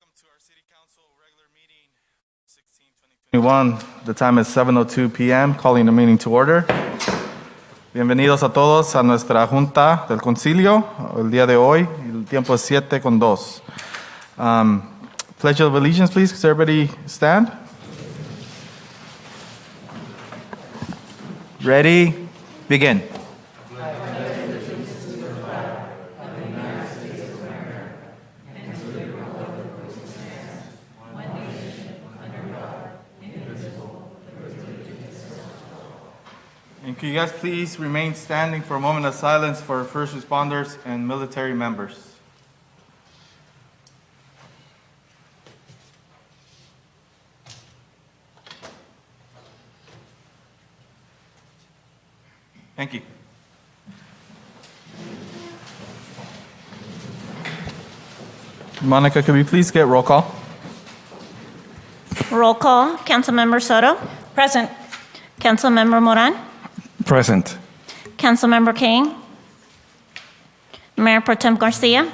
Welcome to our City Council regular meeting, 16/2021. The time is 7:02 p.m. Calling the meeting to order. Bienvenidos a todos a nuestra Junta del Concilio el día de hoy. El tiempo es 7:02. Pledge of Allegiance, please. Could everybody stand? Ready? Begin. And could you guys please remain standing for a moment of silence for first responders and military members? Thank you. Monica, could we please get roll call? Roll call. Councilmember Soto? Present. Councilmember Moran? Present. Councilmember King? Mayor Pro Tem Garcia?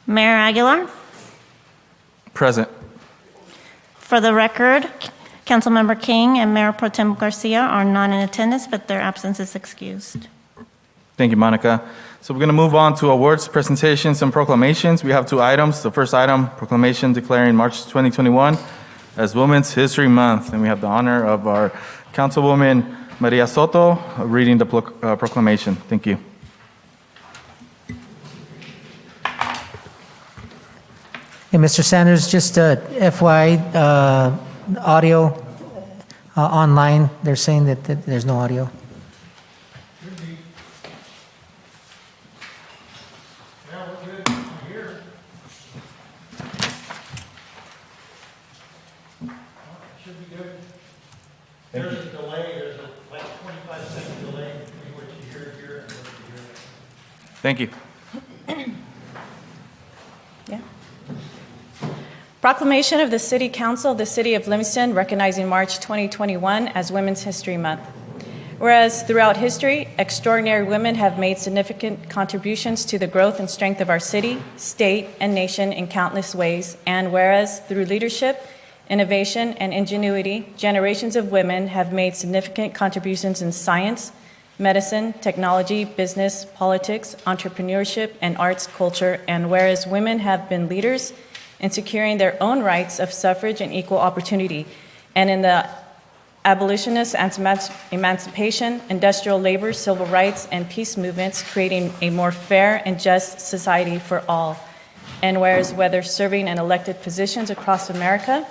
Mayor Aguilar? Present. For the record, Councilmember King and Mayor Pro Tem Garcia are not in attendance, but their absence is excused. Thank you, Monica. So we're going to move on to awards, presentations, and proclamations. We have two items. The first item, proclamation declaring March 2021 as Women's History Month. And we have the honor of our Councilwoman Maria Soto reading the proclamation. Thank you. Hey, Mr. Sanders, just FYI, audio online, they're saying that there's no audio. There's a delay, there's a like 25-second delay between what you hear here and what you hear. Thank you. Yeah. Proclamation of the City Council of the City of Livingston recognizing March 2021 as Women's History Month. Whereas throughout history, extraordinary women have made significant contributions to the growth and strength of our city, state, and nation in countless ways, and whereas through leadership, innovation, and ingenuity, generations of women have made significant contributions in science, medicine, technology, business, politics, entrepreneurship, and arts, culture, and whereas women have been leaders in securing their own rights of suffrage and equal opportunity, and in the abolitionist emancipation, industrial labor, civil rights, and peace movements, creating a more fair and just society for all. And whereas whether serving in elected positions across America,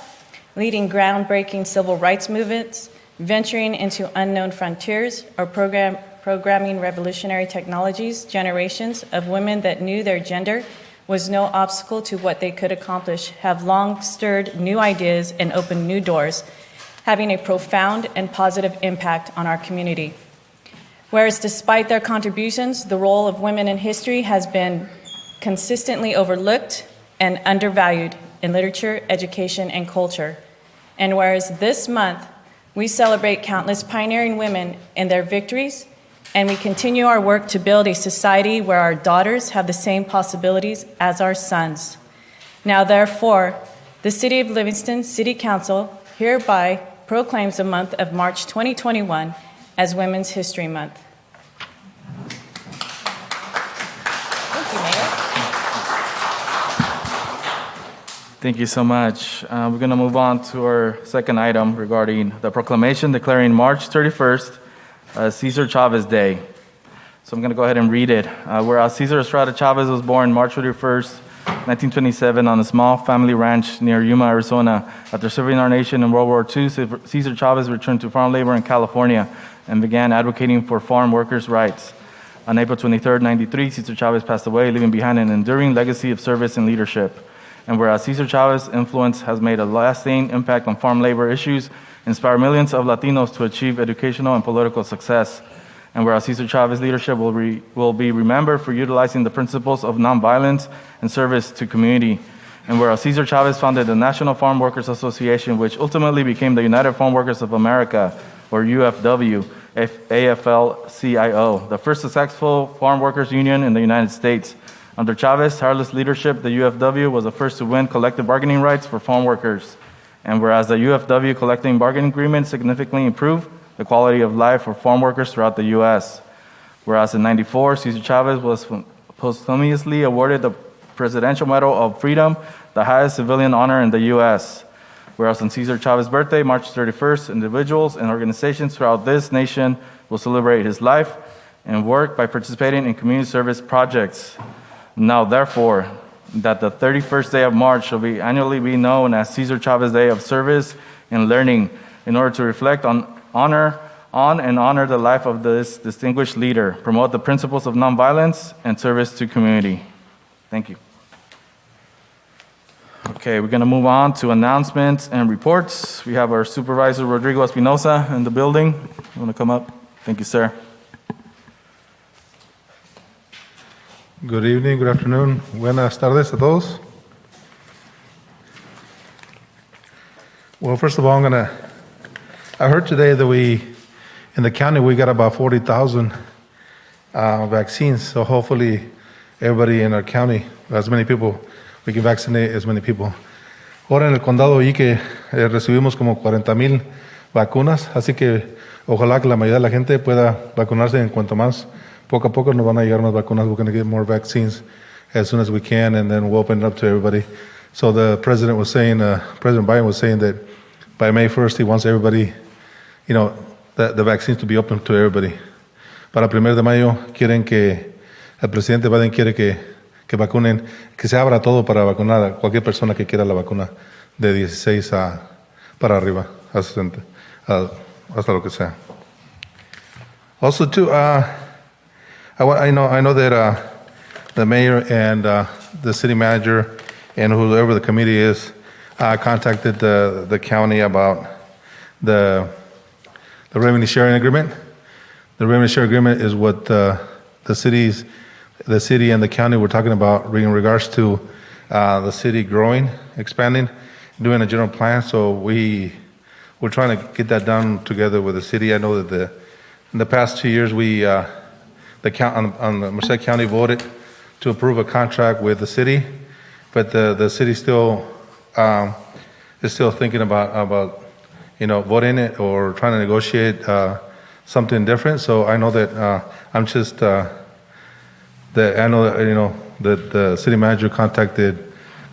leading groundbreaking civil rights movements, venturing into unknown frontiers, or programming revolutionary technologies, generations of women that knew their gender was no obstacle to what they could accomplish have long stirred new ideas and opened new doors, having a profound and positive impact on our community. Whereas despite their contributions, the role of women in history has been consistently overlooked and undervalued in literature, education, and culture. And whereas this month, we celebrate countless pioneering women and their victories, and we continue our work to build a society where our daughters have the same possibilities as our sons. Now, therefore, the City of Livingston City Council hereby proclaims the month of March 2021 as Women's History Month. Thank you, Mayor. Thank you so much. We're going to move on to our second item regarding the proclamation declaring March 31st as Cesar Chavez Day. So I'm going to go ahead and read it. Whereas Cesar Estrada Chavez was born March 31st, 1927 on a small family ranch near Yuma, Arizona. After serving our nation in World War II, Cesar Chavez returned to farm labor in California and began advocating for farm workers' rights. On April 23rd, 1993, Cesar Chavez passed away, leaving behind an enduring legacy of service and leadership. And whereas Cesar Chavez's influence has made a lasting impact on farm labor issues, inspired millions of Latinos to achieve educational and political success. And whereas Cesar Chavez's leadership will be remembered for utilizing the principles of nonviolence and service to community. And whereas Cesar Chavez founded the National Farm Workers Association, which ultimately became the United Farm Workers of America, or UFW, AFL-CIO, the first successful farm workers union in the United States. Under Chavez, tireless leadership, the UFW was the first to win collective bargaining rights for farm workers. And whereas the UFW collective bargaining agreement significantly improved the quality of life for farm workers throughout the U.S. Whereas in '94, Cesar Chavez was posthumously awarded the Presidential Medal of Freedom, the highest civilian honor in the U.S. Whereas on Cesar Chavez's birthday, March 31st, individuals and organizations throughout this nation will celebrate his life and work by participating in community service projects. Now, therefore, that the 31st day of March shall be annually be known as Cesar Chavez Day of Service and Learning in order to reflect on and honor the life of this distinguished leader, promote the principles of nonviolence and service to community. Thank you. Okay, we're going to move on to announcements and reports. We have our Supervisor Rodrigo Espinosa in the building. You want to come up? Thank you, sir. Good evening, good afternoon. Buenas tardes a todos. Well, first of all, I heard today that in the county, we got about 40,000 vaccines. So hopefully everybody in our county, as many people, we can vaccinate as many people. Ahora en el condado oí que recibimos como 40,000 vacunas, así que ojalá que la mayoría de la gente pueda vacunarse en cuanto más. Poco a poco nos van a llegar más vacunas. We're going to get more vaccines as soon as we can, and then we'll open it up to everybody. So the president was saying, President Biden was saying that by May 1st, he wants everybody, the vaccines to be open to everybody. Para el 1 de mayo quieren que, el presidente Biden quiere que vacunen, que se abra todo para vacunar a cualquier persona que quiera la vacuna de 16 para arriba, a 60, hasta lo que sea. Also, too, I know that the mayor and the city manager and whoever the committee is contacted the county about the revenue sharing agreement. The revenue sharing agreement is what the city and the county were talking about in regards to the city growing, expanding, doing a general plan. So we're trying to get that done together with the city. I know that in the past 2 years, the Merced County voted to approve a contract with the city, but the city still is still thinking about voting it or trying to negotiate something different. So I know that I know that the city manager contacted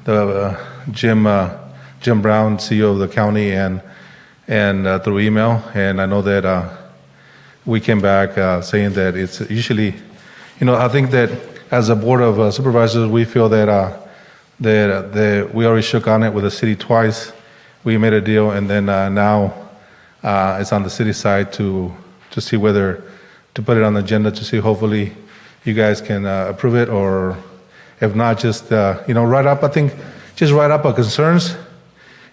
the Jim Brown, CEO of the county, and through email, and I know that we came back saying that it's usually, I think that as a board of supervisors, we feel that we already shook on it with the city twice. We made a deal, and then now it's on the city side to see whether to put it on the agenda to see hopefully you guys can approve it, or if not, just write up. I think just write up our concerns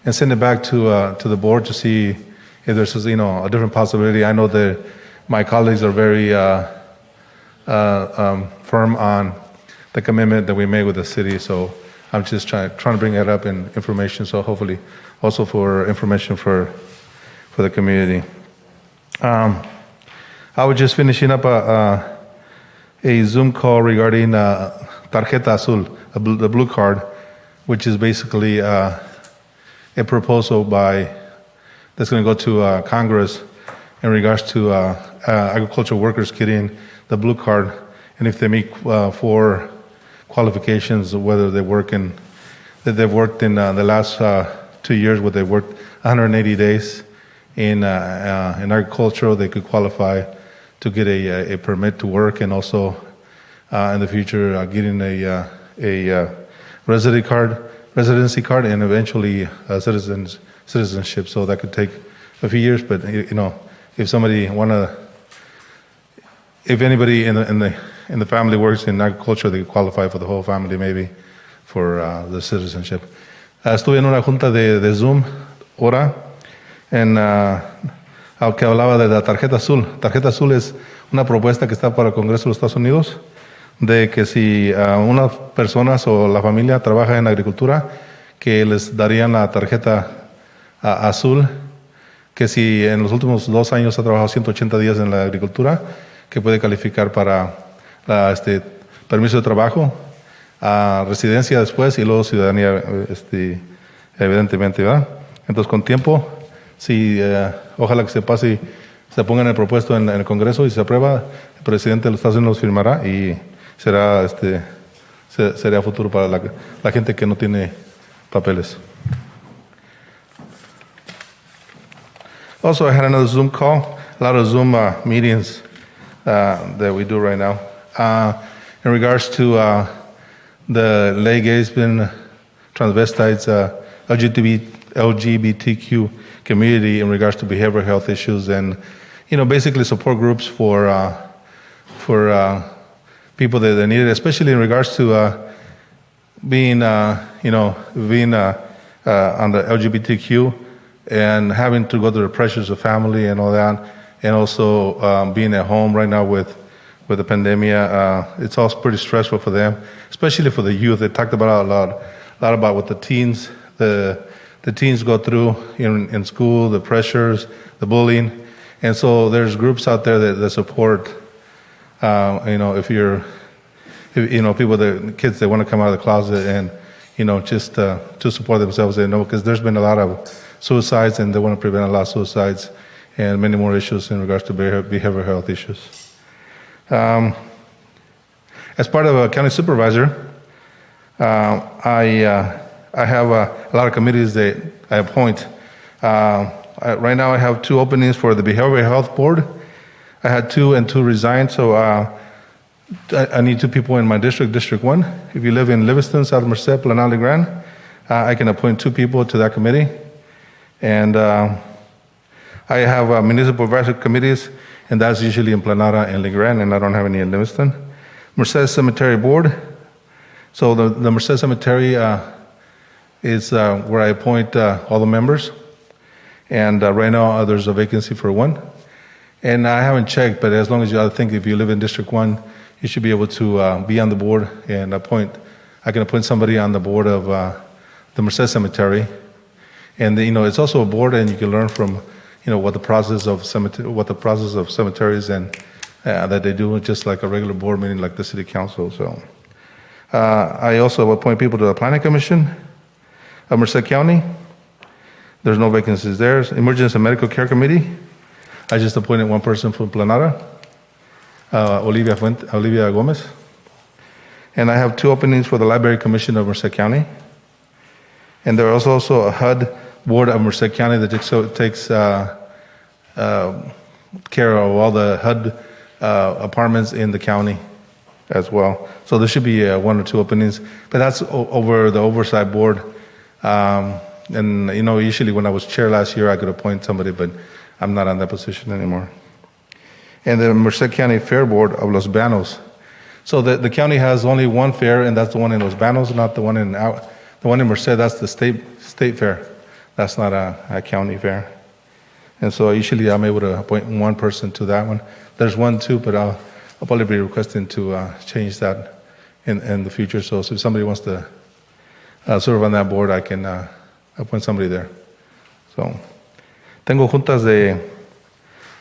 and send it back to the board to see if there's a different possibility. I know that my colleagues are very firm on the commitment that we made with the city, so I'm just trying to bring that up in information. So hopefully, also for information for the community. I was just finishing up a Zoom call regarding Tarjeta Azul, the blue card, which is basically a proposal that's going to go to Congress in regards to agricultural workers getting the blue card, and if they meet 4 qualifications, whether they've worked in the last 2 years, where they worked 180 days in agriculture, they could qualify to get a permit to work, and also in the future getting a residency card, and eventually citizenship. So that could take a few years, but if anybody in the family works in agriculture, they qualify for the whole family, maybe for the citizenship. Estuve en una junta de Zoom ahora, que hablaba de la tarjeta azul. Tarjeta azul es una propuesta que está para el Congreso de los Estados Unidos, de que si unas personas o la familia trabaja en agricultura, que les darían la tarjeta azul, que si en los últimos 2 años ha trabajado 180 días en la agricultura, que puede calificar para permiso de trabajo, residencia después y luego ciudadanía, evidentemente, ¿verdad? Entonces, con tiempo, sí, ojalá que se pase y se ponga en el propuesto en el Congreso y se aprueba, el presidente de los Estados Unidos firmará y será, sería futuro para la gente que no tiene papeles. Also, I had another Zoom call, a lot of Zoom meetings that we do right now. In regards to the lay gays, been transvestites, LGBTQ community in regards to behavioral health issues and, basically support groups for people that need it, especially in regards to being, being on the LGBTQ and having to go through the pressures of family and all that, and also being at home right now with the pandemic. It's all pretty stressful for them, especially for the youth. They talked about a lot about what the teens go through in school, the pressures, the bullying. And so there's groups out there that support, if people, the kids that want to come out of the closet and, just to support themselves, because there's been a lot of suicides and they want to prevent a lot of suicides and many more issues in regards to behavioral health issues. As part of a county supervisor, I have a lot of committees that I appoint. Right now I have 2 openings for the Behavioral Health Board. I had 2 and 2 resigned, so I need 2 people in my district, District 1. If you live in Livingston, South Merced, Planal Grand, I can appoint 2 people to that committee. And I have municipal advisory committees, and that's usually in Planara and LeGrand, and I don't have any in Livingston. Merced Cemetery Board. So the Merced Cemetery is where I appoint all the members. And right now there's a vacancy for 1. And I haven't checked, but as long as I think if you live in District 1, you should be able to be on the board and I can appoint somebody on the board of the Merced Cemetery. And it's also a board, and you can learn from what the process of cemeteries and that they do, just like a regular board meeting, like the city council. So I also appoint people to the Planning Commission of Merced County. There's no vacancies there. Emergency and Medical Care Committee. I just appointed 1 person from Planara, Olivia Gomez. And I have 2 openings for the Library Commission of Merced County. And there is also a HUD board of Merced County that takes care of all the HUD apartments in the county as well. So there should be 1 or 2 openings, but that's over the oversight board. And usually when I was chair last year, I could appoint somebody, but I'm not on that position anymore. And the Merced County Fair Board of Los Banos. So the county has only 1 fair, and that's the one in Los Banos, not the one in Merced. That's the state fair. That's not a county fair. And so usually I'm able to appoint 1 person to that one. There's 1 too, but I'll probably be requesting to change that in the future. So if somebody wants to serve on that board, I can appoint somebody there. So, tengo juntas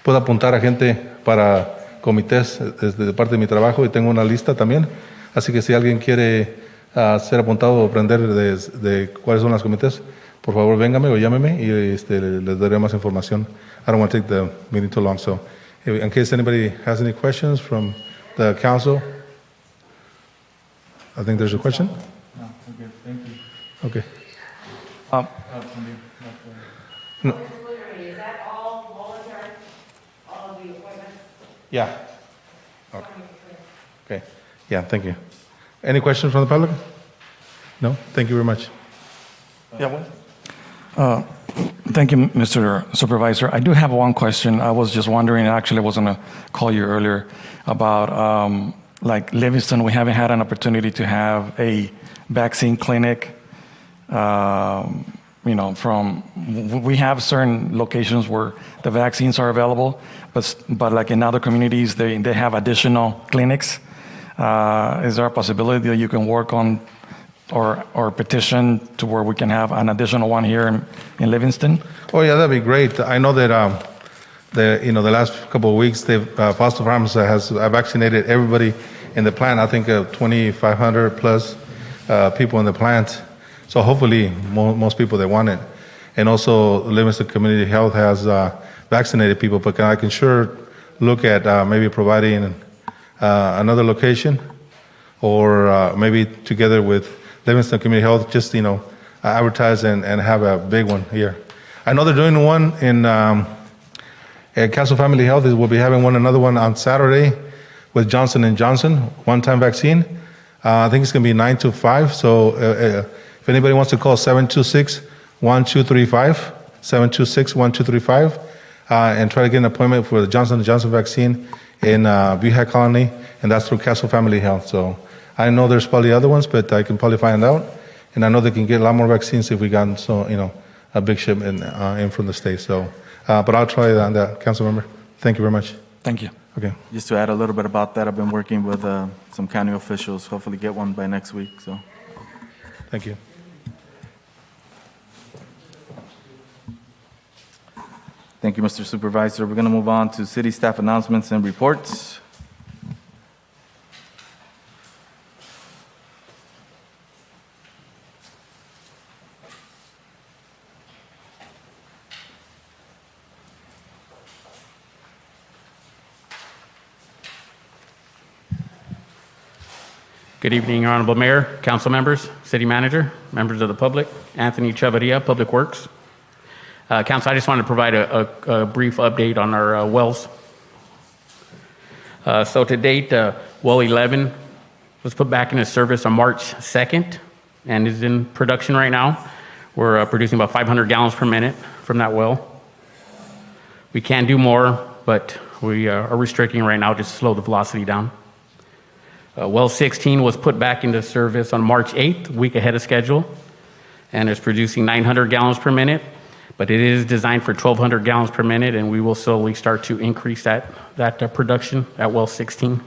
puedo apuntar a gente para comités desde parte de mi trabajo y tengo una lista también. Así que si alguien quiere ser apuntado o aprender de cuáles son las comités, por favor véngame o llámeme y les daré más información. I don't want to take the meeting too long, so in case anybody has any questions from the council. I think there's a question. No, we're good. Thank you. Okay. No. Is that all voluntary, all of the appointments? Yeah. Okay. Yeah, thank you. Any questions from the public? No? Thank you very much. Yeah, what? Thank you, Mr. Supervisor. I do have 1 question. I was just wondering, actually I was going to call you earlier about like Livingston. We haven't had an opportunity to have a vaccine clinic. We have certain locations where the vaccines are available, but like in other communities, they have additional clinics. Is there a possibility that you can work on or petition to where we can have an additional one here in Livingston? Oh yeah, that'd be great. I know that the last couple of weeks, Foster Farms has vaccinated everybody in the plant. I think 2,500 plus people in the plant. So hopefully, most people that want it. And also, Livingston Community Health has vaccinated people, but I can sure look at maybe providing another location, or maybe together with Livingston Community Health, just advertise and have a big one here. I know they're doing one in at Castle Family Health. We'll be having another one on Saturday with Johnson & Johnson, one-time vaccine. I think it's going to be 9 to 5. So if anybody wants to call 726-1235, 726-1235, and try to get an appointment for the Johnson & Johnson vaccine in Buhak Colony, and that's through Castle Family Health. So I know there's probably other ones, but I can probably find out. And I know they can get a lot more vaccines if we got a big shipment in from the state. So, but I'll try that, Council Member. Thank you very much. Thank you. Okay. Just to add a little bit about that, I've been working with some county officials, hopefully get one by next week. So, Thank you. thank you, Mr. Supervisor. We're going to move on to city staff announcements and reports. Good evening, Honorable Mayor, council members, city manager, members of the public. Anthony Chavarria, Public Works. Council, I just wanted to provide a brief update on our wells. So to date, well 11 was put back into service on March 2nd and is in production right now. We're producing about 500 gallons per minute from that well. We can do more, but we are restricting right now just to slow the velocity down. Well 16 was put back into service on March 8th, a week ahead of schedule, and is producing 900 gallons per minute, but it is designed for 1,200 gallons per minute, and we will slowly start to increase that production at well 16.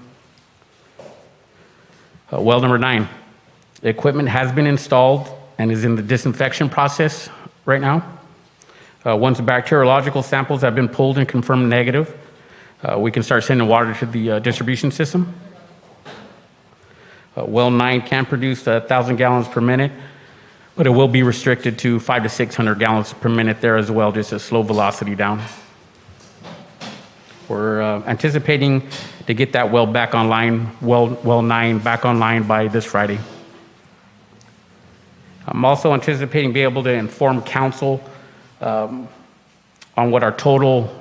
Well number 9, the equipment has been installed and is in the disinfection process right now. Once the bacteriological samples have been pulled and confirmed negative, we can start sending water to the distribution system. Well 9 can produce 1,000 gallons per minute, but it will be restricted to 500 to 600 gallons per minute there as well, just to slow velocity down. We're anticipating to get that well back online, well 9 back online by this Friday. I'm also anticipating to be able to inform council on what our total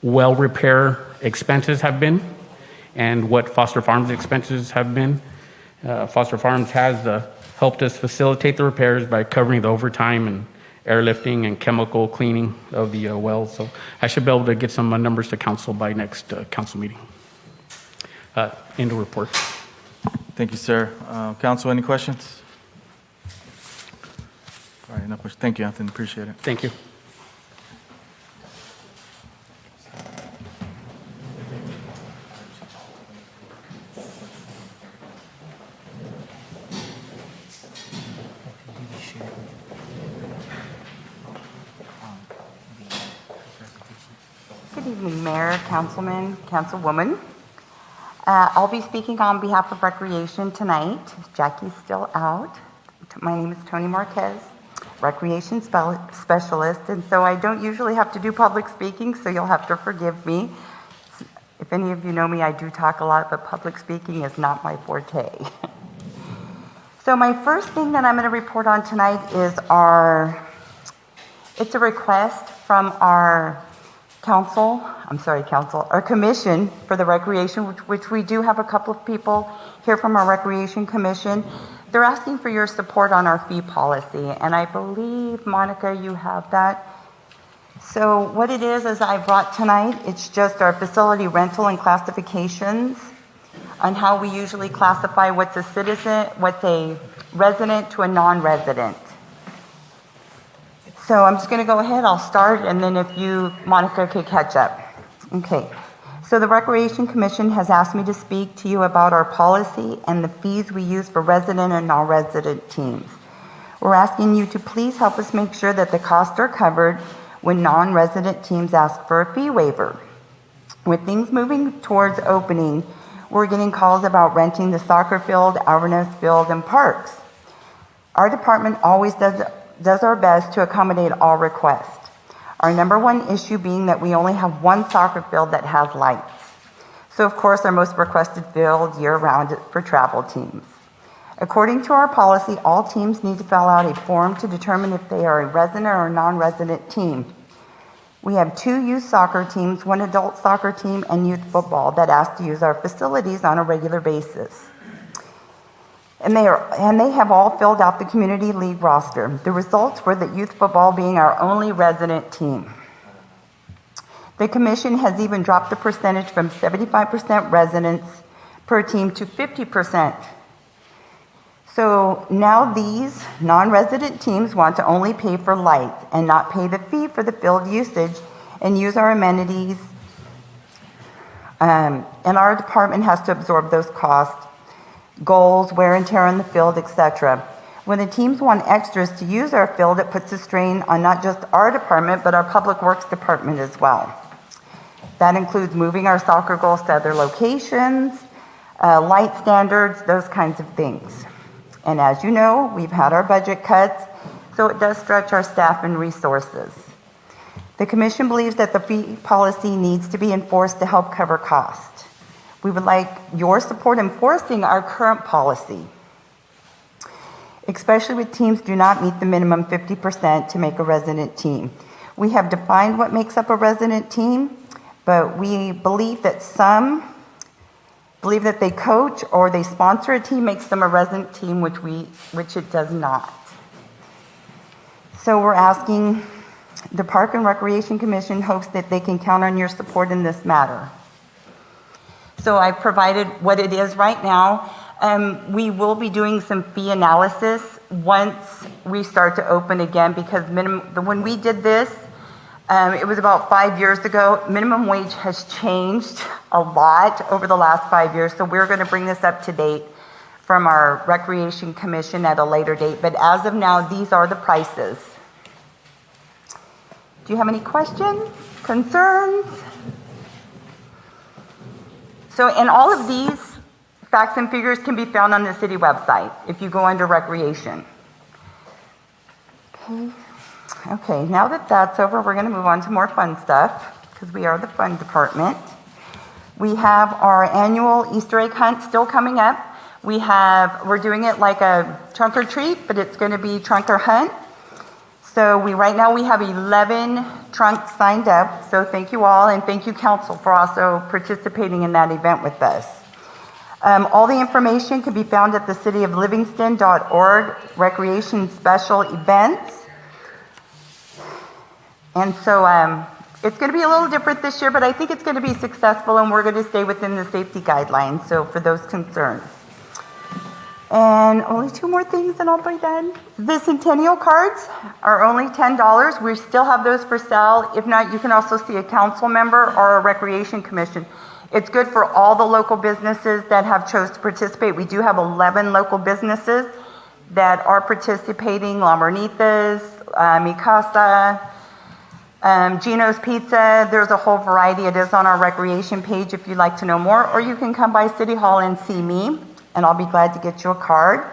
well repair expenses have been and what Foster Farms expenses have been. Foster Farms has helped us facilitate the repairs by covering the overtime and airlifting and chemical cleaning of the wells. So I should be able to get some numbers to council by next council meeting. End of report. Thank you, sir. Council, any questions? All right, no questions. Thank you, Anthony. Appreciate it. Thank you. Good evening, Mayor, Councilman, Councilwoman. I'll be speaking on behalf of Recreation tonight. Jackie's still out. My name is Tony Marquez, Recreation Specialist, and so I don't usually have to do public speaking, so you'll have to forgive me. If any of you know me, I do talk a lot, but public speaking is not my forte. So my first thing that I'm going to report on tonight is it's a request from our our commission for the recreation, which we do have a couple of people here from our recreation commission. They're asking for your support on our fee policy, and I believe, Monica, you have that. So what it is I brought tonight, it's just our facility rental and classifications on how we usually classify what's a citizen, what's a resident to a non-resident. So I'm just going to go ahead, I'll start, and then if you, Monica, could catch up. Okay. So the Recreation Commission has asked me to speak to you about our policy and the fees we use for resident and non-resident teams. We're asking you to please help us make sure that the costs are covered when non-resident teams ask for a fee waiver. With things moving towards opening, we're getting calls about renting the soccer field, Alvarez Field, and parks. Our department always does our best to accommodate all requests. Our number one issue being that we only have one soccer field that has lights. So of course our most requested field year-round for travel teams. According to our policy, all teams need to fill out a form to determine if they are a resident or a non-resident team. We have 2 youth soccer teams, 1 adult soccer team, and youth football that ask to use our facilities on a regular basis. And they have all filled out the community league roster. The results were that youth football being our only resident team. The commission has even dropped the percentage from 75% residents per team to 50%. So now these non-resident teams want to only pay for lights and not pay the fee for the field usage and use our amenities. And our department has to absorb those costs, goals, wear and tear on the field, etc. When the teams want extras to use our field, it puts a strain on not just our department, but our public works department as well. That includes moving our soccer goals to other locations, light standards, those kinds of things. And as you know, we've had our budget cuts, so it does stretch our staff and resources. The commission believes that the fee policy needs to be enforced to help cover costs. We would like your support enforcing our current policy, especially with teams do not meet the minimum 50% to make a resident team. We have defined what makes up a resident team, but we believe that some believe that they coach or they sponsor a team makes them a resident team, which it does not. So we're asking, the Park and Recreation Commission hopes that they can count on your support in this matter. So I provided what it is right now. We will be doing some fee analysis once we start to open again, because when we did this, it was about 5 years ago. Minimum wage has changed a lot over the last 5 years, so we're going to bring this up to date from our Recreation Commission at a later date. But as of now, these are the prices. Do you have any questions, concerns? So, and all of these facts and figures can be found on the city website if you go under Recreation. Okay, now that that's over, we're going to move on to more fun stuff, because we are the fun department. We have our annual Easter egg hunt still coming up. We're doing it like a trunk or treat, but it's going to be trunk or hunt. So right now we have 11 trunks signed up. So thank you all, and thank you council for also participating in that event with us. All the information can be found at the cityoflivingston.org recreation special events. And so it's going to be a little different this year, but I think it's going to be successful, and we're going to stay within the safety guidelines, so for those concerns. And only 2 more things and I'll be done. The Centennial cards are only $10. We still have those for sale. If not, you can also see a council member or a Recreation Commission. It's good for all the local businesses that have chose to participate. We do have 11 local businesses that are participating: La Mornitas, Mi Casa, Gino's Pizza. There's a whole variety. It is on our recreation page if you'd like to know more, or you can come by City Hall and see me, and I'll be glad to get you a card.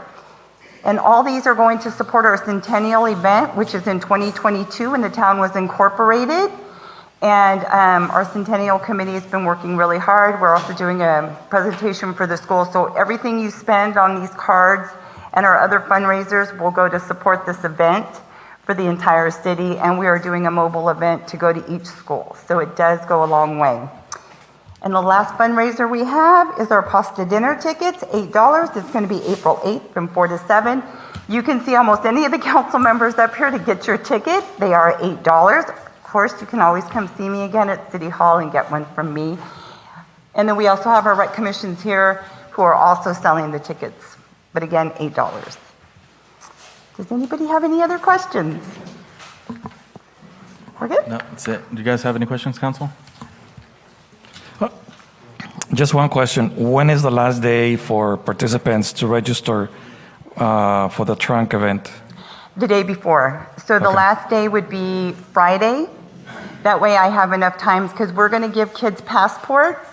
And all these are going to support our centennial event, which is in 2022 when the town was incorporated. And our centennial committee has been working really hard. We're also doing a presentation for the school. So everything you spend on these cards and our other fundraisers will go to support this event for the entire city. And we are doing a mobile event to go to each school. So it does go a long way. And the last fundraiser we have is our pasta dinner tickets, $8. It's going to be April 8th from 4 to 7. You can see almost any of the council members up here to get your ticket. They are $8. Of course, you can always come see me again at City Hall and get one from me. And then we also have our rec commissions here who are also selling the tickets. But again, $8. Does anybody have any other questions? We're good? No, that's it. Do you guys have any questions, council? Just one question. When is the last day for participants to register for the trunk event? The day before. So the last day would be Friday. That way I have enough time, because we're going to give kids passports.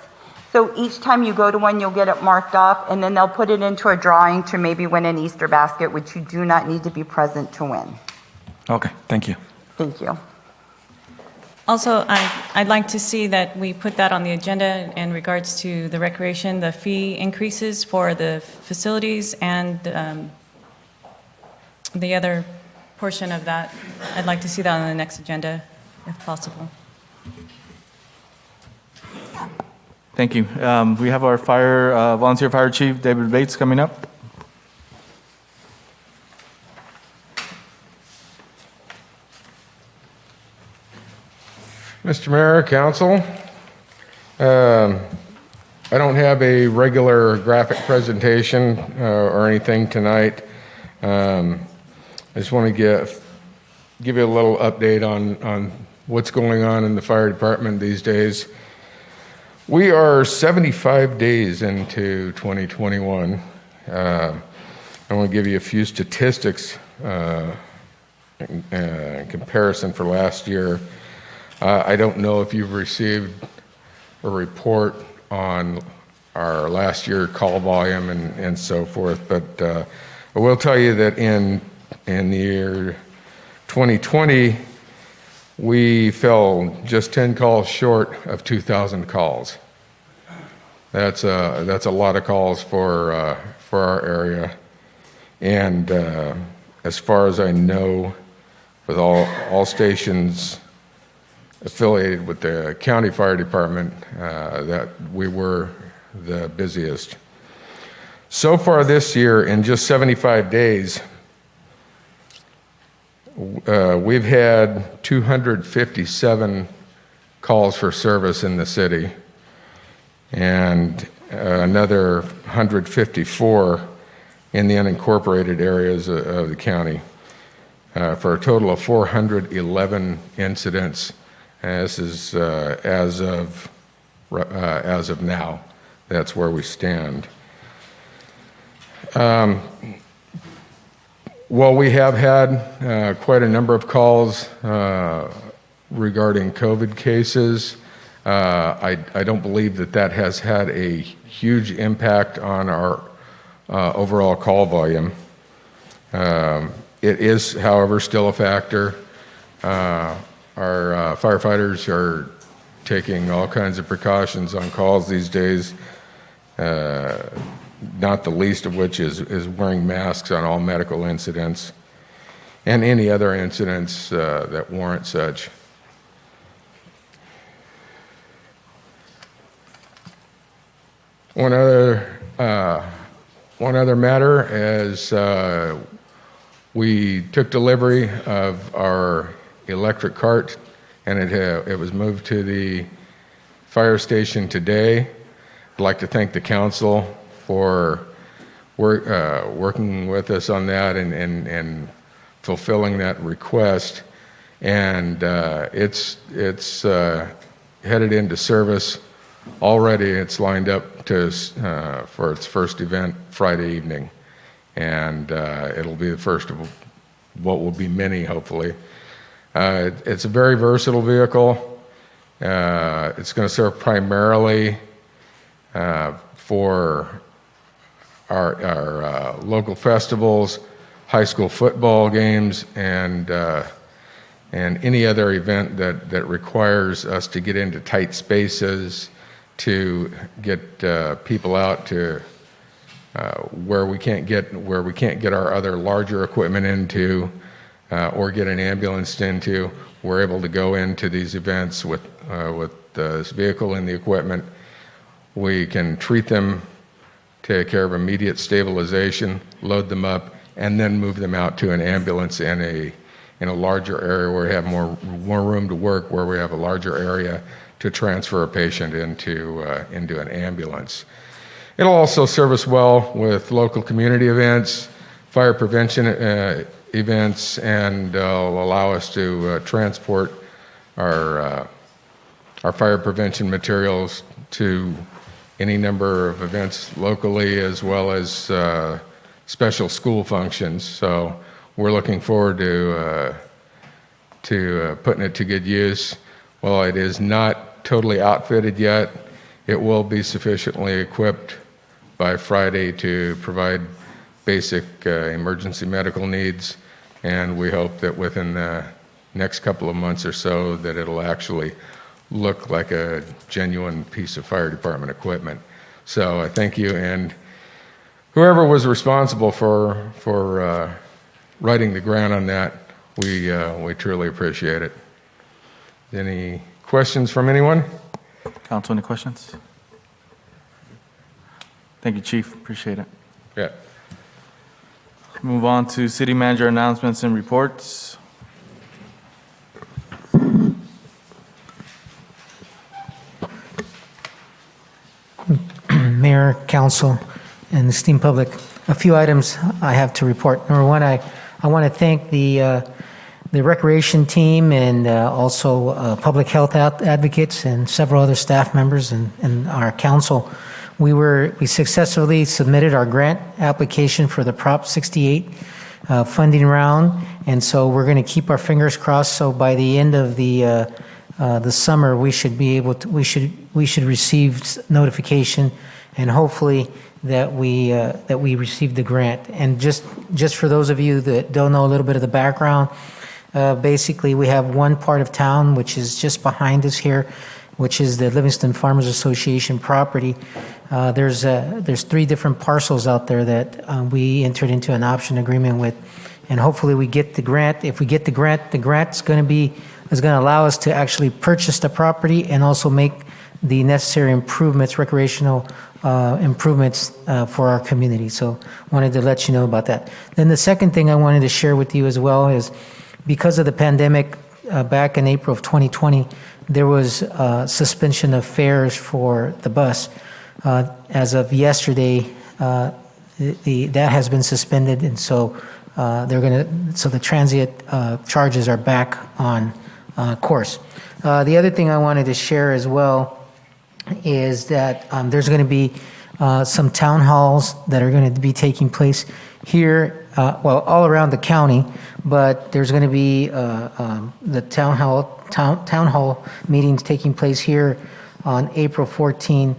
So each time you go to one, you'll get it marked off, and then they'll put it into a drawing to maybe win an Easter basket, which you do not need to be present to win. Okay, thank you. Thank you. Also, I'd like to see that we put that on the agenda in regards to the recreation, the fee increases for the facilities and the other portion of that. I'd like to see that on the next agenda, if possible. Thank you. We have our volunteer fire chief, David Bates, coming up. Mr. Mayor, Council, I don't have a regular graphic presentation or anything tonight. I just want to give you a little update on what's going on in the fire department these days. We are 75 days into 2021. I want to give you a few statistics in comparison for last year. I don't know if you've received a report on our last year call volume and so forth, but I will tell you that in the year 2020, we fell just 10 calls short of 2,000 calls. That's a lot of calls for our area. And as far as I know, with all stations affiliated with the county fire department, that we were the busiest. So far this year, in just 75 days, we've had 257 calls for service in the city and another 154 in the unincorporated areas of the county, for a total of 411 incidents. This is as of now. That's where we stand. Well, we have had quite a number of calls regarding COVID cases. I don't believe that has had a huge impact on our overall call volume. It is, however, still a factor. Our firefighters are taking all kinds of precautions on calls these days, not the least of which is wearing masks on all medical incidents and any other incidents that warrant such. One other matter is we took delivery of our electric cart, and it was moved to the fire station today. I'd like to thank the council for working with us on that and fulfilling that request. And it's headed into service already. It's lined up for its first event Friday evening, and it'll be the first of what will be many, hopefully. It's a very versatile vehicle. It's going to serve primarily for our local festivals, high school football games, and any other event that requires us to get into tight spaces to get people out to where we can't get our other larger equipment into, or get an ambulance into. We're able to go into these events with this vehicle and the equipment. We can treat them, take care of immediate stabilization, load them up, and then move them out to an ambulance in a larger area where we have more room to work, where we have a larger area to transfer a patient into an ambulance. It'll also serve us well with local community events, fire prevention events, and will allow us to transport our fire prevention materials to any number of events locally, as well as special school functions. So we're looking forward to putting it to good use. While it is not totally outfitted yet, it will be sufficiently equipped by Friday to provide basic emergency medical needs, and we hope that within the next couple of months or so that it'll actually look like a genuine piece of fire department equipment. So I thank you, and whoever was responsible for writing the grant on that, we truly appreciate it. Any questions from anyone? Council, any questions? Thank you, Chief. Appreciate it. Yeah. Move on to city manager announcements and reports. Mayor, council, and esteemed public, a few items I have to report. Number one, I want to thank the recreation team and also public health advocates and several other staff members and our council. We successfully submitted our grant application for the Prop 68 funding round, and so we're going to keep our fingers crossed. So by the end of the summer, we should be able to we should receive notification, and hopefully that we received the grant. And just for those of you that don't know a little bit of the background, basically we have one part of town which is just behind us here, which is the Livingston Farmers Association property. There's 3 different parcels out there that we entered into an option agreement with, and hopefully we get the grant. If we get the grant's going to allow us to actually purchase the property and also make the necessary improvements, recreational improvements for our community. So wanted to let you know about that. Then the second thing I wanted to share with you as well is because of the pandemic back in April of 2020, there was suspension of fares for the bus. As of yesterday, that has been suspended, and so so the transient charges are back on course. The other thing I wanted to share as well is that there's going to be some town halls that are going to be taking place here, all around the county, but there's going to be the town hall meetings taking place here on April 14,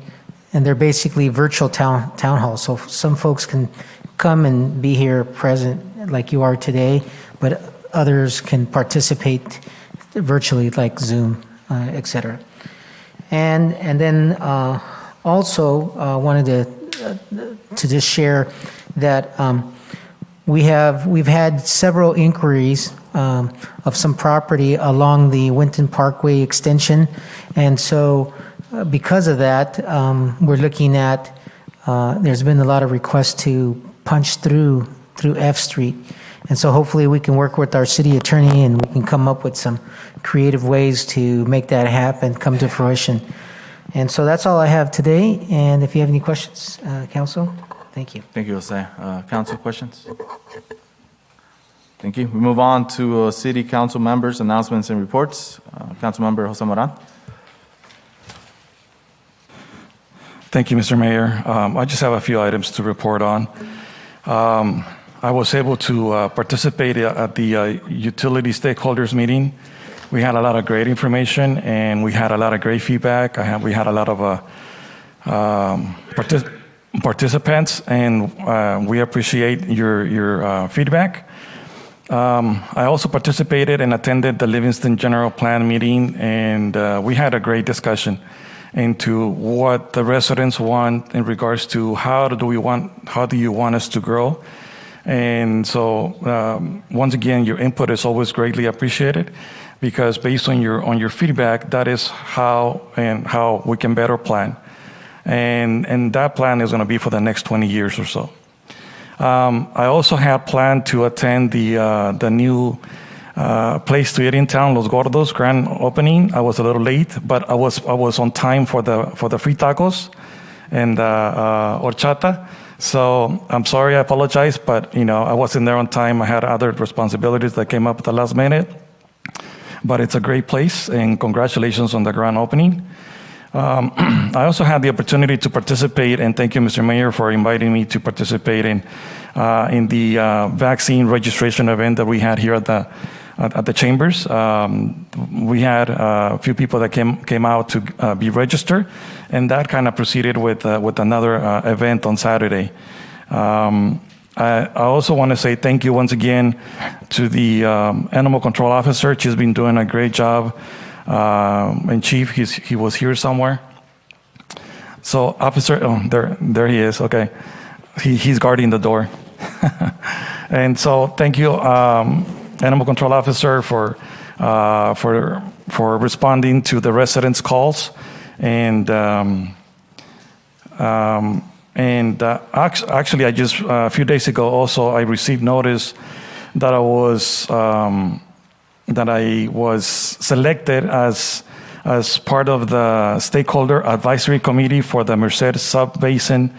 and they're basically virtual town halls. So some folks can come and be here present like you are today, but others can participate virtually like Zoom, etc. And then also wanted to just share that we've had several inquiries of some property along the Winton Parkway extension, and so because of that, we're looking at there's been a lot of requests to punch through F Street. And so hopefully we can work with our city attorney and we can come up with some creative ways to make that happen, come to fruition. And so that's all I have today. And if you have any questions, council, thank you. Thank you, Jose. Council questions? Thank you. We move on to city council members' announcements and reports. Councilmember Jose Moran. Thank you, Mr. Mayor. I just have a few items to report on. I was able to participate at the utility stakeholders meeting. We had a lot of great information and we had a lot of great feedback. We had a lot of participants, and we appreciate your feedback. I also participated and attended the Livingston General Plan meeting, and we had a great discussion into what the residents want in regards to how do you want us to grow. And so once again, your input is always greatly appreciated, because based on your feedback, that is how we can better plan. And that plan is going to be for the next 20 years or so. I also had planned to attend the new place to eat in town, Los Gordos, grand opening. I was a little late, but I was on time for the free tacos and horchata. So I'm sorry, I apologize, but I wasn't there on time. I had other responsibilities that came up at the last minute. But it's a great place, and congratulations on the grand opening. I also had the opportunity to participate, and thank you, Mr. Mayor, for inviting me to participate in the vaccine registration event that we had here at at the chambers. We had a few people that came out to be registered, and that kind of proceeded with another event on Saturday. I also want to say thank you once again to the animal control officer. She's been doing a great job. And Chief, he was here somewhere. So officer, oh, there he is. Okay, he's guarding the door. And so thank you, animal control officer, for responding to the residents' calls, and actually, I just a few days ago also I received notice that I was selected as part of the stakeholder advisory committee for the Merced Sub-Basin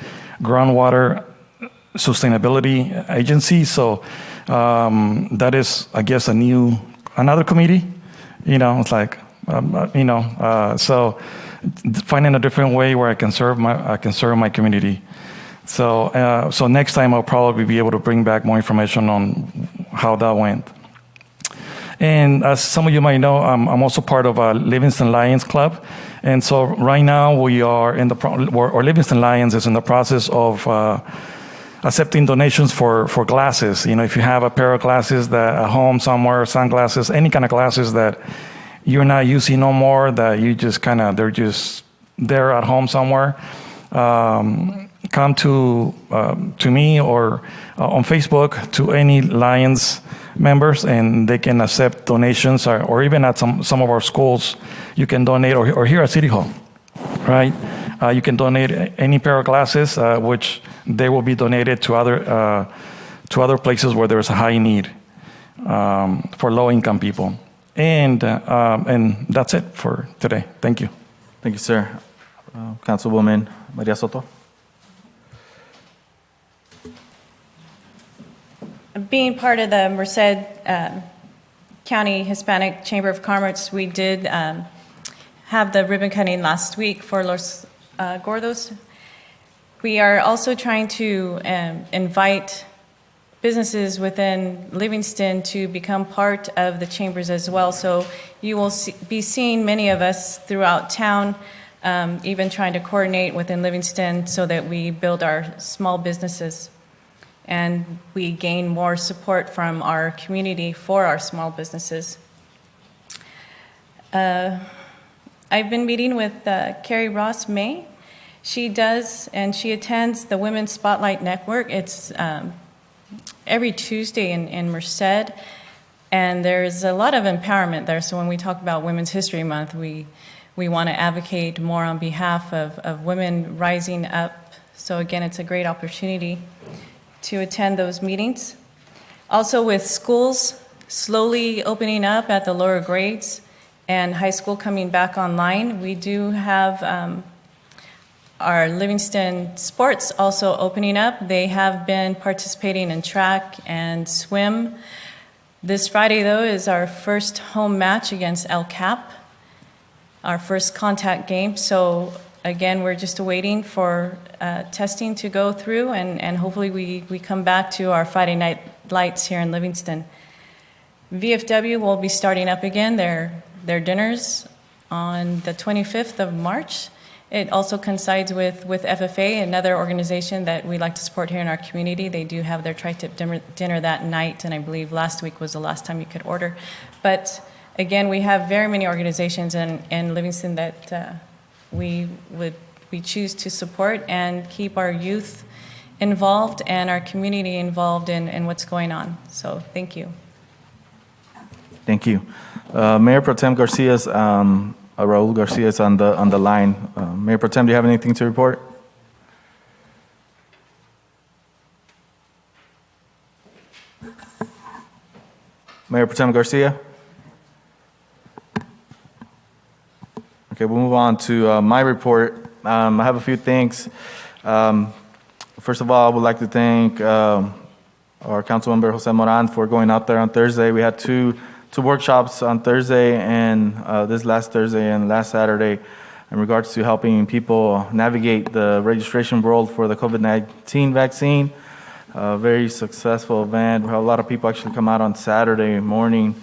Groundwater Sustainability Agency. So that is, I guess, another committee. It's like so finding a different way where I can serve my community. So next time I'll probably be able to bring back more information on how that went. And as some of you might know, I'm also part of a Livingston Lions Club. And so right now we are or Livingston Lions is in the process of accepting donations for glasses. If you have a pair of glasses that at home somewhere, sunglasses, any kind of glasses that you're not using no more, that you just they're just there at home somewhere, come to me or on Facebook to any Lions members, and they can accept donations, or even at some of our schools, you can donate, or here at City Hall, right? You can donate any pair of glasses, which they will be donated to other places where there's a high need for low-income people. And that's it for today. Thank you. Thank you, sir. Councilwoman Maria Soto. Being part of the Merced County Hispanic Chamber of Commerce, we did have the ribbon cutting last week for Los Gordos. We are also trying to invite businesses within Livingston to become part of the chambers as well. So you will be seeing many of us throughout town, even trying to coordinate within Livingston so that we build our small businesses and we gain more support from our community for our small businesses. I've been meeting with Carrie Ross May. She does, and she attends the Women's Spotlight Network. It's every Tuesday in Merced, and there's a lot of empowerment there. So when we talk about Women's History Month, we want to advocate more on behalf of women rising up. So again, it's a great opportunity to attend those meetings. Also with schools slowly opening up at the lower grades and high school coming back online, we do have our Livingston sports also opening up. They have been participating in track and swim. This Friday, though, is our first home match against El Cap, our first contact game. So again, we're just waiting for testing to go through, and hopefully we come back to our Friday night lights here in Livingston. VFW will be starting up again their dinners on the 25th of March. It also coincides with FFA, another organization that we like to support here in our community. They do have their tri-tip dinner that night, and I believe last week was the last time you could order. But again, we have very many organizations in Livingston that we choose to support and keep our youth involved and our community involved in what's going on. So thank you. Thank you. Mayor Pro Tem Garcia's, Raul Garcia is on the line. Mayor Pro Tem, do you have anything to report? Mayor Pro Tem Garcia? Okay, we'll move on to my report. I have a few things. First of all, I would like to thank our Councilmember Jose Moran for going out there on Thursday. We had two workshops on Thursday and this last Thursday and last Saturday in regards to helping people navigate the registration world for the COVID-19 vaccine. Very successful event. We had a lot of people actually come out on Saturday morning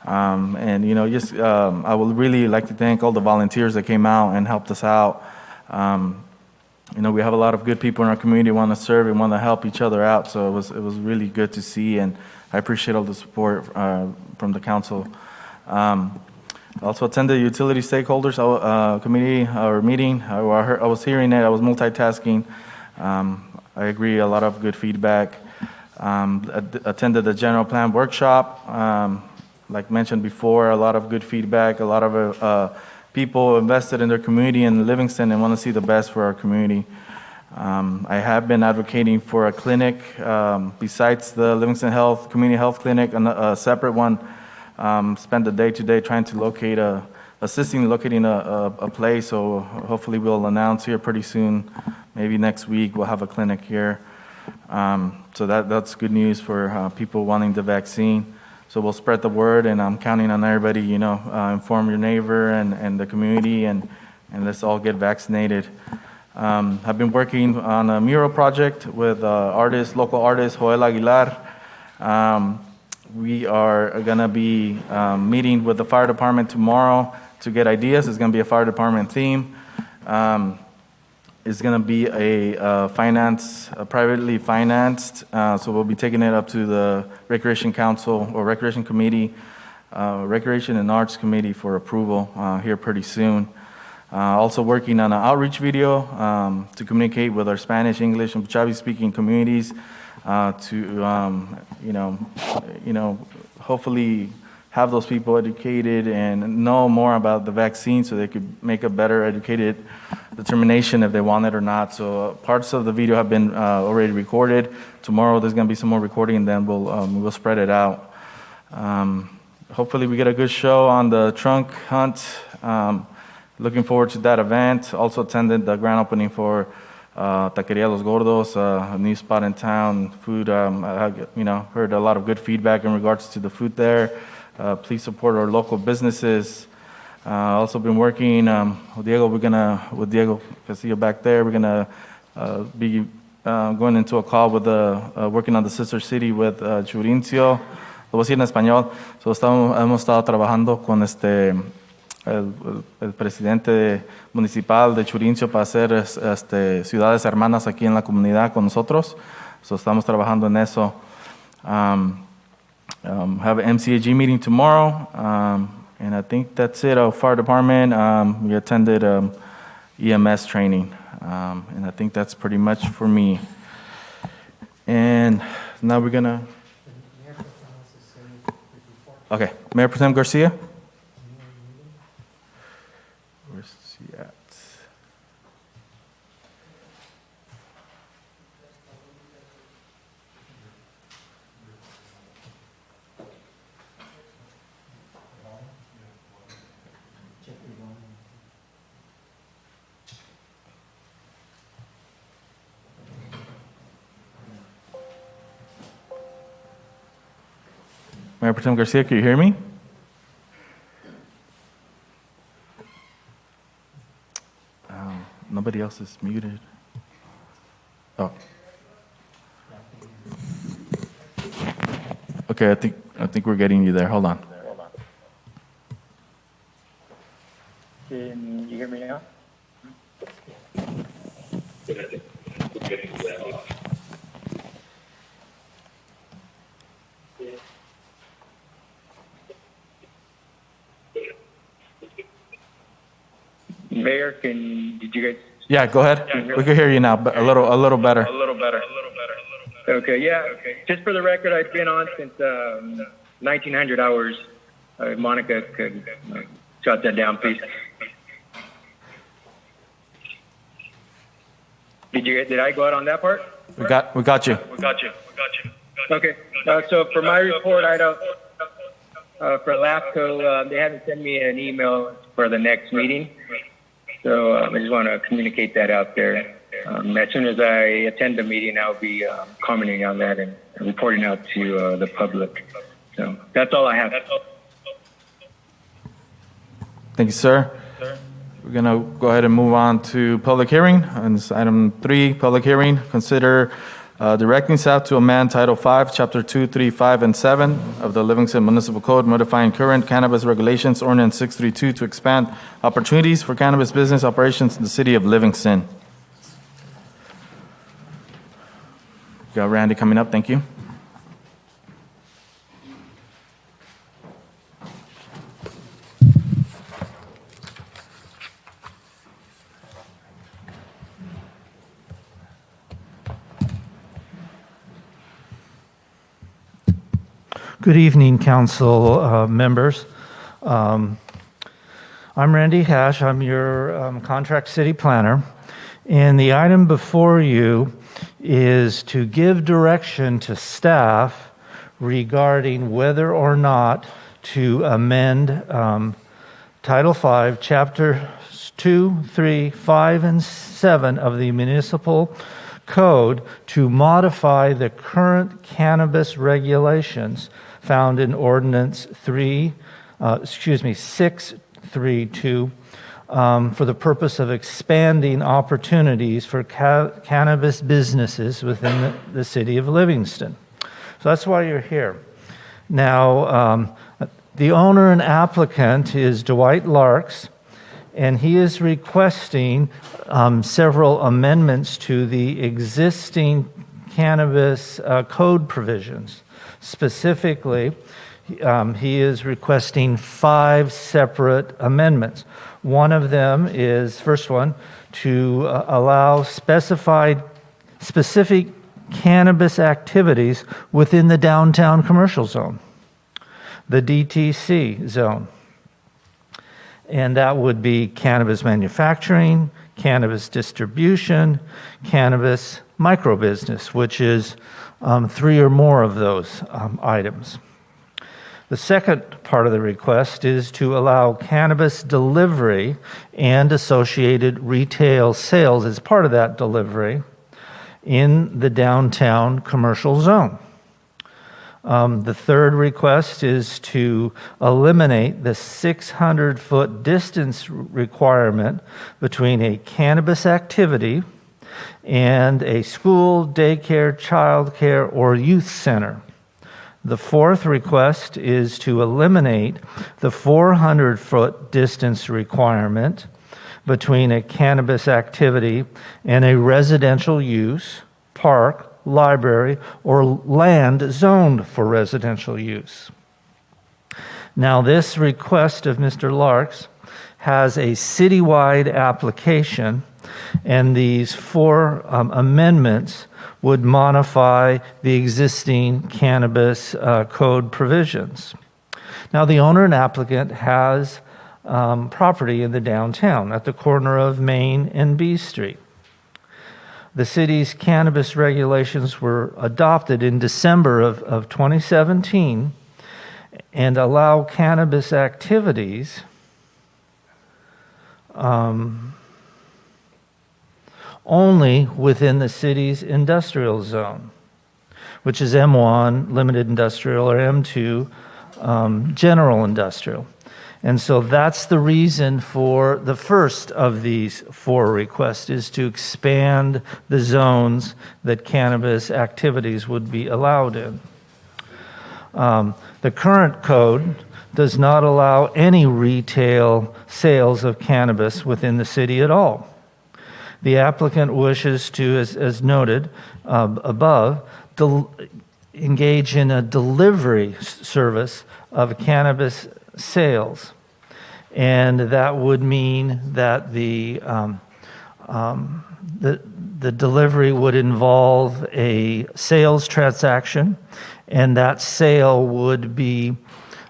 And, I would really like to thank all the volunteers that came out and helped us out. We have a lot of good people in our community who want to serve and want to help each other out. So it was really good to see, and I appreciate all the support from the council. I also attended the utility stakeholders committee or meeting. I was hearing it. I was multitasking. I agree. A lot of good feedback. Attended the general plan workshop. Like mentioned before, a lot of good feedback. A lot of people invested in their community in Livingston and want to see the best for our community. I have been advocating for a clinic besides the Livingston Community Health Clinic, a separate one. Spent the day today trying to locating a place. So hopefully we'll announce here pretty soon. Maybe next week we'll have a clinic here. So that's good news for people wanting the vaccine. So we'll spread the word, and I'm counting on everybody, inform your neighbor and the community, and let's all get vaccinated. I've been working on a mural project with local artist Joel Aguilar. We are going to be meeting with the fire department tomorrow to get ideas. It's going to be a fire department theme. It's going to be a privately financed, so we'll be taking it up to the Recreation Council or Recreation Committee, Recreation and Arts Committee for approval here pretty soon. Also working on an outreach video to communicate with our Spanish, English, and Puchabi-speaking communities to, hopefully have those people educated and know more about the vaccine so they could make a better educated determination if they want it or not. So parts of the video have been already recorded. Tomorrow there's going to be some more recording, and then we'll spread it out. Hopefully we get a good show on the trunk hunt. Looking forward to that event. Also attended the grand opening for Taqueria Los Gordos, a new spot in town. Food, I heard a lot of good feedback in regards to the food there. Please support our local businesses. Also been working with Diego Castillo back there. We're gonna be going into a call with working on the sister city with Churincio. Lo voy a decir en español. So hemos estado trabajando con el presidente municipal de Churincio para hacer ciudades hermanas aquí en la comunidad con nosotros. So estamos trabajando en eso. Have an MCAG meeting tomorrow, and I think that's it. Our fire department, we attended EMS training, and I think that's pretty much for me. And now we're gonna. Okay, Mayor Pro Tem Garcia. Where's he at? Mayor Pro Tem Garcia, can you hear me? Nobody else is muted. Oh. Okay, I think we're getting you there. Hold on. Can you hear me now? Mayor, did you guys? Yeah, go ahead. We can hear you now, but a little better. A little better. Okay, yeah. Just for the record, I've been on since 1900 hours. Monica could jot that down, please. Did I go out on that part? We got you. Okay. So for my report, I don't. For LAFCO, they haven't sent me an email for the next meeting. So I just want to communicate that out there. As soon as I attend the meeting, I'll be commenting on that and reporting out to the public. So that's all I have. Thank you, sir. We're going to go ahead and move on to public hearing. On this item 3, public hearing, consider directing staff to amend Title 5, Chapter 2, 3, 5, and 7 of the Livingston Municipal Code, modifying current cannabis regulations, Ordinance 632, to expand opportunities for cannabis business operations in the city of Livingston. Got Randy coming up. Thank you. Good evening, council members. I'm Randy Hash. I'm your contract city planner. And the item before you is to give direction to staff regarding whether or not to amend Title 5, Chapter 2, 3, 5, and 7 of the Municipal Code to modify the current cannabis regulations found in Ordinance 632 for the purpose of expanding opportunities for cannabis businesses within the city of Livingston. So that's why you're here. Now, the owner and applicant is Dwight Larks, and he is requesting several amendments to the existing cannabis code provisions. Specifically, he is requesting 5 separate amendments. One of them is, first one, to allow specific cannabis activities within the downtown commercial zone, the DTC zone. And that would be cannabis manufacturing, cannabis distribution, cannabis microbusiness, which is 3 or more of those items. The second part of the request is to allow cannabis delivery and associated retail sales as part of that delivery in the downtown commercial zone. The third request is to eliminate the 600-foot distance requirement between a cannabis activity and a school, daycare, childcare, or youth center. The fourth request is to eliminate the 400-foot distance requirement between a cannabis activity and a residential use, park, library, or land zoned for residential use. Now, this request of Mr. Larks has a citywide application, and these 4 amendments would modify the existing cannabis code provisions. Now, the owner and applicant has property in the downtown at the corner of Main and B Street. The city's cannabis regulations were adopted in December of 2017 and allow cannabis activities only within the city's industrial zone, which is M1, limited industrial, or M2, general industrial. And so that's the reason for the first of these 4 requests, is to expand the zones that cannabis activities would be allowed in. The current code does not allow any retail sales of cannabis within the city at all. The applicant wishes to, as noted above, engage in a delivery service of cannabis sales. And that would mean that the delivery would involve a sales transaction, and that sale would be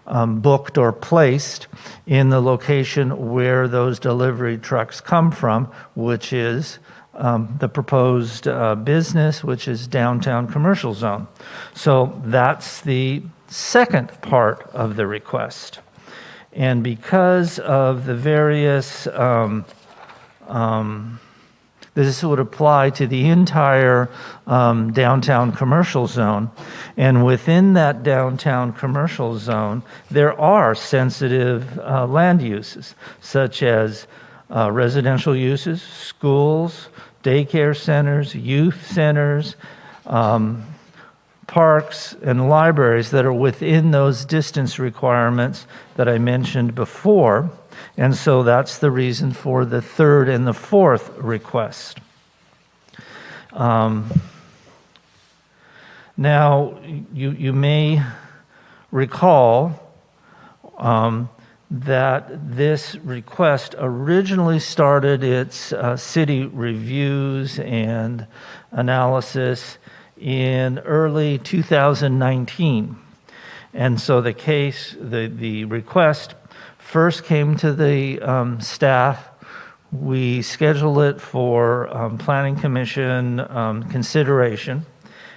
booked or placed in the location where those delivery trucks come from, which is the proposed business, which is downtown commercial zone. So that's the second part of the request. And because of the various, this would apply to the entire downtown commercial zone. And within that downtown commercial zone, there are sensitive land uses, such as residential uses, schools, daycare centers, youth centers, parks and libraries that are within those distance requirements that I mentioned before. And so that's the reason for the third and the fourth request. Now, you may recall that this request originally started its city reviews and analysis in early 2019. And so the request first came to the staff. We scheduled it for Planning Commission consideration,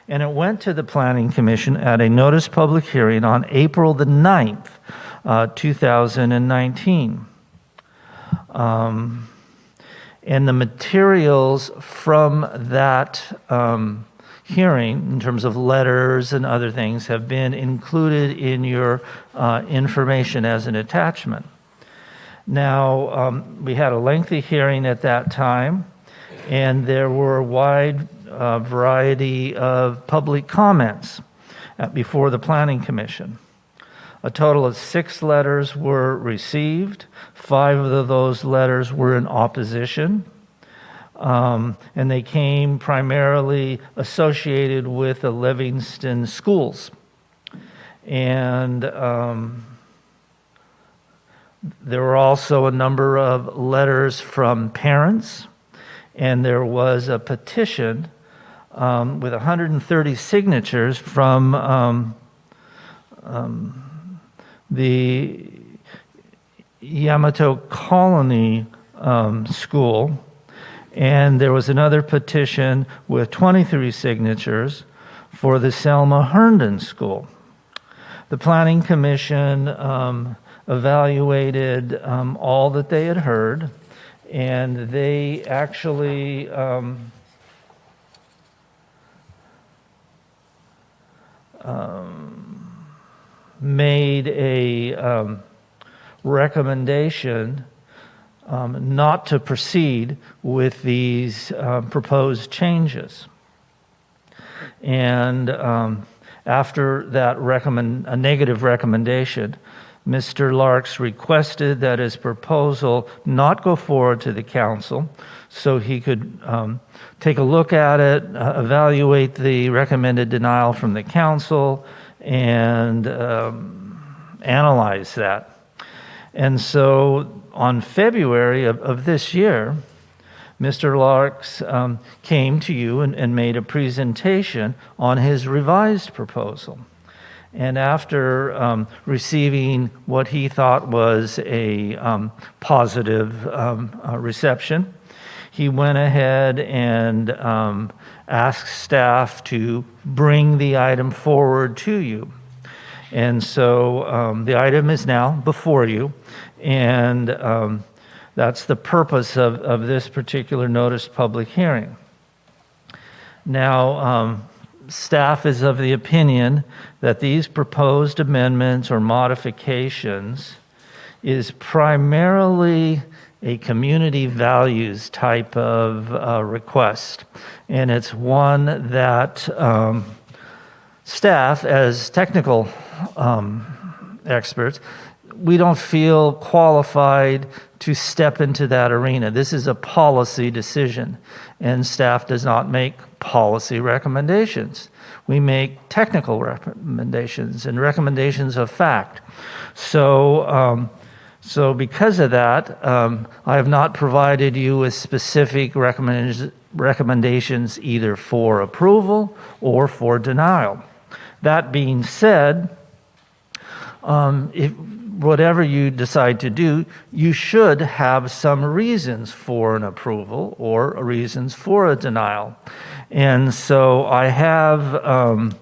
and it went to the Planning Commission at a notice public hearing on April the 9th, 2019. And the materials from that hearing, in terms of letters and other things, have been included in your information as an attachment. Now, we had a lengthy hearing at that time, and there were a wide variety of public comments before the Planning Commission. A total of 6 letters were received. 5 of those letters were in opposition. And they came primarily associated with the Livingston schools. And there were also a number of letters from parents, and there was a petition with 130 signatures from the Yamato Colony School. And there was another petition with 23 signatures for the Selma Herndon School. The Planning Commission evaluated all that they had heard, and they actually made a recommendation not to proceed with these proposed changes. And after that a negative recommendation, Mr. Larks requested that his proposal not go forward to the council so he could take a look at it, evaluate the recommended denial from the council, and analyze that. And so on February of this year, Mr. Larks came to you and made a presentation on his revised proposal. And after receiving what he thought was a positive reception, he went ahead and asked staff to bring the item forward to you. And so the item is now before you, and that's the purpose of this particular notice public hearing. Now, staff is of the opinion that these proposed amendments or modifications is primarily a community values type of request. And it's one that staff, as technical experts, we don't feel qualified to step into that arena. This is a policy decision, and staff does not make policy recommendations. We make technical recommendations and recommendations of fact. So because of that, I have not provided you with specific recommendations either for approval or for denial. That being said, whatever you decide to do, you should have some reasons for an approval or reasons for a denial. And so I have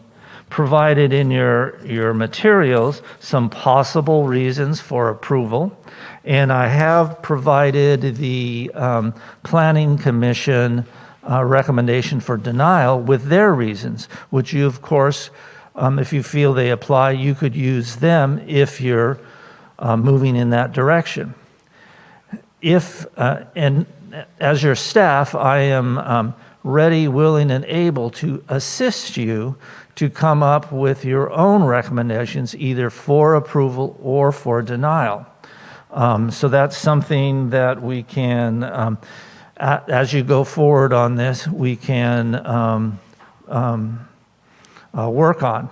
provided in your materials some possible reasons for approval, and I have provided the Planning Commission recommendation for denial with their reasons, which you, of course, if you feel they apply, you could use them if you're moving in that direction. And as your staff, I am ready, willing, and able to assist you to come up with your own recommendations, either for approval or for denial. So that's something that we can, as you go forward on this, we can work on.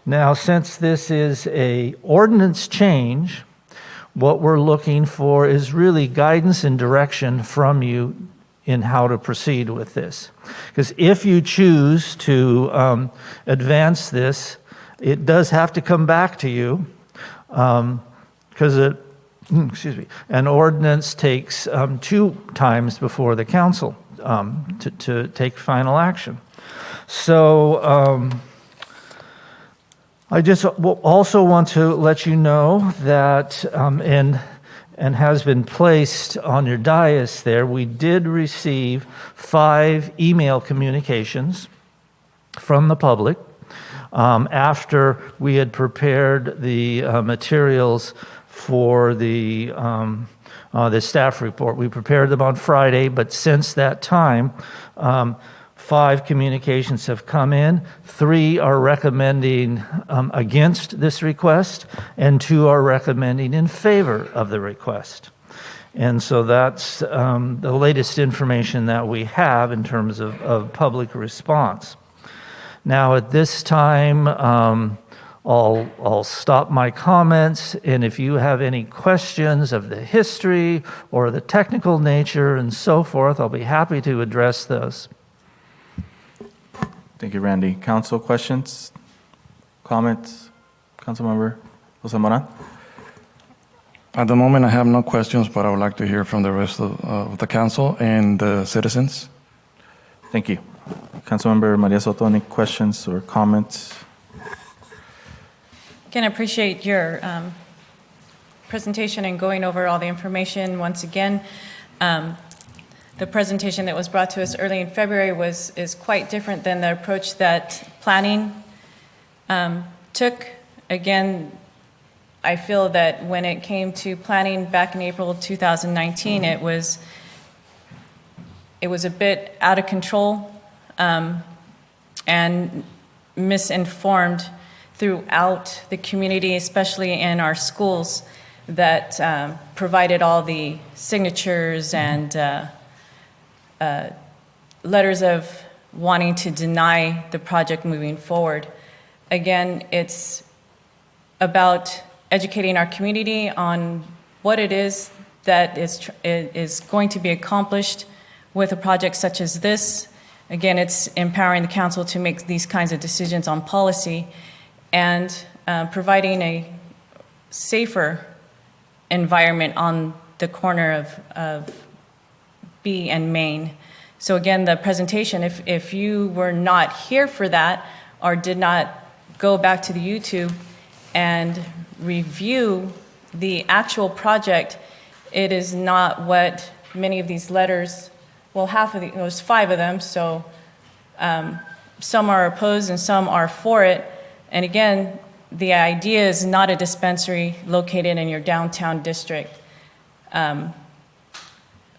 Now, since this is a ordinance change, what we're looking for is really guidance and direction from you in how to proceed with this. Because if you choose to advance this, it does have to come back to you, because an ordinance takes 2 times before the council to take final action. So I just also want to let you know that, and has been placed on your dais there, we did receive 5 email communications from the public after we had prepared the materials for the staff report. We prepared them on Friday, but since that time, 5 communications have come in. 3 are recommending against this request, and 2 are recommending in favor of the request. And so that's the latest information that we have in terms of public response. Now, at this time, I'll stop my comments, and if you have any questions of the history or the technical nature and so forth, I'll be happy to address those. Thank you, Randy. Council questions, comments? Councilmember Jose Moran? At the moment, I have no questions, but I would like to hear from the rest of the council and the citizens. Thank you. Councilmember Maria Soto, any questions or comments? Again, I appreciate your presentation and going over all the information once again. The presentation that was brought to us early in February is quite different than the approach that planning took. Again, I feel that when it came to planning back in April 2019, it was a bit out of control and misinformed throughout the community, especially in our schools that provided all the signatures and letters of wanting to deny the project moving forward. Again, it's about educating our community on what it is that is going to be accomplished with a project such as this. Again, it's empowering the council to make these kinds of decisions on policy and providing a safer environment on the corner of B and Main. So again, the presentation, if you were not here for that or did not go back to the YouTube and review the actual project, it is not what many of these letters, well, half of there's 5 of them, so some are opposed and some are for it. And again, the idea is not a dispensary located in your downtown district.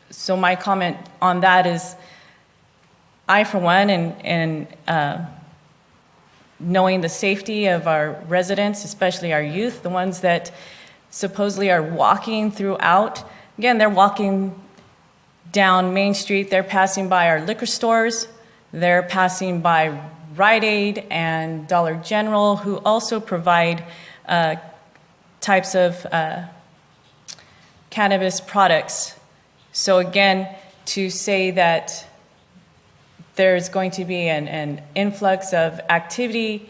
So my comment on that is, I, for one, and knowing the safety of our residents, especially our youth, the ones that supposedly are walking throughout. Again, they're walking down Main Street, they're passing by our liquor stores, they're passing by Rite Aid and Dollar General, who also provide types of cannabis products. So again, to say that there's going to be an influx of activity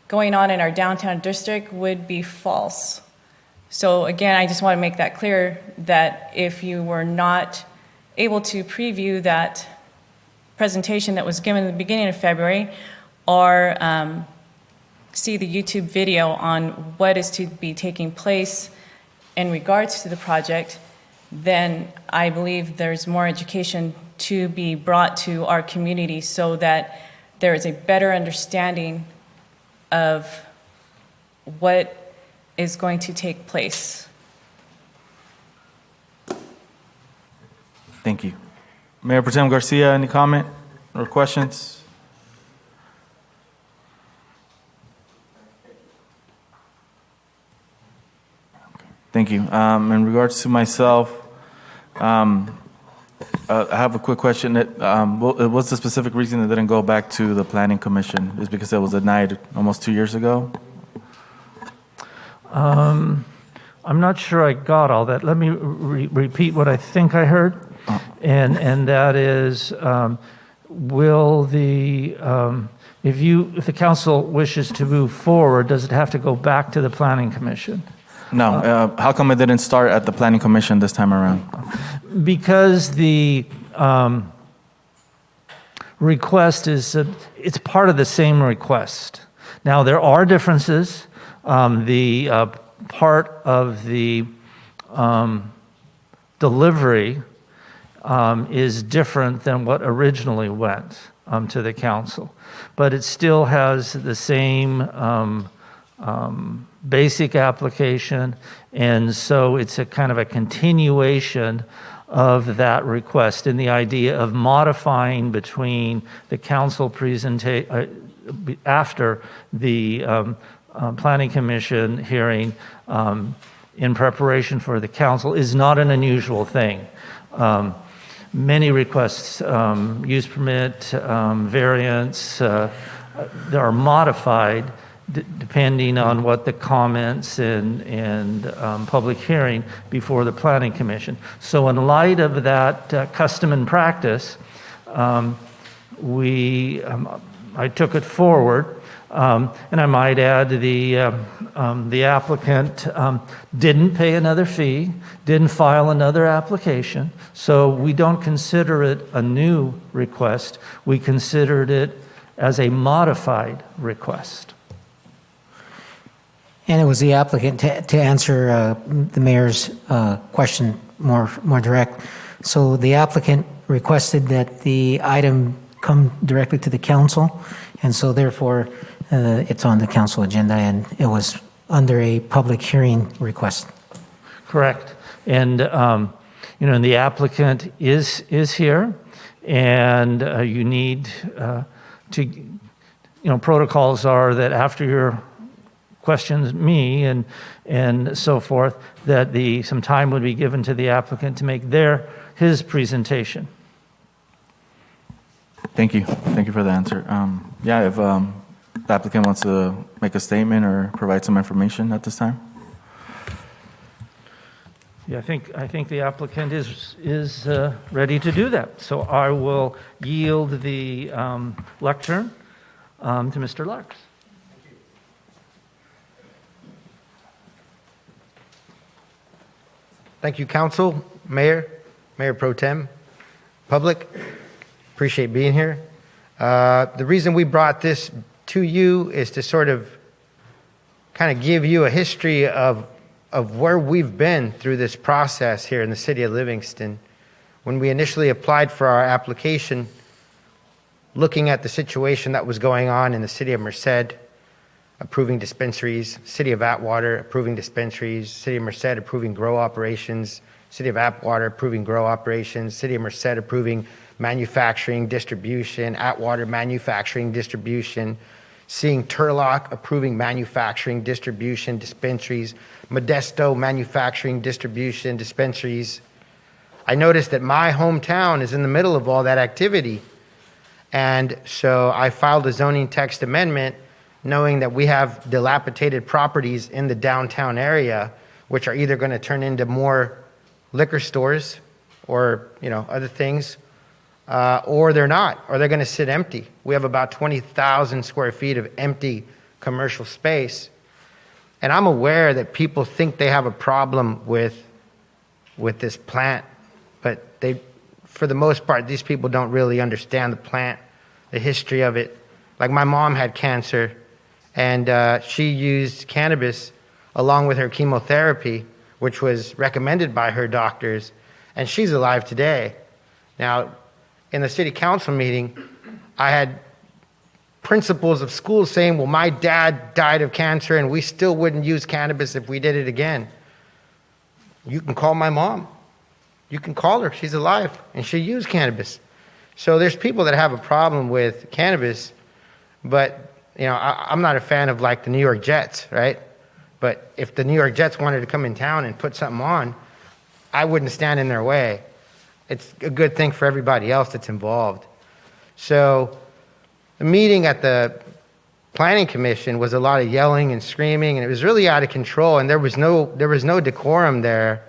going on in our downtown district would be false. So again, I just want to make that clear that if you were not able to preview that presentation that was given at the beginning of February, or see the YouTube video on what is to be taking place in regards to the project, then I believe there's more education to be brought to our community so that there is a better understanding of what is going to take place. Thank you. Mayor Pro Tem Garcia, any comment? or questions? Thank you. In regards to myself, I have a quick question. What's the specific reason it didn't go back to the Planning Commission? Is it because it was denied almost 2 years ago? I'm not sure I got all that. Let me repeat what I think I heard. And that is, will the, if the council wishes to move forward, does it have to go back to the Planning Commission? No. How come it didn't start at the Planning Commission this time around? Because the request is, it's part of the same request. Now, there are differences. The part of the delivery is different than what originally went to the council. But it still has the same basic application, and so it's a kind of a continuation of that request, and the idea of modifying between the council presentation after the Planning Commission hearing in preparation for the council is not an unusual thing. Many requests, use permit, variance, they are modified depending on what the comments and public hearing before the Planning Commission. So in light of that custom and practice, I took it forward. And I might add the applicant didn't pay another fee, didn't file another application, so we don't consider it a new request. We considered it as a modified request. And it was the applicant, to answer the mayor's question more direct. So the applicant requested that the item come directly to the council, and so therefore it's on the council agenda, and it was under a public hearing request. Correct. And and the applicant is here, and you need to, protocols are that after your questions me and so forth, that some time would be given to the applicant to make his presentation. Thank you. Thank you for the answer. If the applicant wants to make a statement or provide some information at this time. Yeah, I think the applicant is ready to do that. So I will yield the lectern to Mr. Larks. Thank you, Council, Mayor Pro Tem, public. Appreciate being here. The reason we brought this to you is to sort of kind of give you a history of where we've been through this process here in the city of Livingston. When we initially applied for our application, looking at the situation that was going on in the city of Merced, approving dispensaries, city of Atwater approving dispensaries, city of Merced approving grow operations, city of Atwater approving grow operations, city of Merced approving manufacturing, distribution, Atwater manufacturing, distribution, seeing Turlock approving manufacturing, distribution, dispensaries, Modesto manufacturing, distribution, dispensaries. I noticed that my hometown is in the middle of all that activity. And so I filed a zoning text amendment knowing that we have dilapidated properties in the downtown area, which are either going to turn into more liquor stores or other things, or they're not, or they're going to sit empty. We have about 20,000 square feet of empty commercial space. And I'm aware that people think they have a problem with this plant, but for the most part, these people don't really understand the plant, the history of it. Like my mom had cancer, and she used cannabis along with her chemotherapy, which was recommended by her doctors, and she's alive today. Now, in the city council meeting, I had principals of schools saying, well, my dad died of cancer and we still wouldn't use cannabis if we did it again. You can call my mom. You can call her. She's alive and she used cannabis. So there's people that have a problem with cannabis, but I'm not a fan of like the New York Jets, right? But if the New York Jets wanted to come in town and put something on, I wouldn't stand in their way. It's a good thing for everybody else that's involved. So the meeting at the Planning Commission was a lot of yelling and screaming, and it was really out of control, and there was no decorum there.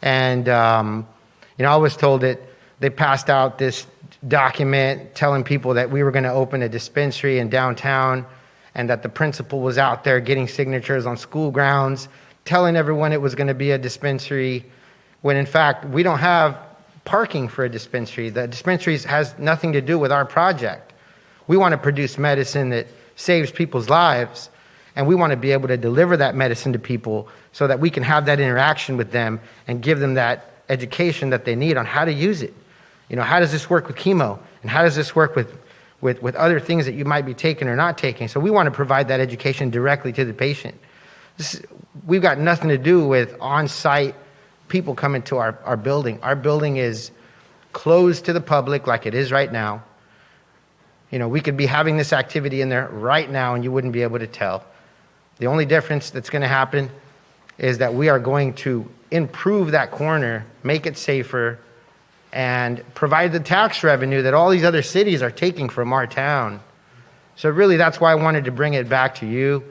And I was told that they passed out this document telling people that we were going to open a dispensary in downtown, and that the principal was out there getting signatures on school grounds, telling everyone it was going to be a dispensary, when in fact we don't have parking for a dispensary. The dispensary has nothing to do with our project. We want to produce medicine that saves people's lives, and we want to be able to deliver that medicine to people so that we can have that interaction with them and give them that education that they need on how to use it. How does this work with chemo? And how does this work with other things that you might be taking or not taking? So we want to provide that education directly to the patient. We've got nothing to do with on-site people coming to our building. Our building is closed to the public like it is right now. We could be having this activity in there right now and you wouldn't be able to tell. The only difference that's going to happen is that we are going to improve that corner, make it safer, and provide the tax revenue that all these other cities are taking from our town. So really, that's why I wanted to bring it back to you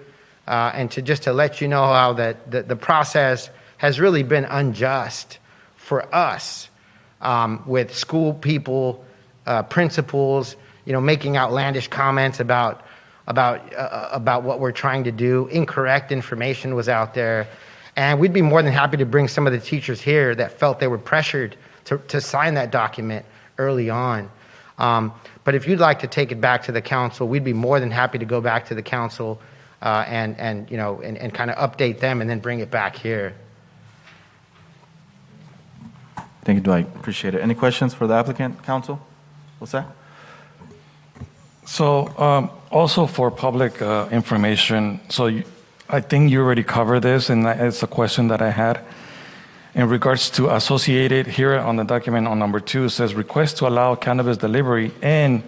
and to let you know how that the process has really been unjust for us with school people, principals, making outlandish comments about what we're trying to do. Incorrect information was out there. And we'd be more than happy to bring some of the teachers here that felt they were pressured to sign that document early on. But if you'd like to take it back to the council, we'd be more than happy to go back to the council and kind of update them and then bring it back here. Thank you, Dwight. Appreciate it. Any questions for the applicant, council? What's that? So also for public information, I think you already covered this, and it's a question that I had. In regards to associated, here on the document on number 2, it says request to allow cannabis delivery and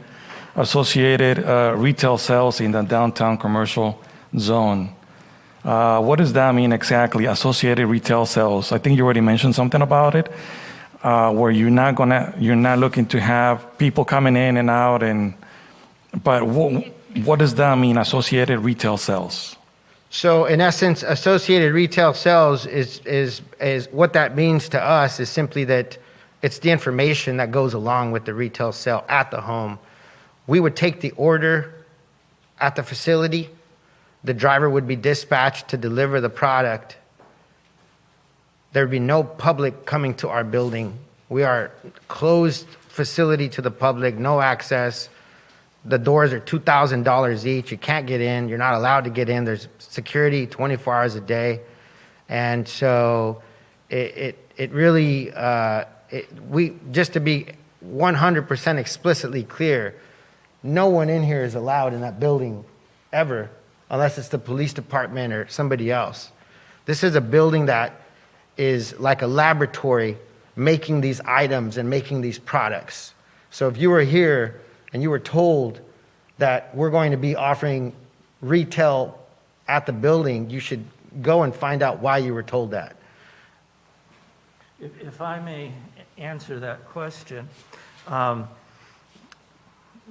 associated retail sales in the downtown commercial zone. What does that mean exactly, associated retail sales? I think you already mentioned something about it, where you're not looking to have people coming in and out, but what does that mean, associated retail sales? So in essence, associated retail sales is what that means to us is simply that it's the information that goes along with the retail sale at the home. We would take the order at the facility. The driver would be dispatched to deliver the product. There would be no public coming to our building. We are closed facility to the public, no access. The doors are $2,000 each. You can't get in. You're not allowed to get in. There's security 24 hours a day. And so it really, just to be 100% explicitly clear, no one in here is allowed in that building ever, unless it's the police department or somebody else. This is a building that is like a laboratory making these items and making these products. So if you were here and you were told that we're going to be offering retail at the building, you should go and find out why you were told that. If I may answer that question,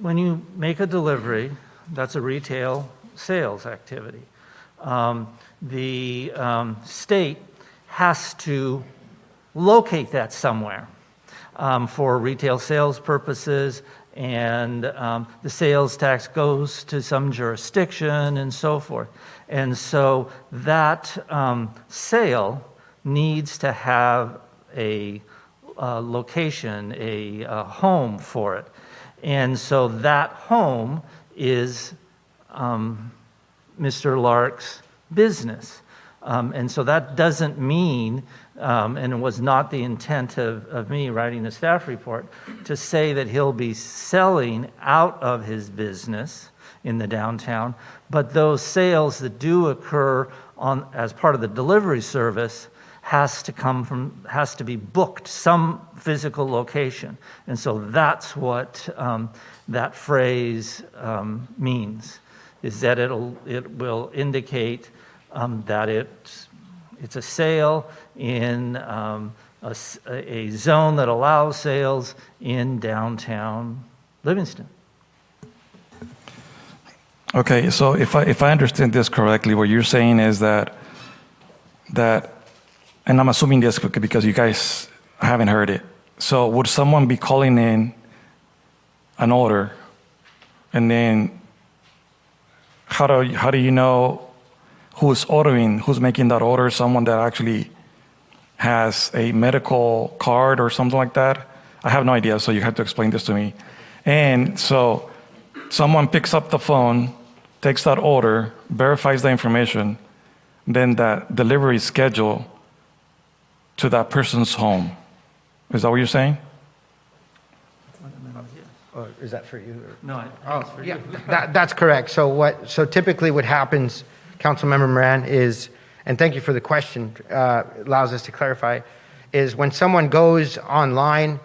when you make a delivery, that's a retail sales activity. The state has to locate that somewhere for retail sales purposes, and the sales tax goes to some jurisdiction and so forth. And so that sale needs to have a location, a home for it. And so that home is Mr. Lark's business. And so that doesn't mean, and it was not the intent of me writing the staff report, to say that he'll be selling out of his business in the downtown, but those sales that do occur as part of the delivery service has to be booked some physical location. And so that's what that phrase means, is that it will indicate that it's a sale in a zone that allows sales in downtown Livingston. Okay, so if I understand this correctly, what you're saying is that, and I'm assuming this because you guys haven't heard it. So would someone be calling in an order, and then how do you know who's ordering, who's making that order? Someone that actually has a medical card or something like that? I have no idea, so you have to explain this to me. And so someone picks up the phone, takes that order, verifies the information, then that delivery is scheduled to that person's home. Is that what you're saying? Or is that for you? Or? No, Oh, yeah, that's correct. So typically what happens, Councilmember Moran, is, and thank you for the question, allows us to clarify, is when someone goes online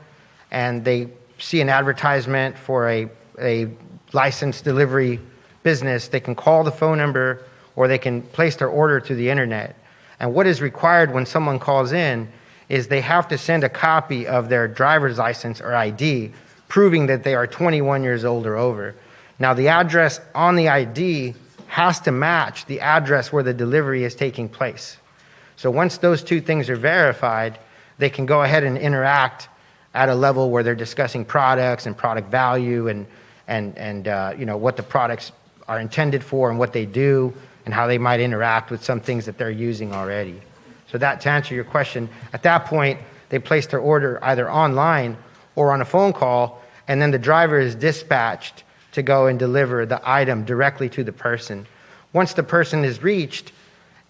and they see an advertisement for a licensed delivery business, they can call the phone number or they can place their order through the internet. And what is required when someone calls in is they have to send a copy of their driver's license or ID proving that they are 21 years old or over. Now, the address on the ID has to match the address where the delivery is taking place. So once those two things are verified, they can go ahead and interact at a level where they're discussing products and product value and what the products are intended for and what they do and how they might interact with some things that they're using already. So that, to answer your question, at that point, they place their order either online or on a phone call, and then the driver is dispatched to go and deliver the item directly to the person. Once the person is reached,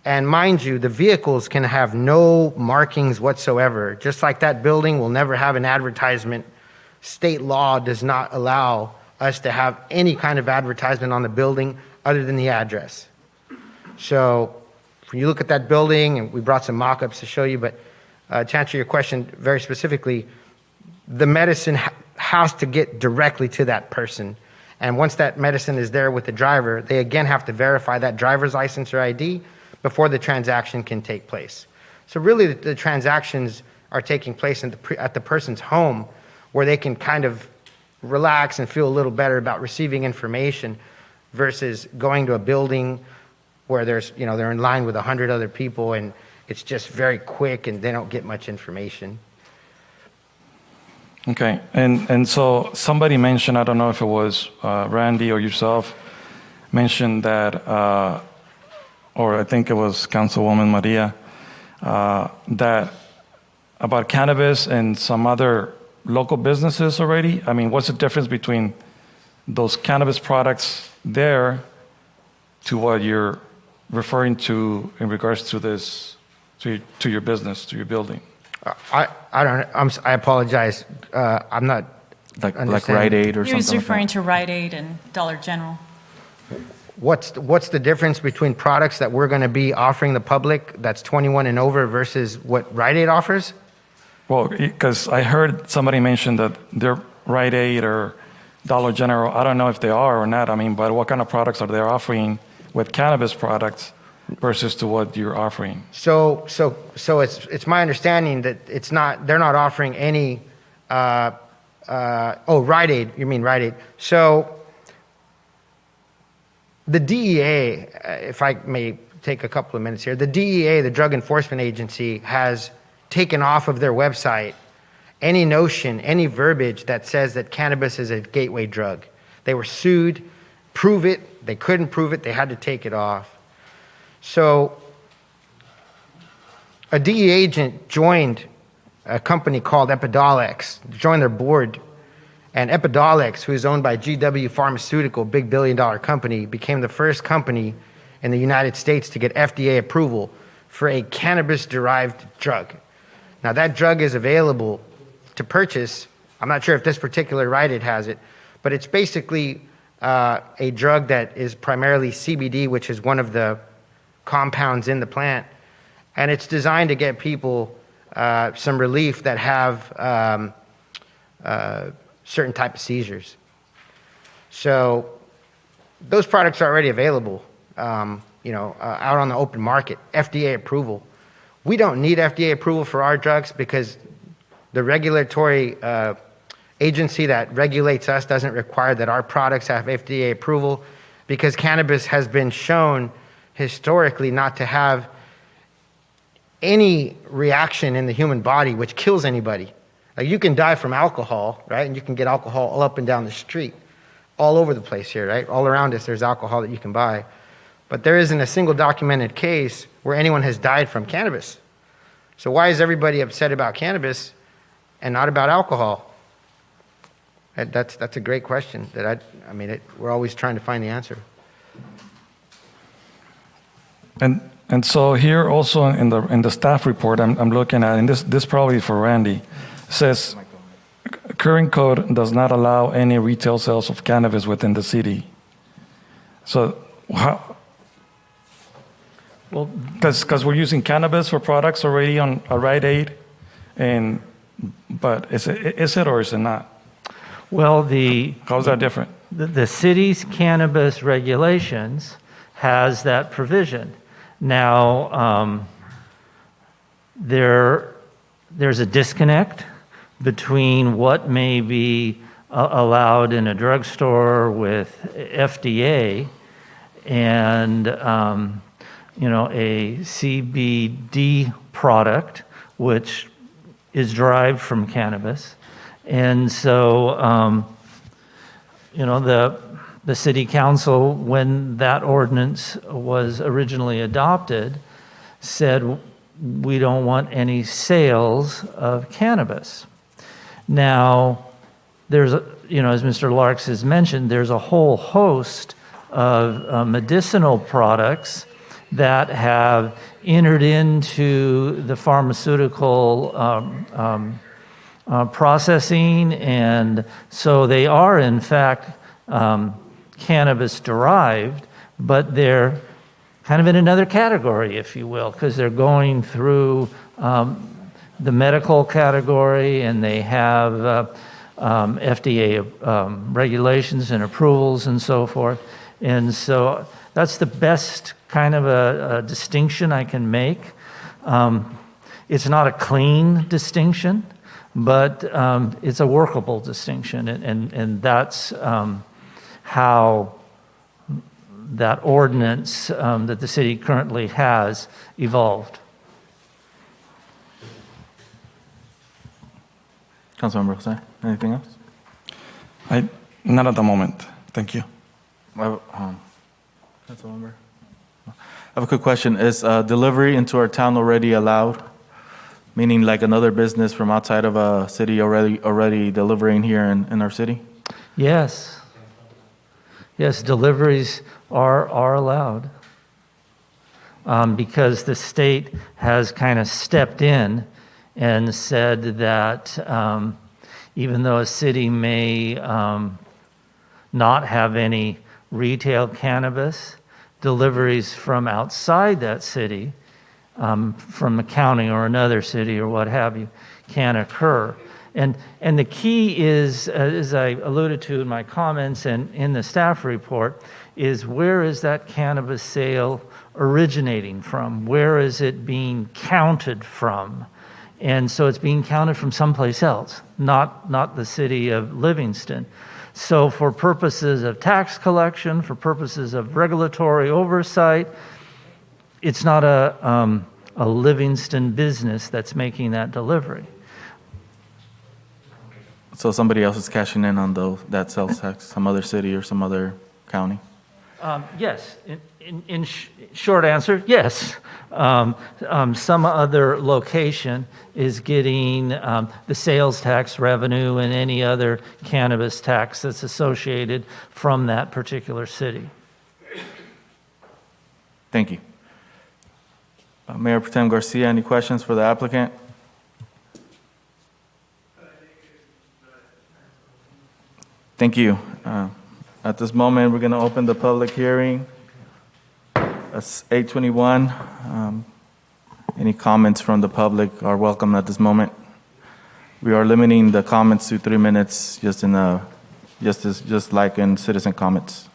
and mind you, the vehicles can have no markings whatsoever. Just like that building will never have an advertisement, state law does not allow us to have any kind of advertisement on the building other than the address. So when you look at that building, and we brought some mock-ups to show you, but to answer your question very specifically, the medicine has to get directly to that person. And once that medicine is there with the driver, they again have to verify that driver's license or ID before the transaction can take place. So really the transactions are taking place at the person's home, where they can kind of relax and feel a little better about receiving information versus going to a building where they're in line with 100 other people and it's just very quick and they don't get much information. Okay, and so somebody mentioned, I don't know if it was Randy or yourself, mentioned that, or I think it was Councilwoman Maria, that about cannabis and some other local businesses already. I mean, what's the difference between those cannabis products there to what you're referring to in regards to this, to your business, to your building? I apologize. I'm not like Rite Aid or something. He was like referring that. to Rite Aid and Dollar General. What's the difference between products that we're going to be offering the public that's 21 and over versus what Rite Aid offers? Well, because I heard somebody mention that they're Rite Aid or Dollar General. I don't know if they are or not. I mean, but what kind of products are they offering with cannabis products versus to what you're offering? So it's my understanding that they're not offering any. Rite Aid. You mean Rite Aid? So the DEA, if I may take a couple of minutes here, the DEA, the Drug Enforcement Agency, has taken off of their website any notion, any verbiage that says that cannabis is a gateway drug. They were sued, prove it, they couldn't prove it, they had to take it off. So a DEA agent joined a company called Epidiolex, joined their board, and Epidiolex, who is owned by GW Pharmaceutical, big billion-dollar company, became the first company in the United States to get FDA approval for a cannabis-derived drug. Now, that drug is available to purchase. I'm not sure if this particular Rite Aid has it, but it's basically a drug that is primarily CBD, which is one of the compounds in the plant, And it's designed to get people some relief that have certain type of seizures. So those products are already available, out on the open market, FDA approval. We don't need FDA approval for our drugs because the regulatory agency that regulates us doesn't require that our products have FDA approval, because cannabis has been shown historically not to have any reaction in the human body which kills anybody. Like, you can die from alcohol, right? And you can get alcohol all up and down the street, all over the place here, right? All around us there's alcohol that you can buy. But there isn't a single documented case where anyone has died from cannabis. So why is everybody upset about cannabis and not about alcohol? That's a great question that we're always trying to find the answer. And so here also in the staff report I'm looking at, and this probably for Randy, says current code does not allow any retail sales of cannabis within the city. So how? Well, because we're using cannabis for products already on a Rite Aid, but is it or is it not? Well, how's that different? The city's cannabis regulations has that provision. Now, there's a disconnect between what may be allowed in a drugstore with FDA and a CBD product, which is derived from cannabis. And so, the city council, when that ordinance was originally adopted, said we don't want any sales of cannabis. Now, there's, as Mr. Larks has mentioned, there's a whole host of medicinal products that have entered into the pharmaceutical processing, and so they are in fact cannabis derived, but they're kind of in another category, if you will, because they're going through the medical category, and they have FDA regulations and approvals and so forth. And so that's the best kind of a distinction I can make. It's not a clean distinction, but it's a workable distinction, and that's how that ordinance that the city currently has evolved. Councilmember Jose, anything else? Not at the moment. Thank you. Councilmember? I have a quick question. Is delivery into our town already allowed? Meaning like another business from outside of a city already delivering here in our city? Yes. Yes, deliveries are allowed because the state has kind of stepped in and said that even though a city may not have any retail cannabis, deliveries from outside that city, from a county or another city or what have you, can occur. And the key is, as I alluded to in my comments and in the staff report, is where is that cannabis sale originating from? Where is it being counted from? And so it's being counted from someplace else, not the city of Livingston. So for purposes of tax collection, for purposes of regulatory oversight, it's not a Livingston business that's making that delivery. So somebody else is cashing in on that sales tax, some other city or some other county? Yes. In short answer, yes. Some other location is getting the sales tax revenue and any other cannabis tax that's associated from that particular city. Thank you. Mayor Pro Tem Garcia, any questions for the applicant? Thank you. At this moment, we're going to open the public hearing. It's 8:21, Any comments from the public are welcome at this moment. We are limiting the comments to 3 minutes, just like in citizen comments.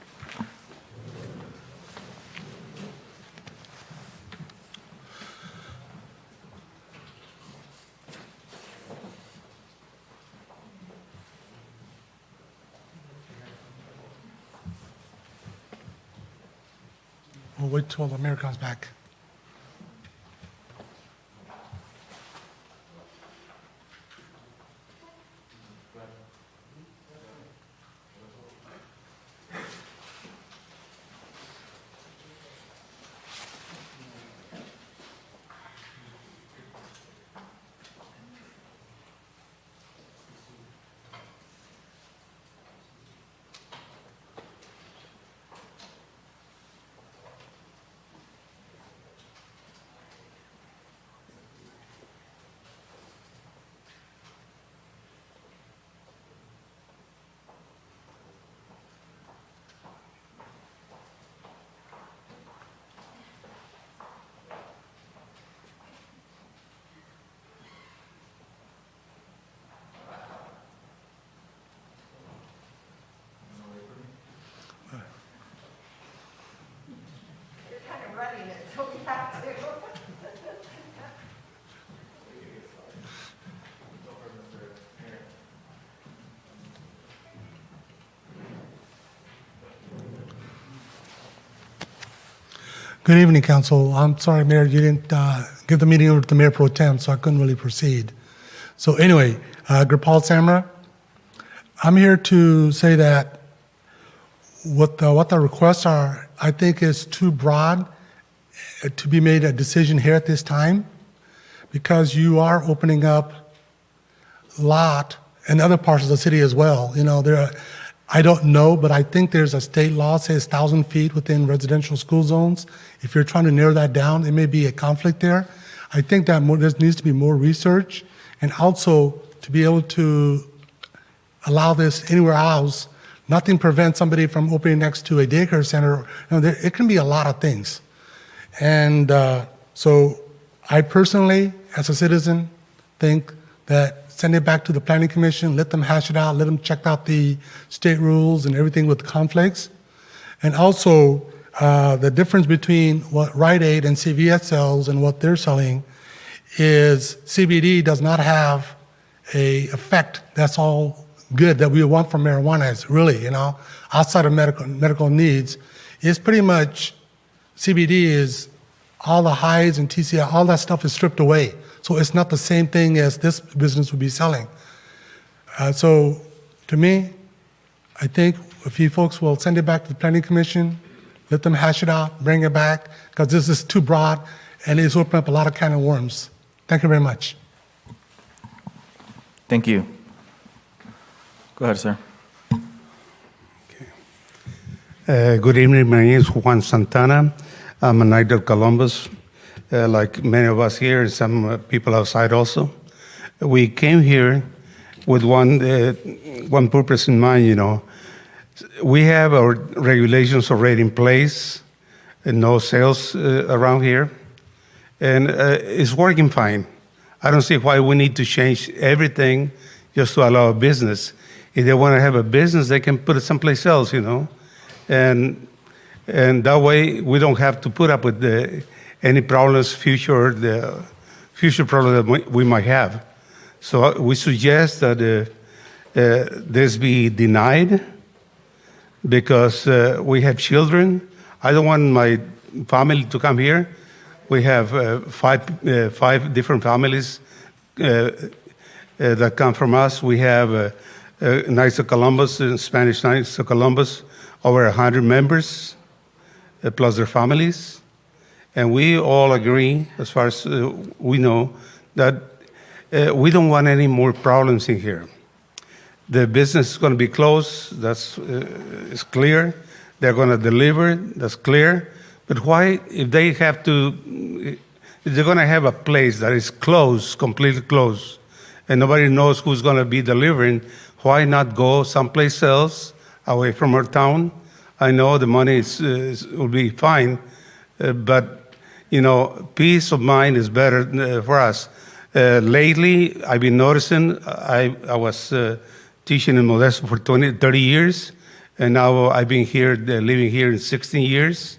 We'll wait till the mayor comes back. Good evening, Council. I'm sorry, Mayor, you didn't give the meeting over to the Mayor Pro Tem, so I couldn't really proceed. So anyway, Gopal Samra, I'm here to say that what the requests are, I think is too broad to be made a decision here at this time, because you are opening up lot in other parts of the city as well. You know, I don't know, but I think there's a state law says 1,000 feet within residential school zones. If you're trying to narrow that down, it may be a conflict there. I think that there needs to be more research, and also to be able to allow this anywhere else. Nothing prevents somebody from opening next to a daycare center. You know, it can be a lot of things. And so I personally, as a citizen, think that send it back to the Planning Commission, let them hash it out, let them check out the state rules and everything with conflicts. And also, the difference between what Rite Aid and CVS sells and what they're selling is CBD does not have a effect that's all good that we want from marijuana. Is really, you know, outside of medical needs, is pretty much CBD is all the highs and TCI, all that stuff is stripped away. So it's not the same thing as this business would be selling. So to me, I think if you folks will send it back to the Planning Commission, let them hash it out, bring it back, because this is too broad and it's opened up a lot of can of worms. Thank you very much. Thank you. Go ahead, sir. Good evening. My name is Juan Santana. I'm a native of Columbus, like many of us here and some people outside also. We came here with one purpose in mind, you know. We have our regulations already in place, and no sales around here, and it's working fine. I don't see why we need to change everything just to allow a business. If they want to have a business, they can put it someplace else, you know, and that way we don't have to put up with any problems, the future problems that we might have. So we suggest that this be denied because we have children. I don't want my family to come here. We have five different families that come from us. We have Knights of Columbus, Spanish Knights of Columbus, over 100 members, plus their families. And we all agree, as far as we know, that we don't want any more problems in here. The business is going to be closed, that's it's clear. They're going to deliver, that's clear. But why, if they have to, if they're going to have a place that is closed, completely closed, and nobody knows who's going to be delivering, why not go someplace else, away from our town? I know the money will be fine, but Peace of mind is better for us. Lately, I've been noticing, I was teaching in Modesto for 30 years, and now I've been here, living here in 16 years,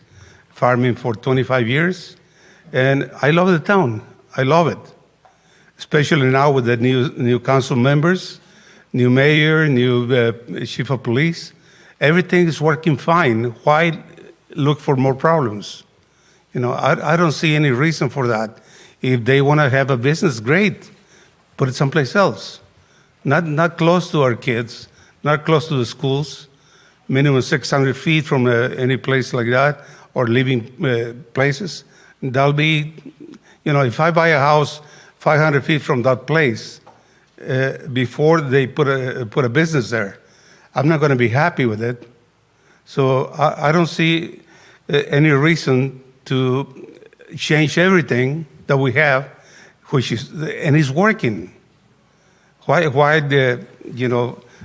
farming for 25 years, and I love the town. I love it, especially now with the new council members, new mayor, new chief of police. Everything is working fine. Why look for more problems? I don't see any reason for that. If they want to have a business, great. Put it someplace else. Not close to our kids, not close to the schools, minimum 600 feet from any place like that, or living places. That'll be, if I buy a house 500 feet from that place, before they put a business there, I'm not going to be happy with it. So I don't see any reason to change everything that we have, and it's working. Why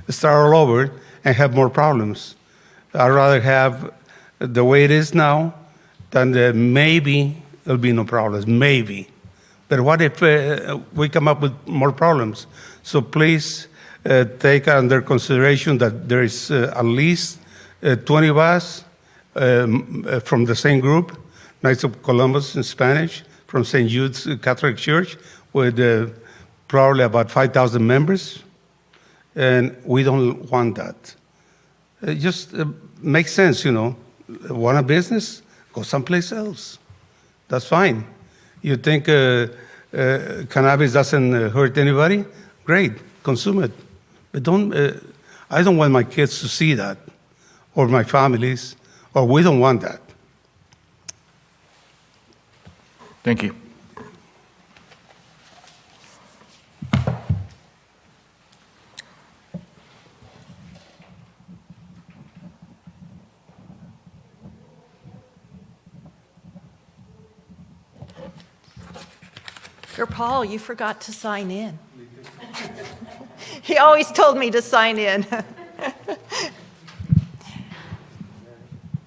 start all over and have more problems? I'd rather have the way it is now than maybe there'll be no problems, maybe. But what if we come up with more problems? So please take under consideration that there is at least 20 of us from the same group, Knights of Columbus in Spanish, from St. Jude's Catholic Church, with probably about 5,000 members, and we don't want that. It just makes sense, Want a business? Go someplace else. That's fine. You think cannabis doesn't hurt anybody? Great, consume it. But I don't want my kids to see that, or my families, or we don't want that. Thank you. Paul, you forgot to sign in. He always told me to sign in.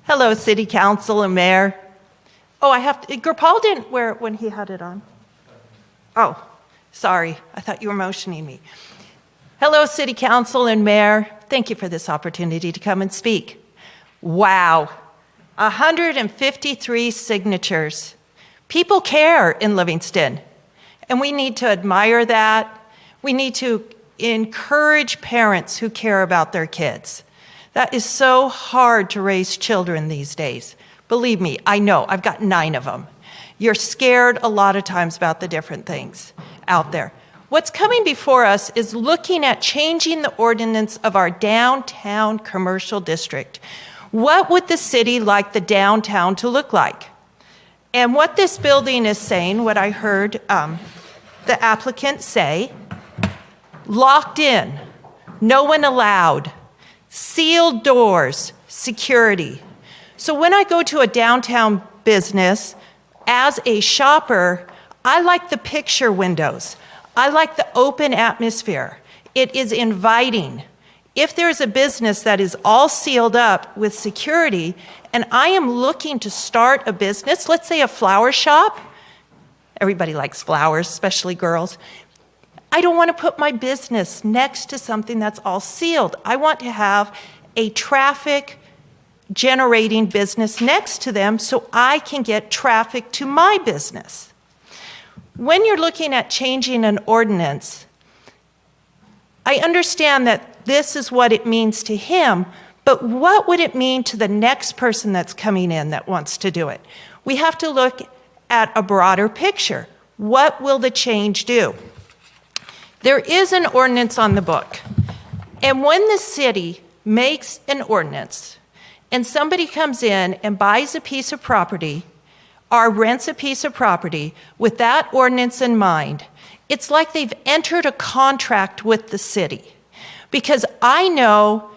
Hello, City Council and Mayor. Oh, Gurpal didn't wear it when he had it on. Oh, sorry. I thought you were motioning me. Hello, City Council and Mayor. Thank you for this opportunity to come and speak. Wow, 153 signatures. People care in Livingston, and we need to admire that. We need to encourage parents who care about their kids. That is so hard to raise children these days. Believe me, I know, I've got 9 of them. You're scared a lot of times about the different things out there. What's coming before us is looking at changing the ordinance of our downtown commercial district. What would the city like the downtown to look like? And what this building is saying, what I heard the applicant say, locked in, no one allowed, sealed doors, security. So when I go to a downtown business, as a shopper, I like the picture windows. I like the open atmosphere. It is inviting. If there's a business that is all sealed up with security, and I am looking to start a business, let's say a flower shop, everybody likes flowers, especially girls. I don't want to put my business next to something that's all sealed. I want to have a traffic generating business next to them so I can get traffic to my business. When you're looking at changing an ordinance, I understand that this is what it means to him, but what would it mean to the next person that's coming in that wants to do it? We have to look at a broader picture. What will the change do? There is an ordinance on the book, and when the city makes an ordinance and somebody comes in and buys a piece of property or rents a piece of property with that ordinance in mind, it's like they've entered a contract with the city. Because I know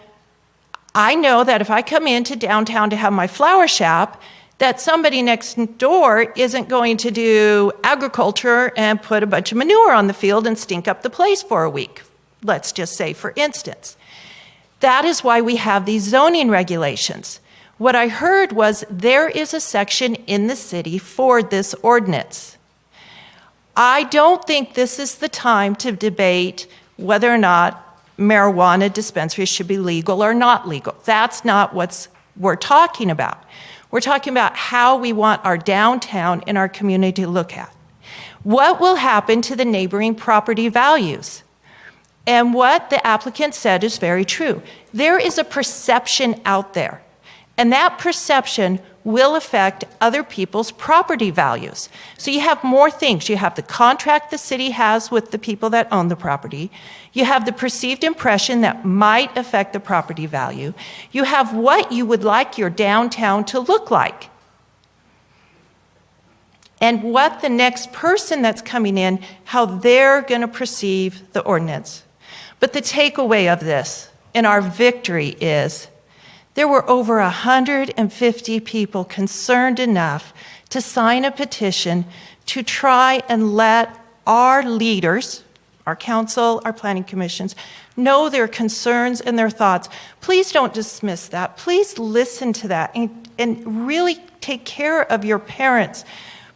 that if I come into downtown to have my flower shop, that somebody next door isn't going to do agriculture and put a bunch of manure on the field and stink up the place for a week. Let's just say, for instance. That is why we have these zoning regulations. What I heard was there is a section in the city for this ordinance. I don't think this is the time to debate whether or not marijuana dispensaries should be legal or not legal. That's not what we're talking about. We're talking about how we want our downtown and our community to look at. What will happen to the neighboring property values? And what the applicant said is very true. There is a perception out there, and that perception will affect other people's property values. So you have more things. You have the contract the city has with the people that own the property. You have the perceived impression that might affect the property value. You have what you would like your downtown to look like. And what the next person that's coming in, how they're going to perceive the ordinance. But the takeaway of this and our victory is there were over 150 people concerned enough to sign a petition to try and let our leaders, our council, our planning commissions, know their concerns and their thoughts. Please don't dismiss that. Please listen to that and really take care of your parents.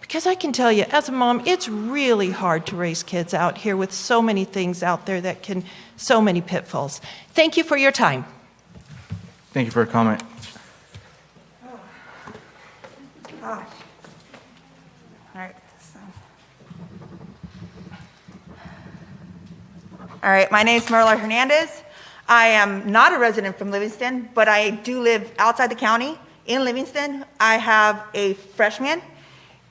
Because I can tell you, as a mom, it's really hard to raise kids out here with so many things out there that can, so many pitfalls. Thank you for your time. Thank you for your comment. Gosh. All right. All right, my name is Marla Hernandez. I am not a resident from Livingston, but I do live outside the county in Livingston. I have a freshman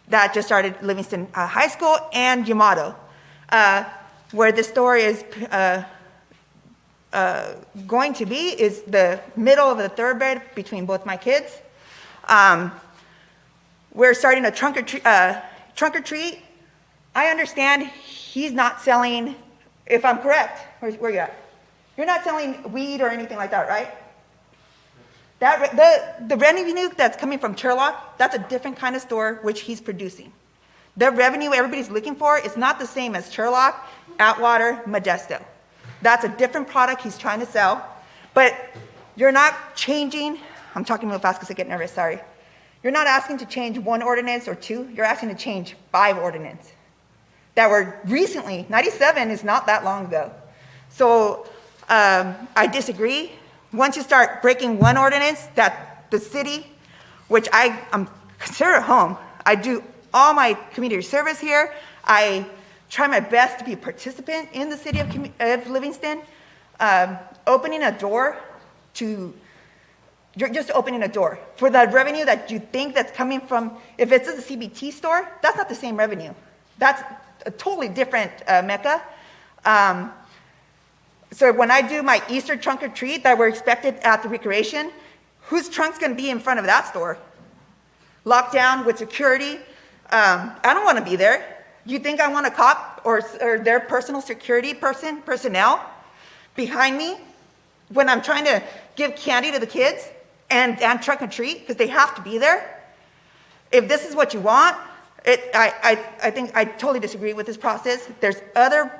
that just started Livingston High School and Yamato, where the store is going to be is the middle of the thoroughbred between both my kids. We're starting a trunk or treat. I understand he's not selling, if I'm correct, where you at? You're not selling weed or anything like that, right? The revenue that's coming from Sherlock, that's a different kind of store which he's producing. The revenue everybody's looking for is not the same as Sherlock, Atwater, Modesto. That's a different product he's trying to sell, but you're not changing, I'm talking real fast because I get nervous, sorry. You're not asking to change one ordinance or two, you're asking to change 5 ordinances that were recently, 97 is not that long ago. So I disagree. Once you start breaking one ordinance that the city, which I'm considered home, I do all my community service here. I try my best to be a participant in the city of Livingston. Opening a door to, you're just opening a door. For the revenue that you think that's coming from, if it's a CBT store, that's not the same revenue. That's a totally different mecca. So when I do my Easter trunk or treat that we're expected at the recreation, whose trunk's gonna be in front of that store? Locked down with security. I don't wanna be there. You think I want a cop or their personal security personnel behind me when I'm trying to give candy to the kids and trunk or treat because they have to be there? If this is what you want, I think I totally disagree with this process. There's other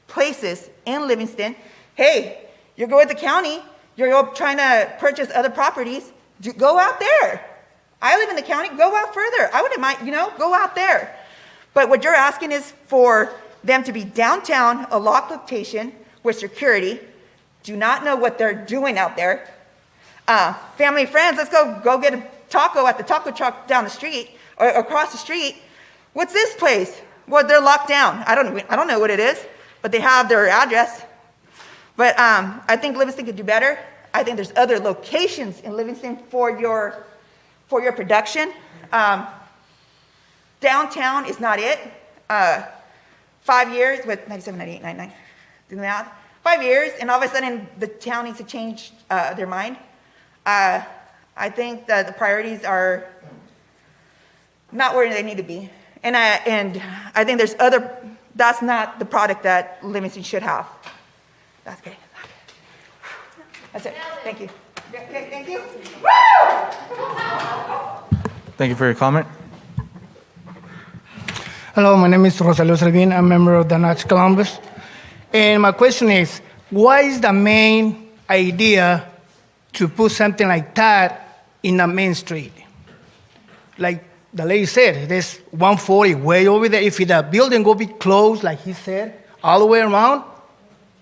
places in Livingston. Hey, you're going to the county, you're trying to purchase other properties, go out there. I live in the county, go out further. I wouldn't mind, go out there. But what you're asking is for them to be downtown, a locked location with security, do not know what they're doing out there. Family, friends, let's go get a taco at the taco truck down the street or across the street. What's this place? Well, they're locked down. I don't know what it is, but they have their address. But I think Livingston could do better. I think there's other locations in Livingston for your production. Downtown is not it. 5 years with 97, 98, 99, do the math. 5 years, and all of a sudden the town needs to change their mind. I think that the priorities are not where they need to be. And I think there's that's not the product that Livingston should have. That's great. That's it. Thank you. Okay, thank you. Thank you for your comment. Hello, my name is Rosalio Salvin. I'm a member of the Natch Columbus. And my question is, what is the main idea to put something like that in the main street. Like the lady said, there's 140 way over there. If the building will be closed, like he said, all the way around,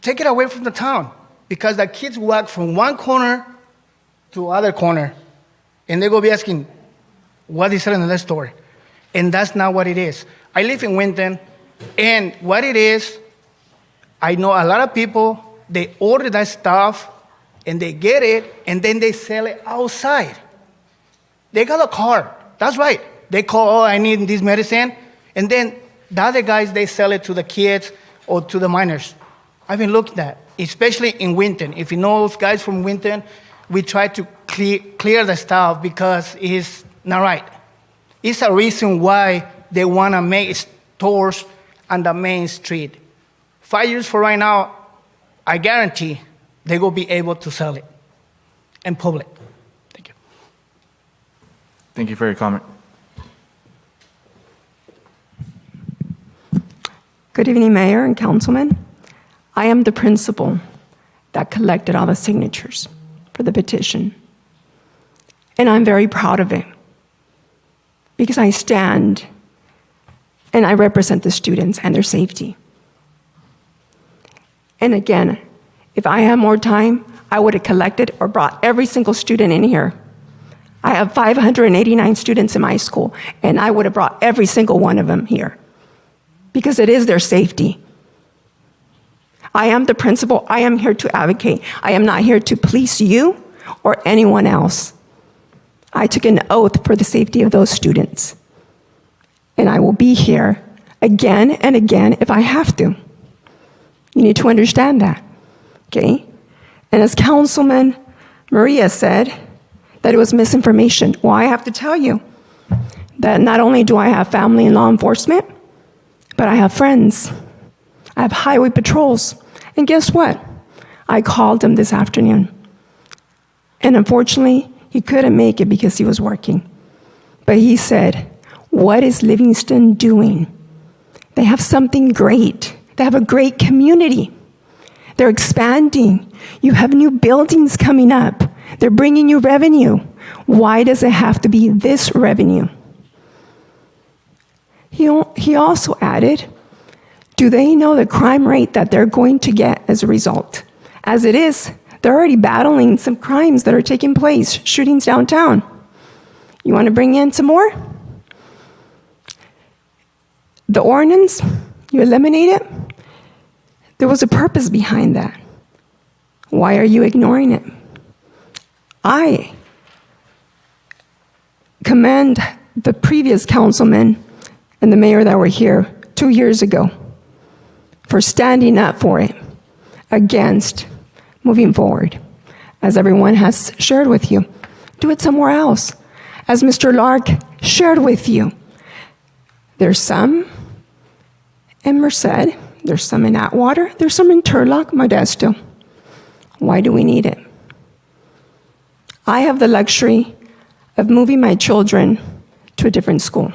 take it away from the town. Because the kids walk from one corner to other corner, and they go be asking, what is it in the store? And that's not what it is. I live in Winton, and what it is, I know a lot of people, they order that stuff, and they get it, and then they sell it outside. They got a car. That's right. They call, oh, I need this medicine, and then the other guys, they sell it to the kids or to the minors. I've been looking at that, especially in Winton. If you know those guys from Winton, we try to clear the stuff because it's not right. It's a reason why they want to make stores on the main street. 5 years from right now, I guarantee they will be able to sell it in public. Thank you. Thank you for your comment. Good evening, Mayor and Councilman. I am the principal that collected all the signatures for the petition. And I'm very proud of it because I stand and I represent the students and their safety. And again, if I had more time, I would have collected or brought every single student in here. I have 589 students in my school, and I would have brought every single one of them here because it is their safety. I am the principal. I am here to advocate. I am not here to police you or anyone else. I took an oath for the safety of those students, and I will be here again and again if I have to. You need to understand that, okay? And as Councilman Maria said, that it was misinformation. Well, I have to tell you that not only do I have family in law enforcement, but I have friends. I have highway patrols. And guess what? I called him this afternoon. And unfortunately, he couldn't make it because he was working. But he said, what is Livingston doing? They have something great. They have a great community. They're expanding. You have new buildings coming up. They're bringing you revenue. Why does it have to be this revenue? He also added, do they know the crime rate that they're going to get as a result? As it is, they're already battling some crimes that are taking place, shootings downtown. You want to bring in some more? The ordinance, you eliminate it? There was a purpose behind that. Why are you ignoring it? I commend the previous councilman and the mayor that were here 2 years ago for standing up for it against moving forward. As everyone has shared with you, do it somewhere else. As Mr. Lark shared with you, there's some in Merced, there's some in Atwater, there's some in Turlock, Modesto. Why do we need it? I have the luxury of moving my children to a different school,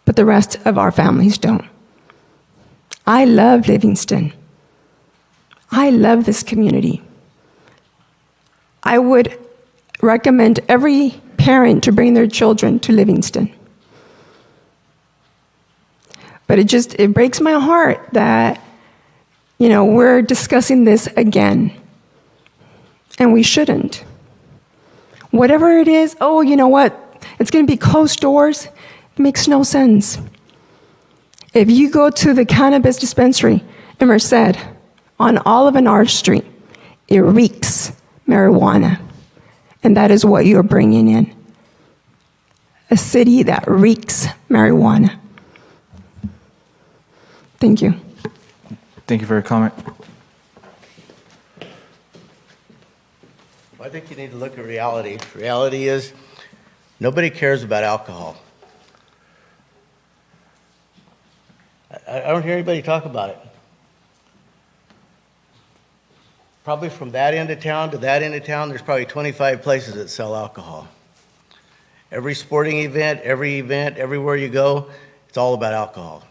but the rest of our families don't. I love Livingston. I love this community. I would recommend every parent to bring their children to Livingston. But it breaks my heart that, we're discussing this again. And we shouldn't. Whatever it is, oh, you know what? It's going to be closed doors. It makes no sense. If you go to the cannabis dispensary in Merced on Olive and Arch Street, it reeks marijuana. And that is what you're bringing in. A city that reeks marijuana. Thank you. Thank you for your comment. I think you need to look at reality. Reality is nobody cares about alcohol. I don't hear anybody talk about it. Probably from that end of town to that end of town, there's probably 25 places that sell alcohol. Every sporting event, everywhere you go, it's all about alcohol.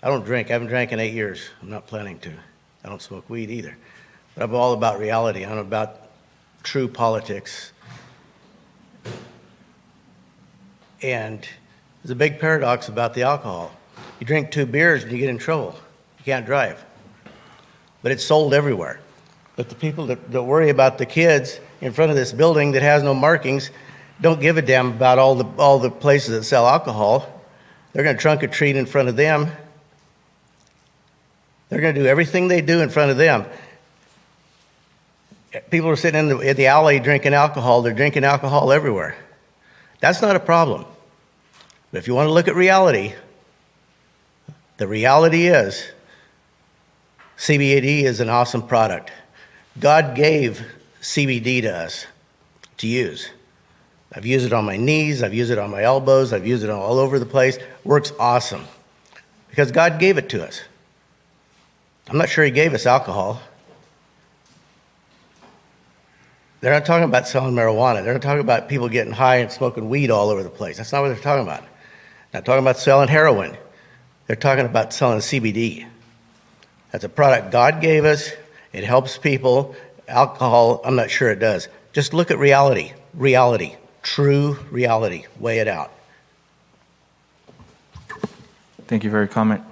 I don't drink. I haven't drank in 8 years. I'm not planning to. I don't smoke weed either. But I'm all about reality. I'm about true politics And there's a big paradox about the alcohol. You drink 2 beers and you get in trouble. You can't drive. But it's sold everywhere. But the people that worry about the kids in front of this building that has no markings don't give a damn about all the places that sell alcohol. They're going to trunk or treat in front of them. They're going to do everything they do in front of them. People are sitting in the alley drinking alcohol. They're drinking alcohol everywhere. That's not a problem. But if you want to look at reality, the reality is CBD is an awesome product. God gave CBD to us to use. I've used it on my knees, I've used it on my elbows, I've used it all over the place. Works awesome. Because God gave it to us. I'm not sure He gave us alcohol. They're not talking about selling marijuana. They're not talking about people getting high and smoking weed all over the place. That's not what they're talking about. They're not talking about selling heroin. They're talking about selling CBD. That's a product God gave us. It helps people. Alcohol, I'm not sure it does. Just look at reality. Reality. True reality. Weigh it out. Thank you for your comment.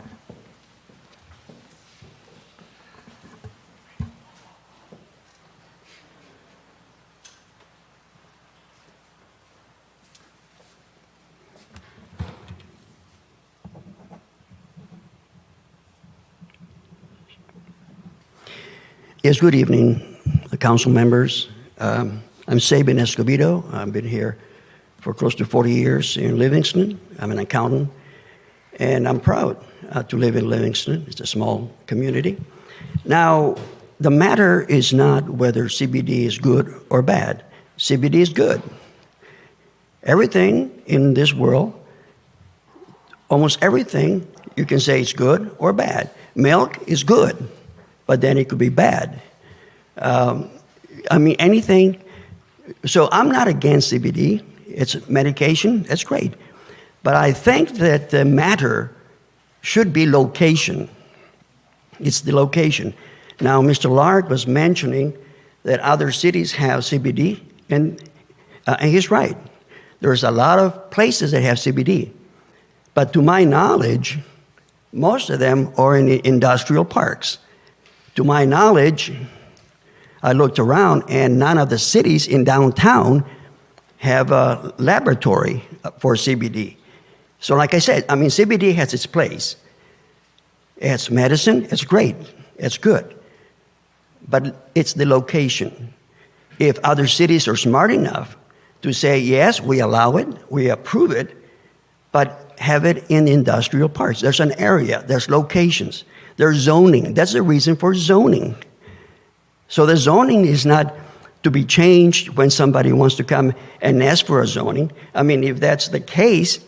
Yes, good evening, council members. I'm Sabin Escobedo. I've been here for close to 40 years in Livingston. I'm an accountant, and I'm proud to live in Livingston. It's a small community. Now, the matter is not whether CBD is good or bad. CBD is good. Everything in this world, almost everything, you can say it's good or bad. Milk is good, but then it could be bad. I mean, anything. So I'm not against CBD. It's medication. That's great. But I think that the matter should be location. It's the location. Now, Mr. Lark was mentioning that other cities have CBD, and he's right. There's a lot of places that have CBD. But to my knowledge, most of them are in industrial parks. To my knowledge, I looked around, and none of the cities in downtown have a laboratory for CBD. So like I said, I mean, CBD has its place. It's medicine, it's great, it's good. But it's the location. If other cities are smart enough to say, yes, we allow it, we approve it, but have it in industrial parks. There's an area, there's locations, there's zoning. That's the reason for zoning. So the zoning is not to be changed when somebody wants to come and ask for a zoning. I mean, if that's the case,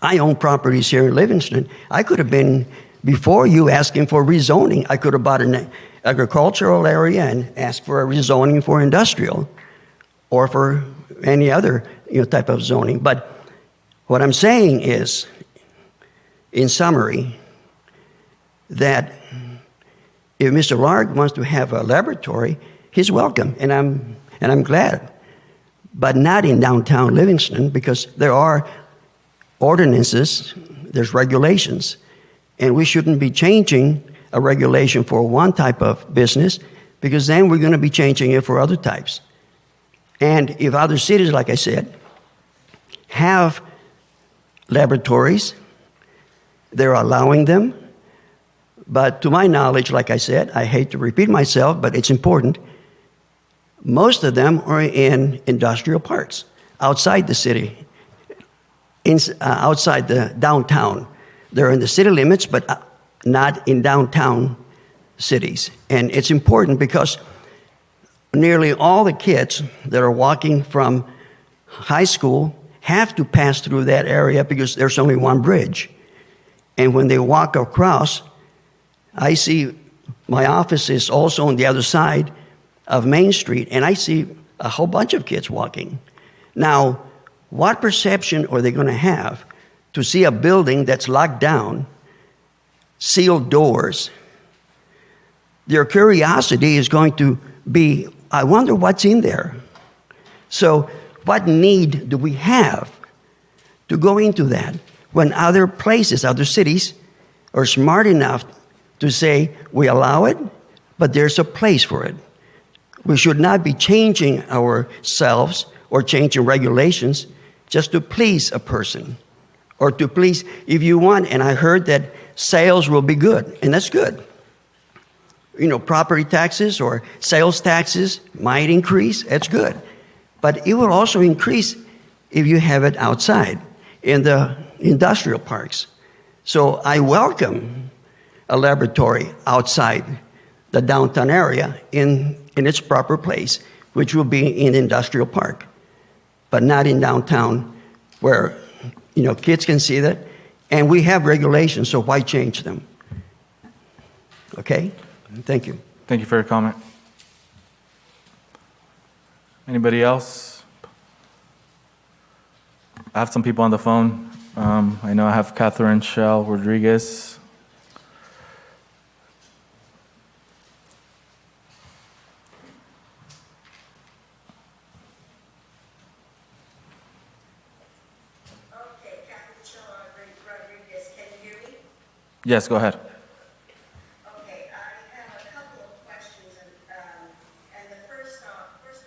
I own properties here in Livingston. I could have been, before you asking for rezoning, I could have bought an agricultural area and asked for a rezoning for industrial or for any other type of zoning. But what I'm saying is, in summary, that if Mr. Lark wants to have a laboratory, he's welcome, and I'm glad. But not in downtown Livingston, because there are ordinances, there's regulations, and we shouldn't be changing a regulation for one type of business, because then we're going to be changing it for other types. And if other cities, like I said, have laboratories, they're allowing them. But to my knowledge, like I said, I hate to repeat myself, but it's important, most of them are in industrial parks, outside the city, outside the downtown. They're in the city limits, but not in downtown cities. And it's important because nearly all the kids that are walking from high school have to pass through that area because there's only one bridge. And when they walk across, I see my office is also on the other side of Main Street, and I see a whole bunch of kids walking. Now, what perception are they going to have to see a building that's locked down, sealed doors? Their curiosity is going to be, I wonder what's in there. So what need do we have to go into that when other places, other cities are smart enough to say, we allow it, but there's a place for it. We should not be changing ourselves or changing regulations just to please a person or to please, if you want, and I heard that sales will be good, and that's good. You know, property taxes or sales taxes might increase, that's good. But it will also increase if you have it outside in the industrial parks. So I welcome a laboratory outside the downtown area in its proper place, which will be in industrial park, but not in downtown where, you know, kids can see that. And we have regulations, so why change them? Okay? Thank you. Thank you for your comment. Anybody else? I have some people on the phone. I know I have Catherine Shell Rodriguez. Okay, Catherine Shell Rodriguez, can you hear me? Yes, go ahead. Okay, I have a couple of questions, and the first off is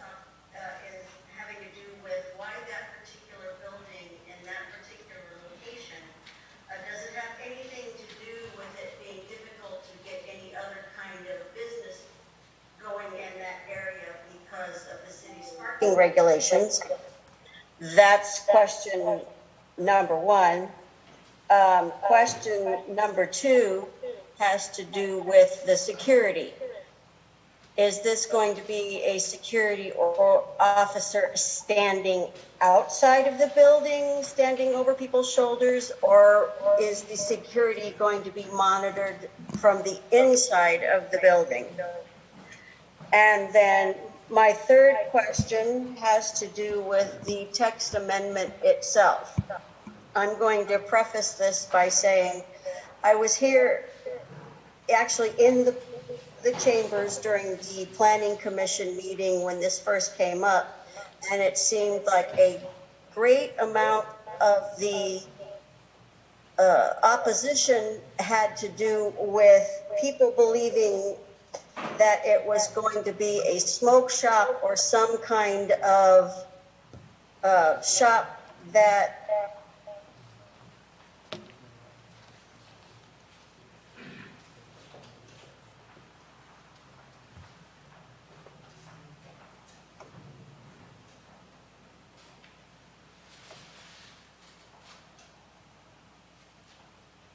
having to do with why that particular building in that particular location. Does it have anything to do with it being difficult to get any other kind of business going in that area because of the city's parking regulations? That's question number one. Question number two has to do with the security. Is this going to be a security or officer standing outside of the building, standing over people's shoulders, or is the security going to be monitored from the inside of the building? And then my third question has to do with the text amendment itself. I'm going to preface this by saying I was here actually in the chambers during the Planning Commission meeting when this first came up, and it seemed like a great amount of the opposition had to do with people believing that it was going to be a smoke shop or some kind of shop that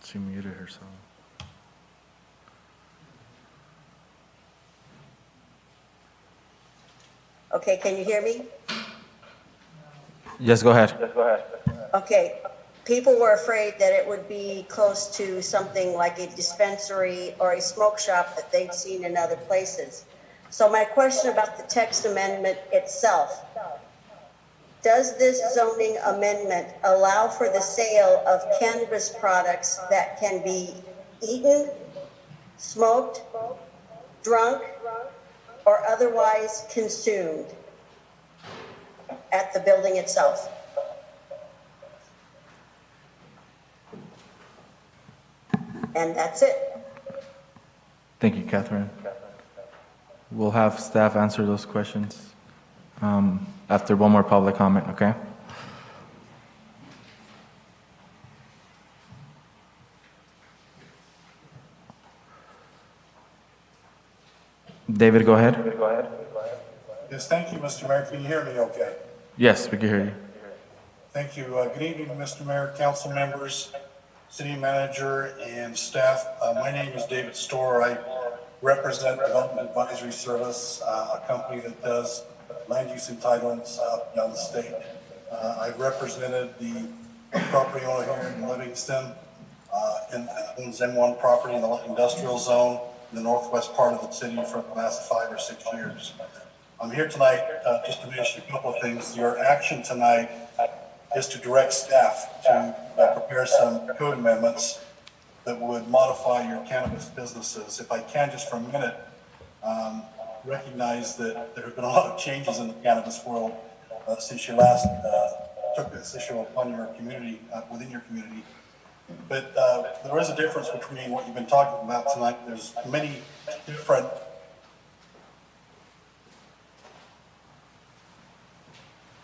She muted herself. Okay, can you hear me? Yes, go ahead. Okay, people were afraid that it would be close to something like a dispensary or a smoke shop that they'd seen in other places. So my question about the text amendment itself, does this zoning amendment allow for the sale of cannabis products that can be eaten, smoked, drunk, or otherwise consumed at the building itself? And that's it. Thank you, Catherine. We'll have staff answer those questions after one more public comment, okay? David, go ahead. Yes, thank you, Mr. Mayor. Can you hear me okay? Yes, we can hear you. Thank you. Good evening, Mr. Mayor, council members, city manager, and staff. My name is David Storr. I represent Development Advisory Service, a company that does land use entitlements out and down the state. I've represented the property owner here in Livingston, in M1 property in the light industrial zone in the northwest part of the city for the last 5 or 6 years. I'm here tonight just to mention a couple of things. Your action tonight is to direct staff to prepare some code amendments that would modify your cannabis businesses. If I can, just for a minute, recognize that there have been a lot of changes in the cannabis world since you last took this issue upon your community, within your community. But there is a difference between what you've been talking about tonight. There's many different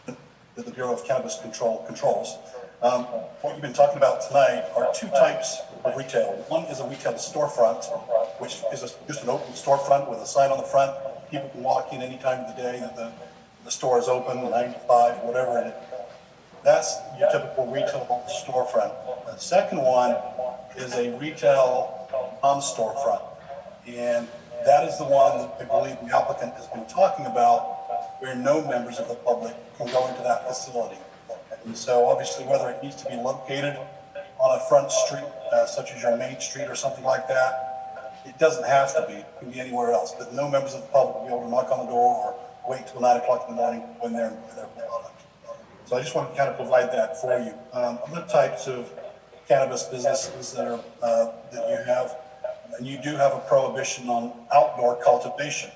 that the Bureau of Cannabis Control controls. What you've been talking about tonight are two types of retail. One is a retail storefront, which is just an open storefront with a sign on the front. People can walk in any time of the day that the store is open, 9 to 5, whatever it is. That's your typical retail storefront. The second one is a retail non-storefront. And that is the one that I believe the applicant has been talking about, where no members of the public can go into that facility. And so obviously whether it needs to be located on a front street, such as your main street or something like that, it doesn't have to be. It can be anywhere else. But no members of the public will be able to knock on the door or wait till 9 o'clock in the morning when they're in their product. So I just want to kind of provide that for you. Other types of cannabis businesses that you have, and you do have a prohibition on outdoor cultivation.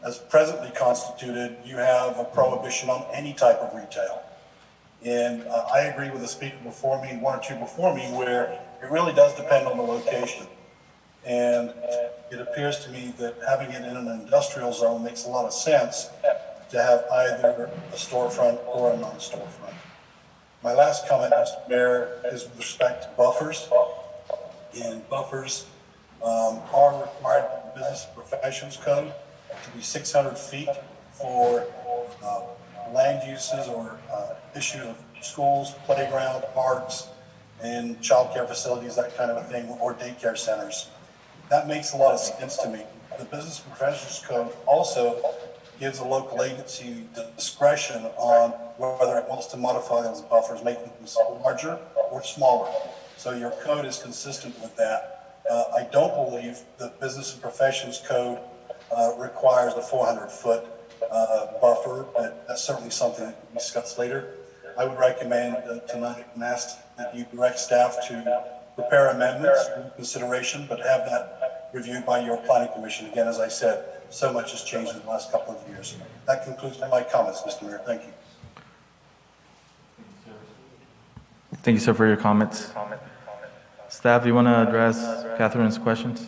As presently constituted, you have a prohibition on any type of retail. And I agree with the speaker before me, one or two before me, where it really does depend on the location. And it appears to me that having it in an industrial zone makes a lot of sense to have either a storefront or a non-storefront. My last comment, Mr. Mayor, is with respect to buffers. And buffers are required by the Business Professions Code to be 600 feet for land uses or issues of schools, playground, parks, and child care facilities, that kind of a thing, or daycare centers. That makes a lot of sense to me. The Business Professions Code also gives a local agency discretion on whether it wants to modify those buffers, making them larger or smaller. So your code is consistent with that. I don't believe the Business and Professions Code requires a 400-foot buffer, but that's certainly something that we can discuss later. I would recommend tonight and ask that you direct staff to prepare amendments for consideration, but have that reviewed by your planning commission. Again, as I said, so much has changed in the last couple of years. That concludes my comments, Mr. Mayor. Thank you. Thank you, sir, for your comments. Staff, you want to address Catherine's questions?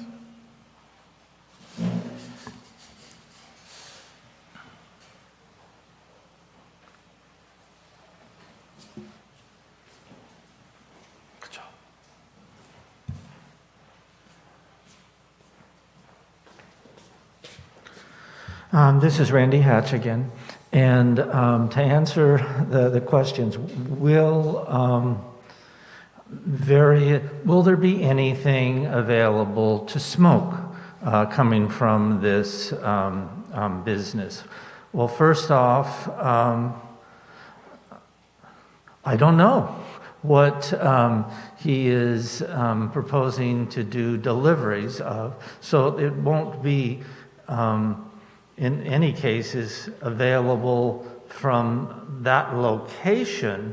This is Randy Hatch again. And to answer the questions, will there be anything available to smoke coming from this business? Well, first off, I don't know what he is proposing to do deliveries of, so it won't be in any cases available from that location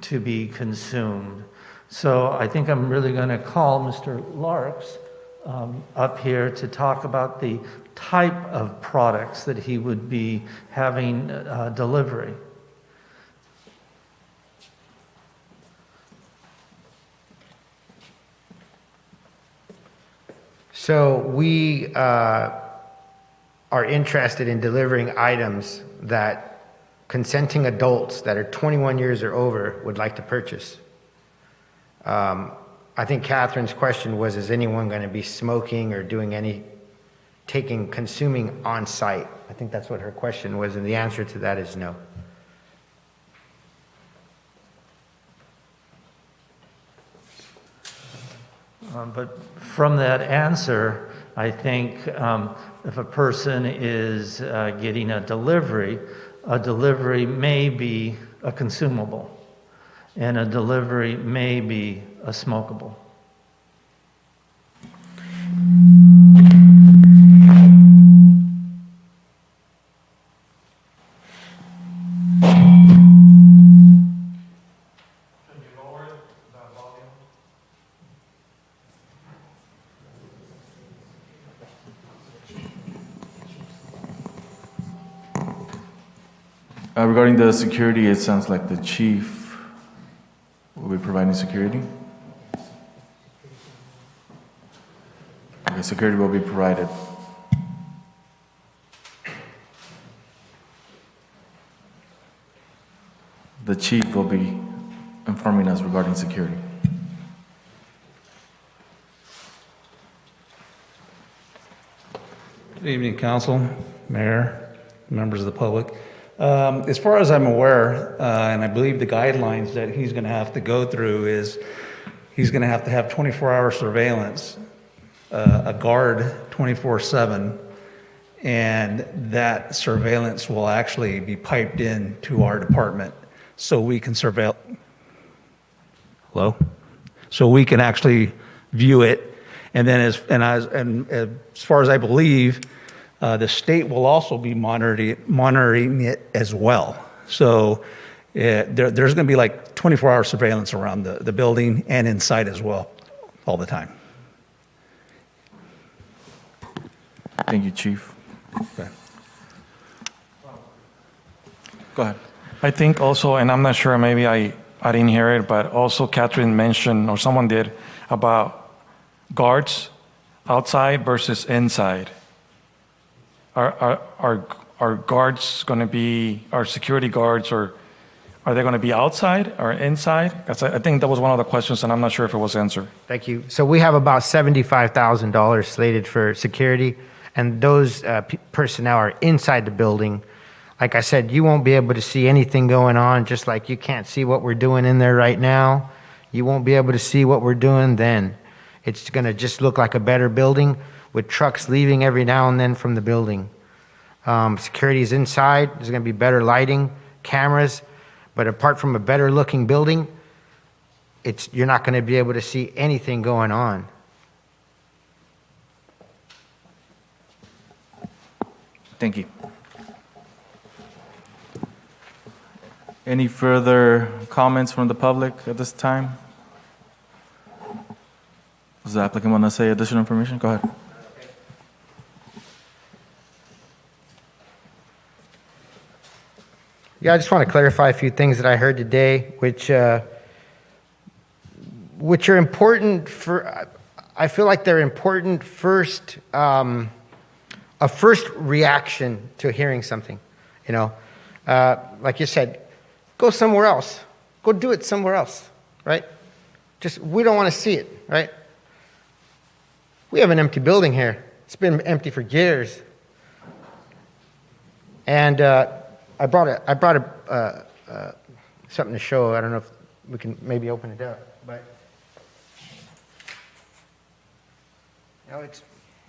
to be consumed. So I think I'm really going to call Mr. Larks up here to talk about the type of products that he would be having delivery. So we are interested in delivering items that consenting adults that are 21 years or over would like to purchase. I think Catherine's question was, is anyone going to be smoking or doing consuming on site? I think that's what her question was, and the answer to that is no. But from that answer, I think if a person is getting a delivery may be a consumable, and a delivery may be a smokable. Regarding the security, it sounds like the chief will be providing security. Okay, security will be provided. The chief will be informing us regarding security. Good evening, Council, Mayor, members of the public. As far as I'm aware, and I believe the guidelines that he's going to have to go through is he's going to have 24-hour surveillance, a guard 24/7, and that surveillance will actually be piped in to our department so we can surveil. Hello? So we can actually view it. And then as far as I believe, the state will also be monitoring it as well. So there's going to be like 24-hour surveillance around the building and inside as well, all the time. Thank you, Chief. Okay. Go ahead. I think also, and I'm not sure, maybe I didn't hear it, but also Catherine mentioned, or someone did, about guards outside versus inside. Are guards going to be, our security guards, or are they going to be outside or inside? Because I think that was one of the questions, and I'm not sure if it was answered. Thank you. So we have about $75,000 slated for security, and those personnel are inside the building. Like I said, you won't be able to see anything going on, just like you can't see what we're doing in there right now. You won't be able to see what we're doing then. It's going to just look like a better building with trucks leaving every now and then from the building. Security is inside. There's going to be better lighting, cameras, but apart from a better looking building, you're not going to be able to see anything going on. Thank you. Any further comments from the public at this time? Does the applicant want to say additional information? Go ahead. Yeah, I just want to clarify a few things that I heard today, which are important for, I feel like they're important first, a first reaction to hearing something, you know. Like you said, go somewhere else. Go do it somewhere else, right? We don't want to see it, right? We have an empty building here. It's been empty for years. And I brought something to show. I don't know if we can maybe open it up, but you know,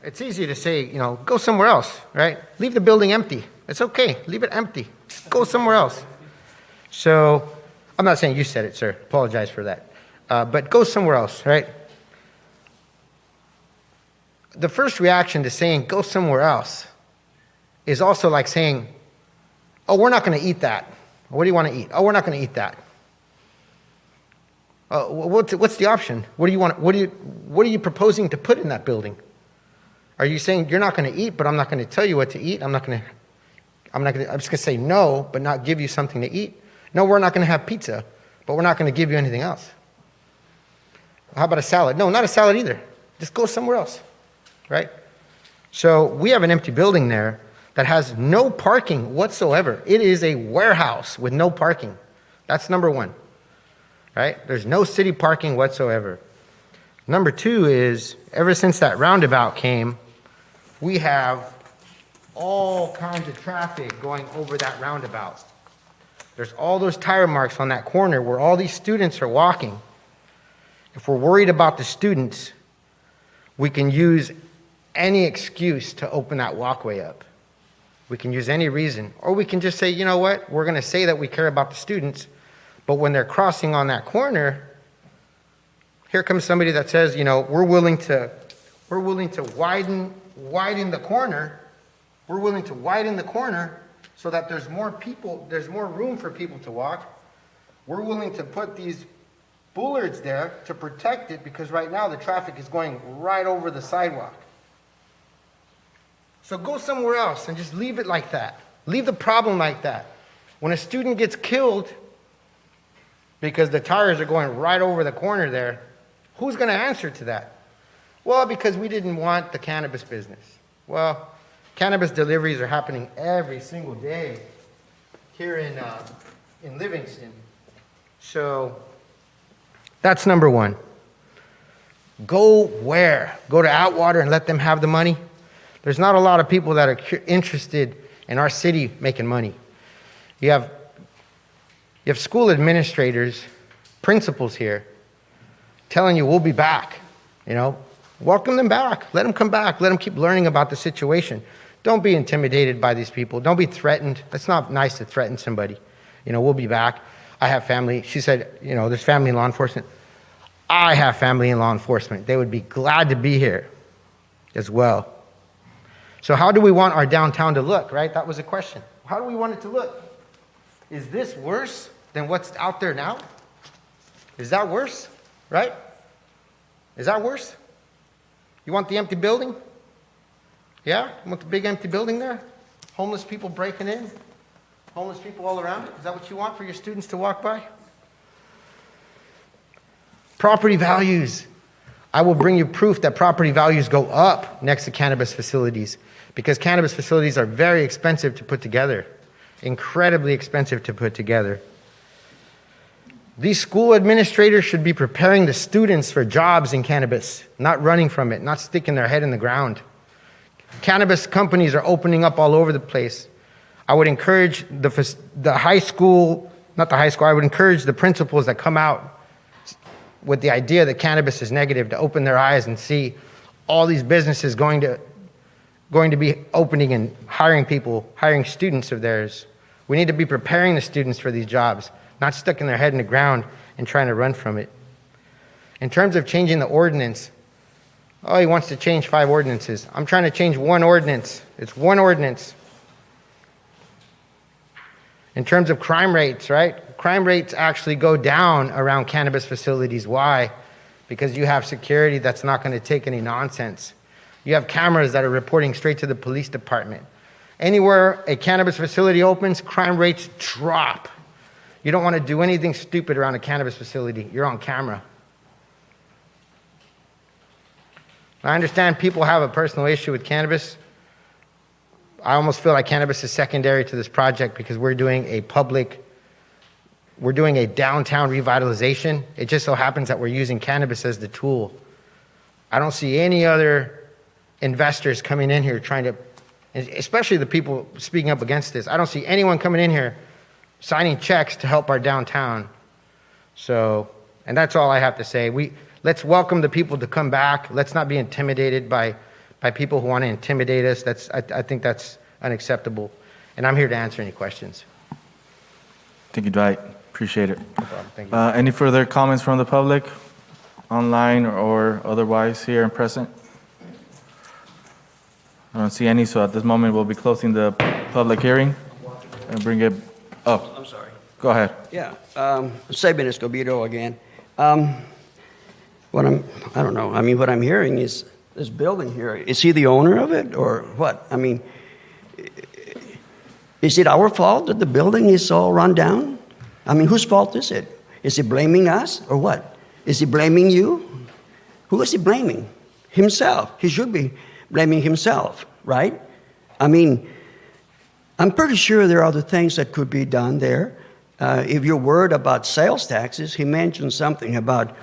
it's easy to say, you know, go somewhere else, right? Leave the building empty. It's okay. Leave it empty. Just go somewhere else. So I'm not saying you said it, sir. Apologize for that. But go somewhere else, right? The first reaction to saying go somewhere else is also like saying, oh, we're not going to eat that. What do you want to eat? Oh, we're not going to eat that. What's the option? What do you want? What are you proposing to put in that building? Are you saying you're not going to eat, but I'm not going to tell you what to eat? I'm just going to say no, but not give you something to eat? No, we're not going to have pizza, but we're not going to give you anything else. How about a salad? No, not a salad either. Just go somewhere else, right? So we have an empty building there that has no parking whatsoever. It is a warehouse with no parking. That's number one, right? There's no city parking whatsoever. Number two is, ever since that roundabout came, we have all kinds of traffic going over that roundabout. There's all those tire marks on that corner where all these students are walking. If we're worried about the students, we can use any excuse to open that walkway up. We can use any reason. Or we can just say, you know what, we're going to say that we care about the students, but when they're crossing on that corner, here comes somebody that says, you know, we're willing to widen the corner. We're willing to widen the corner so that there's more people, there's more room for people to walk. We're willing to put these bollards there to protect it because right now the traffic is going right over the sidewalk. So go somewhere else and just leave it like that. Leave the problem like that. When a student gets killed because the tires are going right over the corner there, who's going to answer to that? Well, because we didn't want the cannabis business. Well, cannabis deliveries are happening every single day here in Livingston. So that's number one. Go where? Go to Atwater and let them have the money? There's not a lot of people that are interested in our city making money. You have school administrators, principals here, telling you we'll be back. Welcome them back. Let them come back. Let them keep learning about the situation. Don't be intimidated by these people. Don't be threatened. It's not nice to threaten somebody. We'll be back. I have family. She said, there's family in law enforcement. I have family in law enforcement. They would be glad to be here as well. So how do we want our downtown to look, right? That was a question. How do we want it to look? Is this worse than what's out there now? Is that worse, right? Is that worse? You want the empty building? Yeah? You want the big empty building there? Homeless people breaking in? Homeless people all around? Is that what you want for your students to walk by? Property values. I will bring you proof that property values go up next to cannabis facilities because cannabis facilities are very expensive to put together. Incredibly expensive to put together. These school administrators should be preparing the students for jobs in cannabis, not running from it, not sticking their head in the ground. Cannabis companies are opening up all over the place. I would encourage the high school, not the high school, I would encourage the principals that come out with the idea that cannabis is negative to open their eyes and see all these businesses going to be opening and hiring people, hiring students of theirs. We need to be preparing the students for these jobs, not sticking their head in the ground and trying to run from it. In terms of changing the ordinance, he wants to change 5 ordinances. I'm trying to change 1 ordinance. It's 1 ordinance. In terms of crime rates, right? Crime rates actually go down around cannabis facilities. Why? Because you have security that's not going to take any nonsense. You have cameras that are reporting straight to the police department. Anywhere a cannabis facility opens, crime rates drop. You don't want to do anything stupid around a cannabis facility. You're on camera. I understand people have a personal issue with cannabis. I almost feel like cannabis is secondary to this project because we're doing a downtown revitalization. It just so happens that we're using cannabis as the tool. I don't see any other investors coming in here trying to, especially the people speaking up against this. I don't see anyone coming in here signing checks to help our downtown. So, and that's all I have to say. Let's welcome the people to come back. Let's not be intimidated by people who want to intimidate us. I think that's unacceptable. And I'm here to answer any questions. Thank you, Dwight. Appreciate it. No problem. Thank you. Any further comments from the public, online or otherwise here and present? I don't see any, so at this moment we'll be closing the public hearing and bring it up. I'm sorry. Go ahead. Yeah, Sabin Escobedo again. What I'm hearing is this building here, is he the owner of it or what? I mean, is it our fault that the building is all run down? I mean, whose fault is it? Is he blaming us or what? Is he blaming you? Who is he blaming? Himself. He should be blaming himself, right? I mean, I'm pretty sure there are other things that could be done there. If you're worried about sales taxes, he mentioned something about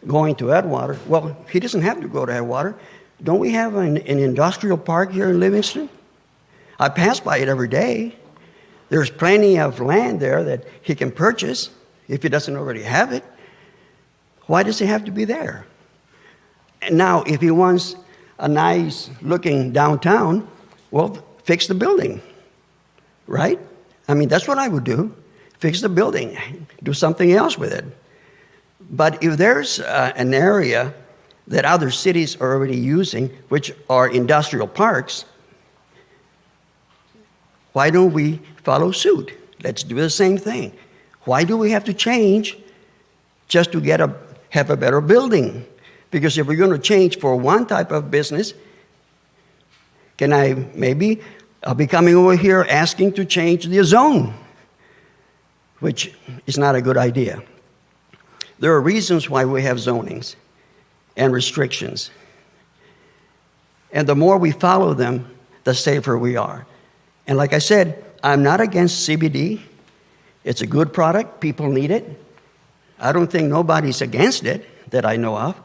going to Edgewater. Well, he doesn't have to go to Edgewater. Don't we have an industrial park here in Livingston? I pass by it every day. There's plenty of land there that he can purchase if he doesn't already have it. Why does he have to be there? And now, if he wants a nice looking downtown, well, fix the building, right? I mean, that's what I would do. Fix the building, do something else with it. But if there's an area that other cities are already using, which are industrial parks, why don't we follow suit? Let's do the same thing. Why do we have to change just to have a better building? Because if we're going to change for one type of business, I'll be coming over here asking to change the zone. which is not a good idea. There are reasons why we have zonings and restrictions. And the more we follow them, the safer we are. And like I said, I'm not against CBD. It's a good product. People need it. I don't think nobody's against it that I know of.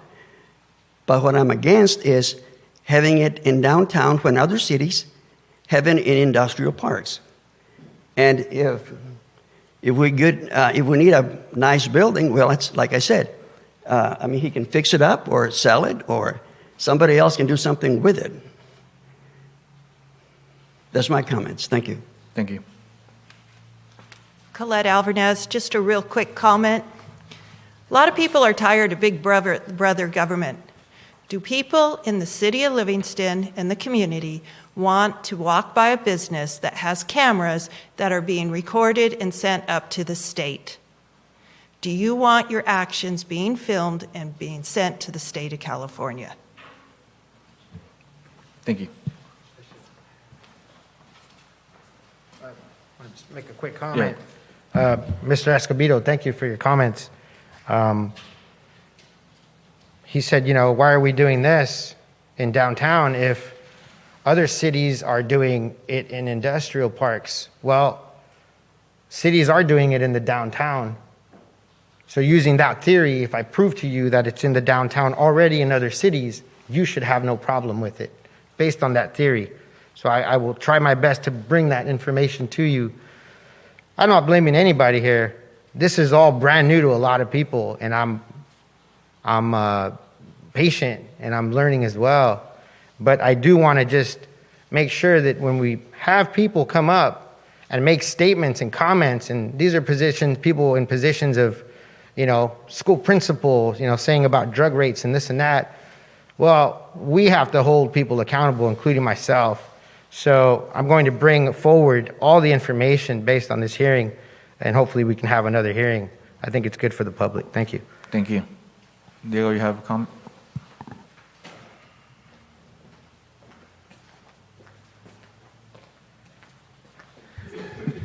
But what I'm against is having it in downtown when other cities have it in industrial parks. And if we need a nice building, well, it's like I said, he can fix it up or sell it, or somebody else can do something with it. That's my comments. Thank you. Thank you. Colette Alvarez, just a real quick comment. A lot of people are tired of big brother government. Do people in the city of Livingston and the community want to walk by a business that has cameras that are being recorded and sent up to the state? Do you want your actions being filmed and being sent to the state of California? Thank you. I'll just make a quick comment. Mr. Escobedo, thank you for your comments. He said, why are we doing this in downtown if other cities are doing it in industrial parks? Well, cities are doing it in the downtown. So using that theory, if I prove to you that it's in the downtown already in other cities, you should have no problem with it, based on that theory. So I will try my best to bring that information to you. I'm not blaming anybody here. This is all brand new to a lot of people, and I'm patient and I'm learning as well. But I do want to just make sure that when we have people come up and make statements and comments, and these are people in positions of, school principals, saying about drug rates and this and that. Well, we have to hold people accountable, including myself. So I'm going to bring forward all the information based on this hearing, and hopefully we can have another hearing. I think it's good for the public. Thank you. Thank you. Diego, you have a comment?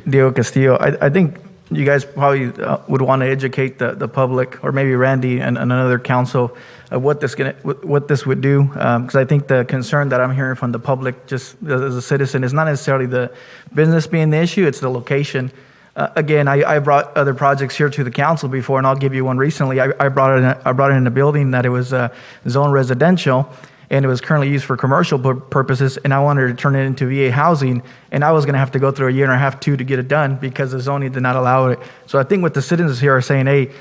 Diego Castillo, I think you guys probably would want to educate the public, or maybe Randy and another council, of what this would do, because I think the concern that I'm hearing from the public, just as a citizen, is not necessarily the business being the issue; it's the location. Again, I brought other projects here to the council before, and I'll give you one recently. I brought it in a building that it was zone residential, and it was currently used for commercial purposes, and I wanted to turn it into VA housing, and I was going to have to go through a year and a half, to get it done, because the zoning did not allow it. So I think what the citizens here are saying, hey,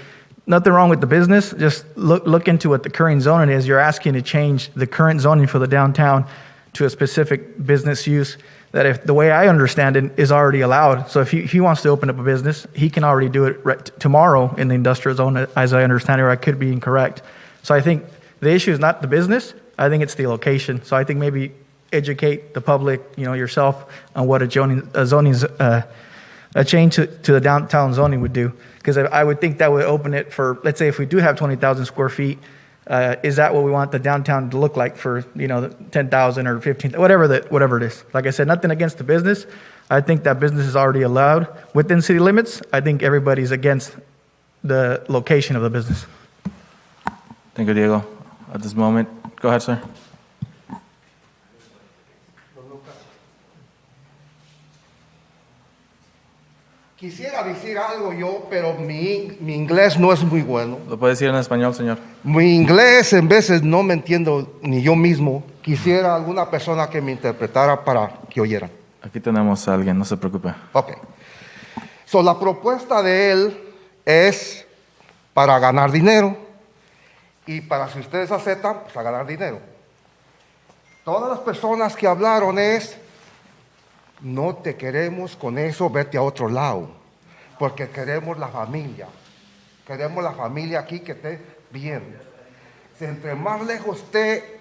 nothing wrong with the business, just look into what the current zoning is. You're asking to change the current zoning for the downtown to a specific business use that, if the way I understand it, is already allowed. So if he wants to open up a business, he can already do it tomorrow in the industrial zone, as I understand it, or I could be incorrect. So I think the issue is not the business, I think it's the location. So I think maybe educate the public, yourself, on what a change to the downtown zoning would do. Because I would think that would open it for, let's say if we do have 20,000 square feet, is that what we want the downtown to look like for, 10,000 or 15,000, whatever it is. Like I said, nothing against the business. I think that business is already allowed within city limits. I think everybody's against the location of the business. Thank you, Diego. At this moment, go ahead, sir. Quisiera decir algo yo, pero mi inglés no es muy bueno. Lo puede decir en español, señor. Mi inglés en veces no me entiendo ni yo mismo. Quisiera alguna persona que me interpretara para que oyeran. Aquí tenemos a alguien, no se preocupe. Ok. So, la propuesta de él es para ganar dinero, y para, si ustedes aceptan, pues a ganar dinero. Todas las personas que hablaron es: no te queremos con eso, vete a otro lado, porque queremos la familia. Queremos la familia aquí que esté bien. Si entre más lejos esté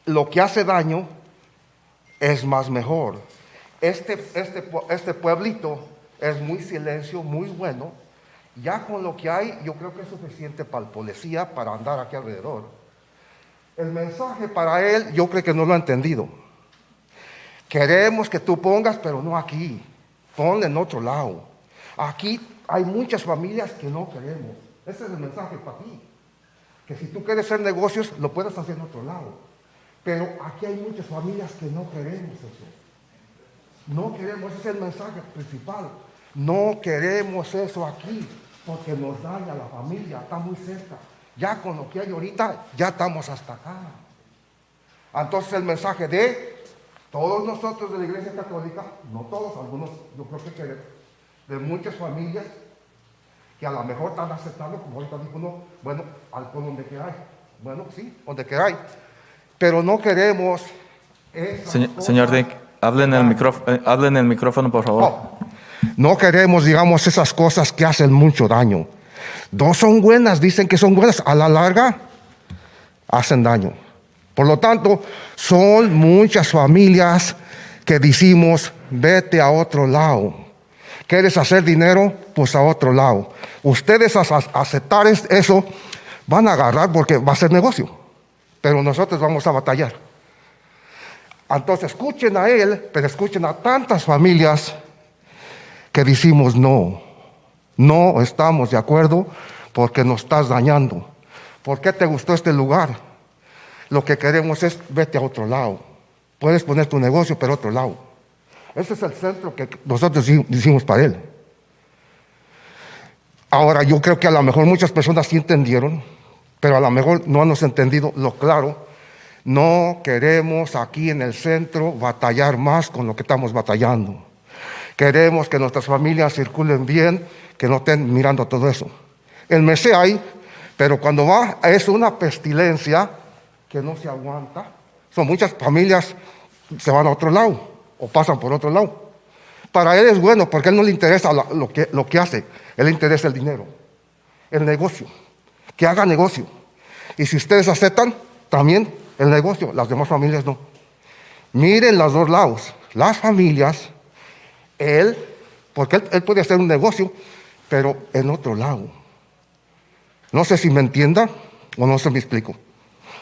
lo que hace daño, es más mejor. Este pueblito es muy silencio, muy bueno. Ya con lo que hay, yo creo que es suficiente para el policía para andar aquí alrededor. El mensaje para él, yo creo que no lo ha entendido. Queremos que tú pongas, pero no aquí. Ponle en otro lado. Aquí hay muchas familias que no queremos. Ese es el mensaje para ti. Que si tú quieres hacer negocios, lo puedes hacer en otro lado. Pero aquí hay muchas familias que no queremos eso. No queremos, ese es el mensaje principal. No queremos eso aquí, porque nos daña la familia, está muy cerca. Ya con lo que hay ahorita, ya estamos hasta acá. Entonces el mensaje de todos nosotros de la Iglesia Católica, no todos, algunos, yo creo que de muchas familias, que a lo mejor están aceptando, como ahorita dijo uno, bueno, alcohol donde queráis. Bueno, sí, donde queráis. Pero no queremos... Señor Dick, hable en el micrófono, por favor. No queremos, digamos, esas cosas que hacen mucho daño. No son buenas, dicen que son buenas, a la larga hacen daño. Por lo tanto, son muchas familias que decimos, vete a otro lado. ¿Quieres hacer dinero? Pues a otro lado. Ustedes aceptar eso, van a agarrar porque va a ser negocio. Pero nosotros vamos a batallar. Entonces escuchen a él, pero escuchen a tantas familias que decimos no estamos de acuerdo porque nos estás dañando. ¿Por qué te gustó este lugar? Lo que queremos es vete a otro lado. Puedes poner tu negocio, pero a otro lado. Ese es el centro que nosotros hicimos para él. Ahora, yo creo que a lo mejor muchas personas sí entendieron, pero a lo mejor no hemos entendido lo claro. No queremos aquí en el centro batallar más con lo que estamos batallando. Queremos que nuestras familias circulen bien, que no estén mirando todo eso. El mesé hay, pero cuando va es una pestilencia que no se aguanta. Son muchas familias se van a otro lado o pasan por otro lado. Para él es bueno porque a él no le interesa lo que hace. Él le interesa el dinero, el negocio, que haga negocio. Y si ustedes aceptan, también el negocio, las demás familias no. Miren los dos lados, las familias, él, porque él puede hacer un negocio, pero en otro lado. No sé si me entienda o no se me explico.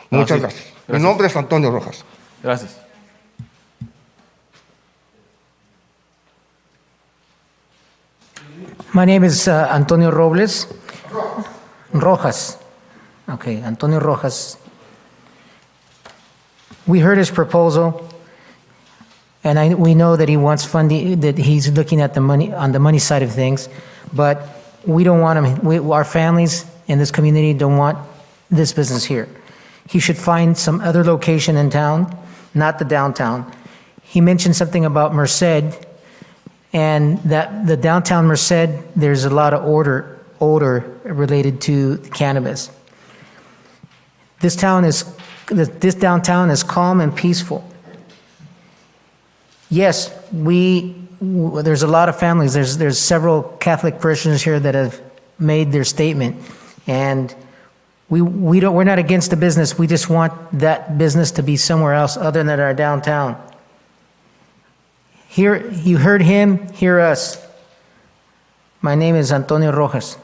Muchas sí. gracias. Mi nombre es Antonio Rojas. Gracias. My name is Antonio Rojas. Okay, Antonio Rojas. We heard his proposal, and we know that he wants funding, that he's looking at the money, on the money side of things, but we don't want him, our families in this community don't want this business here. He should find some other location in town, not the downtown. He mentioned something about Merced, and that the downtown Merced, there's a lot of odor related to cannabis. This downtown is calm and peaceful. Yes, there's a lot of families. There's several Catholic parishioners here that have made their statement, and we're not against the business. We just want that business to be somewhere else other than our downtown. Here, you heard him, hear us. My name is Antonio Rojas.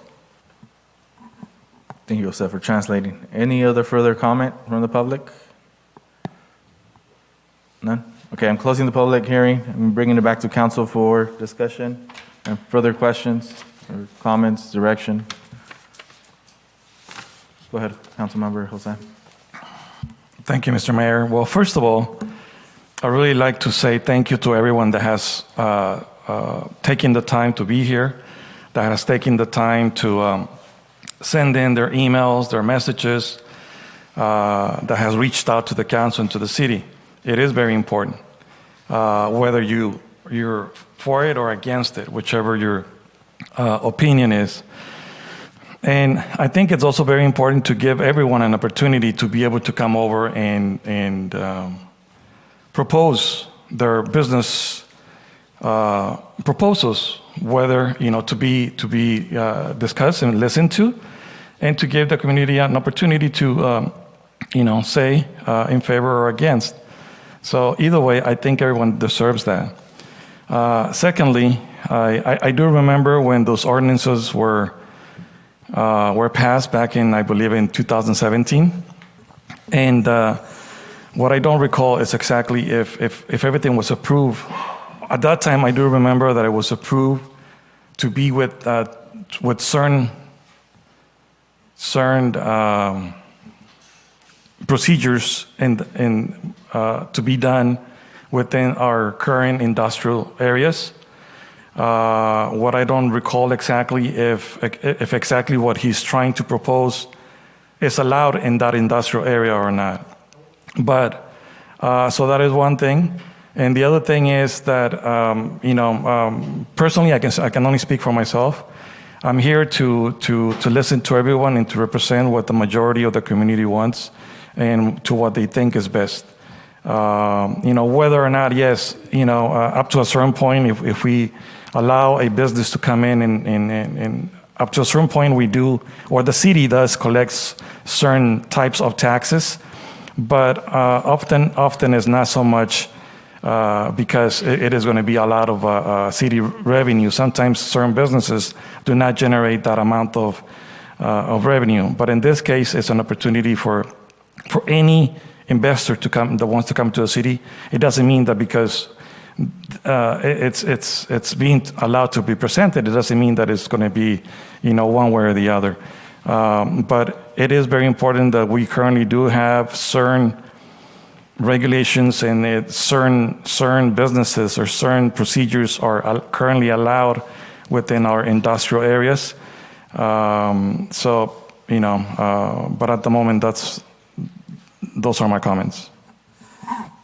Thank you, Joseph, for translating. Any other further comment from the public? None? Okay, I'm closing the public hearing. I'm bringing it back to council for discussion and further questions or comments, direction. Go ahead, Councilmember Jose. Thank you, Mr. Mayor. Well, first of all, I really like to say thank you to everyone that has taken the time to be here, that has taken the time to send in their emails, their messages, that has reached out to the council and to the city. It is very important, whether you're for it or against it, whichever your opinion is. And I think it's also very important to give everyone an opportunity to be able to come over and propose their business proposals, whether to be discussed and listened to, and to give the community an opportunity to say in favor or against. So either way, I think everyone deserves that. Secondly, I do remember when those ordinances were passed back in, I believe, in 2017, and what I don't recall is exactly if everything was approved. At that time, I do remember that it was approved to be with with certain procedures to be done within our current industrial areas. What I don't recall exactly if exactly what he's trying to propose is allowed in that industrial area or not. But so that is one thing. And the other thing is that, personally, I can only speak for myself. I'm here to listen to everyone and to represent what the majority of the community wants and to what they think is best. Whether or not, yes, up to a certain point, if we allow a business to come in and up to a certain point we do, or the city does collects certain types of taxes, but often it's not so much because it is going to be a lot of city revenue. Sometimes certain businesses do not generate that amount of revenue. But in this case, it's an opportunity for any investor that wants to come to the city. It doesn't mean that because it's being allowed to be presented, it doesn't mean that it's going to be, one way or the other. But it is very important that we currently do have certain regulations and certain businesses or certain procedures are currently allowed within our industrial areas. But at the moment, those are my comments.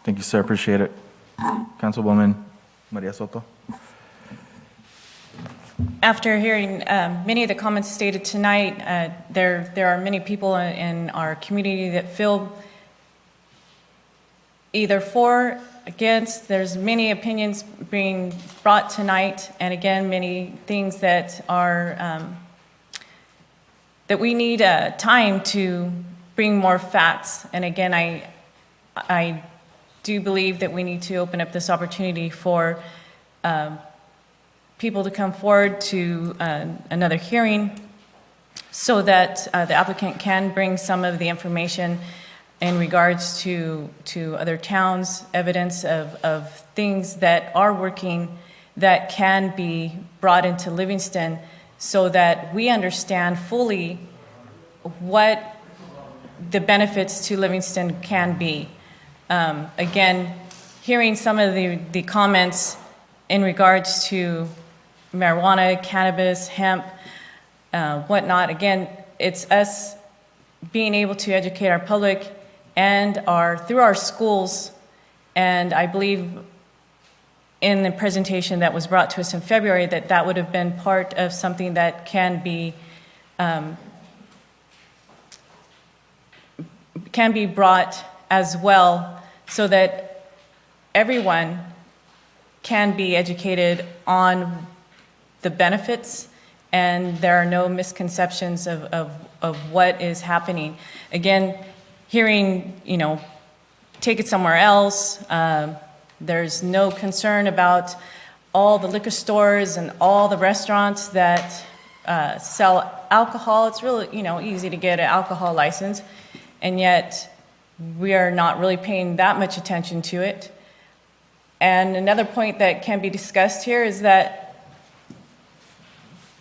Thank you, sir. Appreciate it. Councilwoman Maria Soto. After hearing many of the comments stated tonight, there are many people in our community that feel either for, against. There's many opinions being brought tonight, and again, many things that are that we need time to bring more facts. And again, I do believe that we need to open up this opportunity for people to come forward to another hearing so that the applicant can bring some of the information in regards to other towns, evidence of things that are working that can be brought into Livingston so that we understand fully what the benefits to Livingston can be. Again, hearing some of the comments in regards to marijuana, cannabis, hemp, whatnot, again, it's us being able to educate our public and through our schools, and I believe in the presentation that was brought to us in February that would have been part of something that can be brought as well so that everyone can be educated on the benefits and there are no misconceptions of what is happening. Again, hearing, take it somewhere else, there's no concern about all the liquor stores and all the restaurants that sell alcohol. It's really, easy to get an alcohol license, and yet we are not really paying that much attention to it. And another point that can be discussed here is that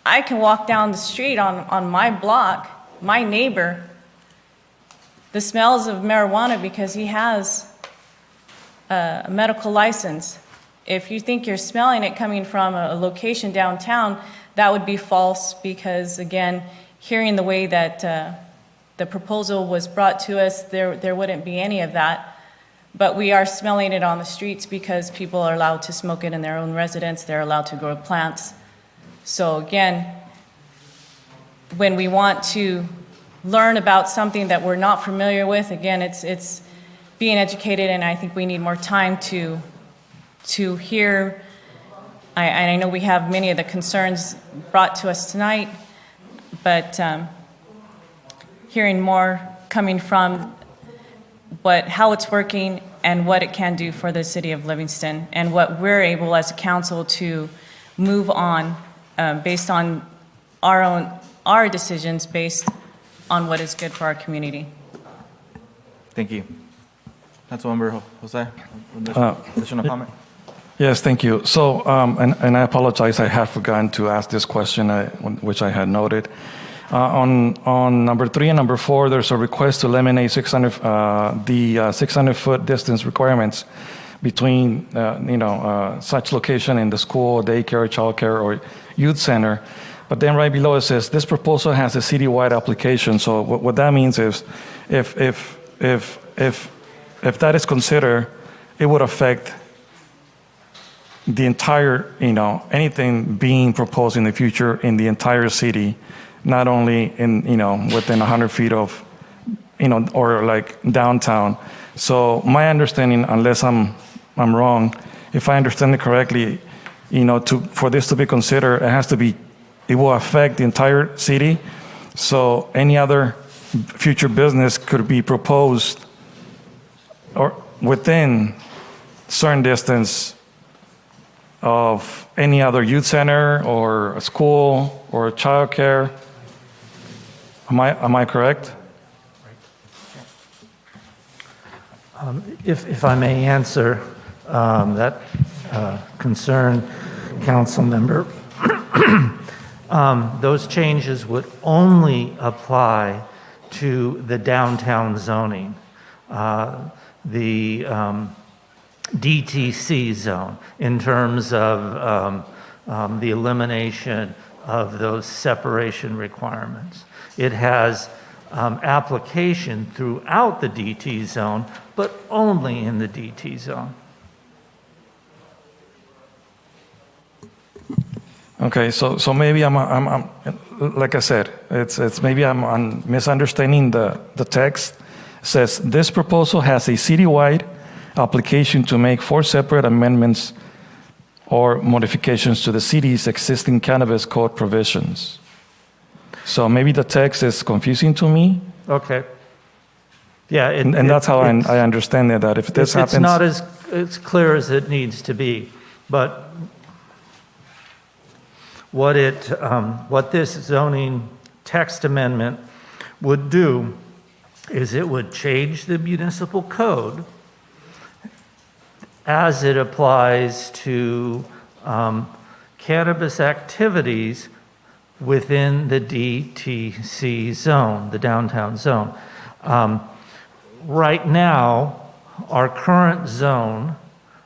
I can walk down the street on my block, my neighbor, the smells of marijuana because he has a medical license. If you think you're smelling it coming from a location downtown, that would be false because, again, hearing the way that the proposal was brought to us, there wouldn't be any of that. But we are smelling it on the streets because people are allowed to smoke it in their own residence. They're allowed to grow plants. So again, when we want to learn about something that we're not familiar with, again, it's being educated, and I think we need more time to hear. I know we have many of the concerns brought to us tonight, but hearing more coming from how it's working and what it can do for the city of Livingston and what we're able as a council to move on based on our decisions based on what is good for our community. Thank you. Councilmember Jose, additional comment? Yes, thank you. So, and I apologize, I had forgotten to ask this question, which I had noted. On number 3 and number 4, there's a request to eliminate 600-foot distance requirements between, such location in the school, daycare, childcare, or youth center. But then right below it says, this proposal has a citywide application. So what that means is, if that is considered, it would affect the entire, anything being proposed in the future in the entire city, not only in, within 100 feet of, or like downtown. So my understanding, unless I'm wrong, if I understand it correctly, for this to be considered, it will affect the entire city. So any other future business could be proposed or within certain distance of any other youth center or a school or a child care. Am I correct? If I may answer that concern, council member, those changes would only apply to the downtown zoning, the DTC zone, in terms of the elimination of those separation requirements. It has application throughout the DT zone, but only in the DT zone. Okay, so maybe I'm like I said, it's maybe I'm misunderstanding the text. It says this proposal has a citywide application to make 4 separate amendments or modifications to the city's existing cannabis code provisions. So maybe the text is confusing to me. Okay. Yeah, and that's how I understand it. That if this happens, it's not as clear as it needs to be, but what this zoning text amendment would do is it would change the municipal code as it applies to cannabis activities within the DTC zone, the downtown zone. Right now, our current zone,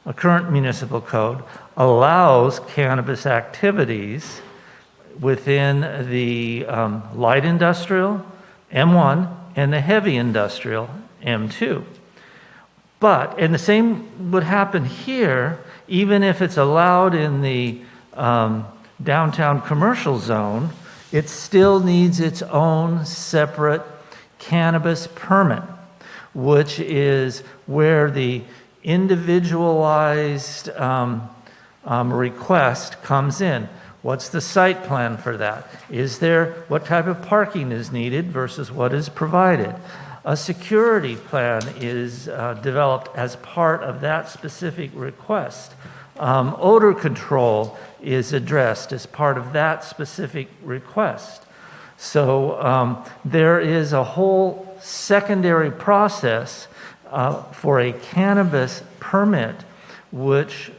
a current municipal code, allows cannabis activities within the light industrial, M1, and the heavy industrial, M2. But, and the same would happen here, even if it's allowed in the downtown commercial zone, it still needs its own separate cannabis permit, which is where the individualized request comes in. What's the site plan for that? What type of parking is needed versus what is provided? A security plan is developed as part of that specific request. Odor control is addressed as part of that specific request. So there is a whole secondary process for a cannabis permit, which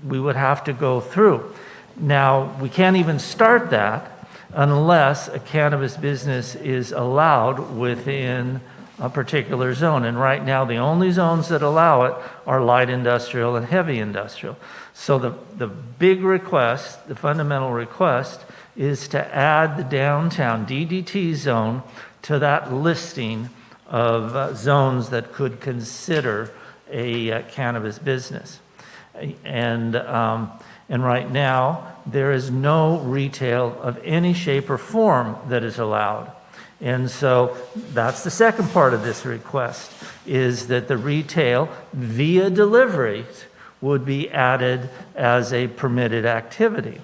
we would have to go through. Now, we can't even start that unless a cannabis business is allowed within a particular zone. And right now, the only zones that allow it are light industrial and heavy industrial. So the big request, the fundamental request, is to add the downtown DDT zone to that listing of zones that could consider a cannabis business. And right now, there is no retail of any shape or form that is allowed. And so that's the second part of this request, is that the retail via deliveries would be added as a permitted activity.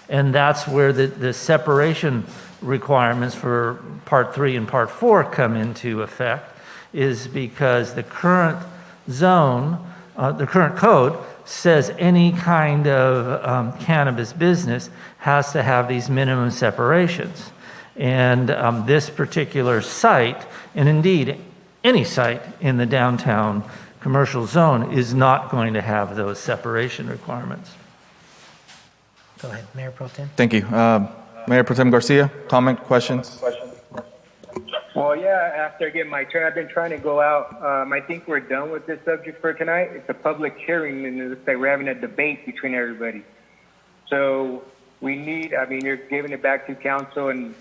And that's where the separation requirements for Part 3 and Part 4 come into effect, is because the current zone, the current code says any kind of cannabis business has to have these minimum separations. And this particular site, and indeed any site in the downtown commercial zone is not going to have those separation requirements. Go ahead, Mayor Pro Tem. Thank you. Mayor Pro Tem Garcia, comment, questions? Well, yeah, after I get my turn, I've been trying to go out. I think we're done with this subject for tonight. It's a public hearing, and it looks like we're having a debate between everybody. So we need, I mean, you're giving it back to council, and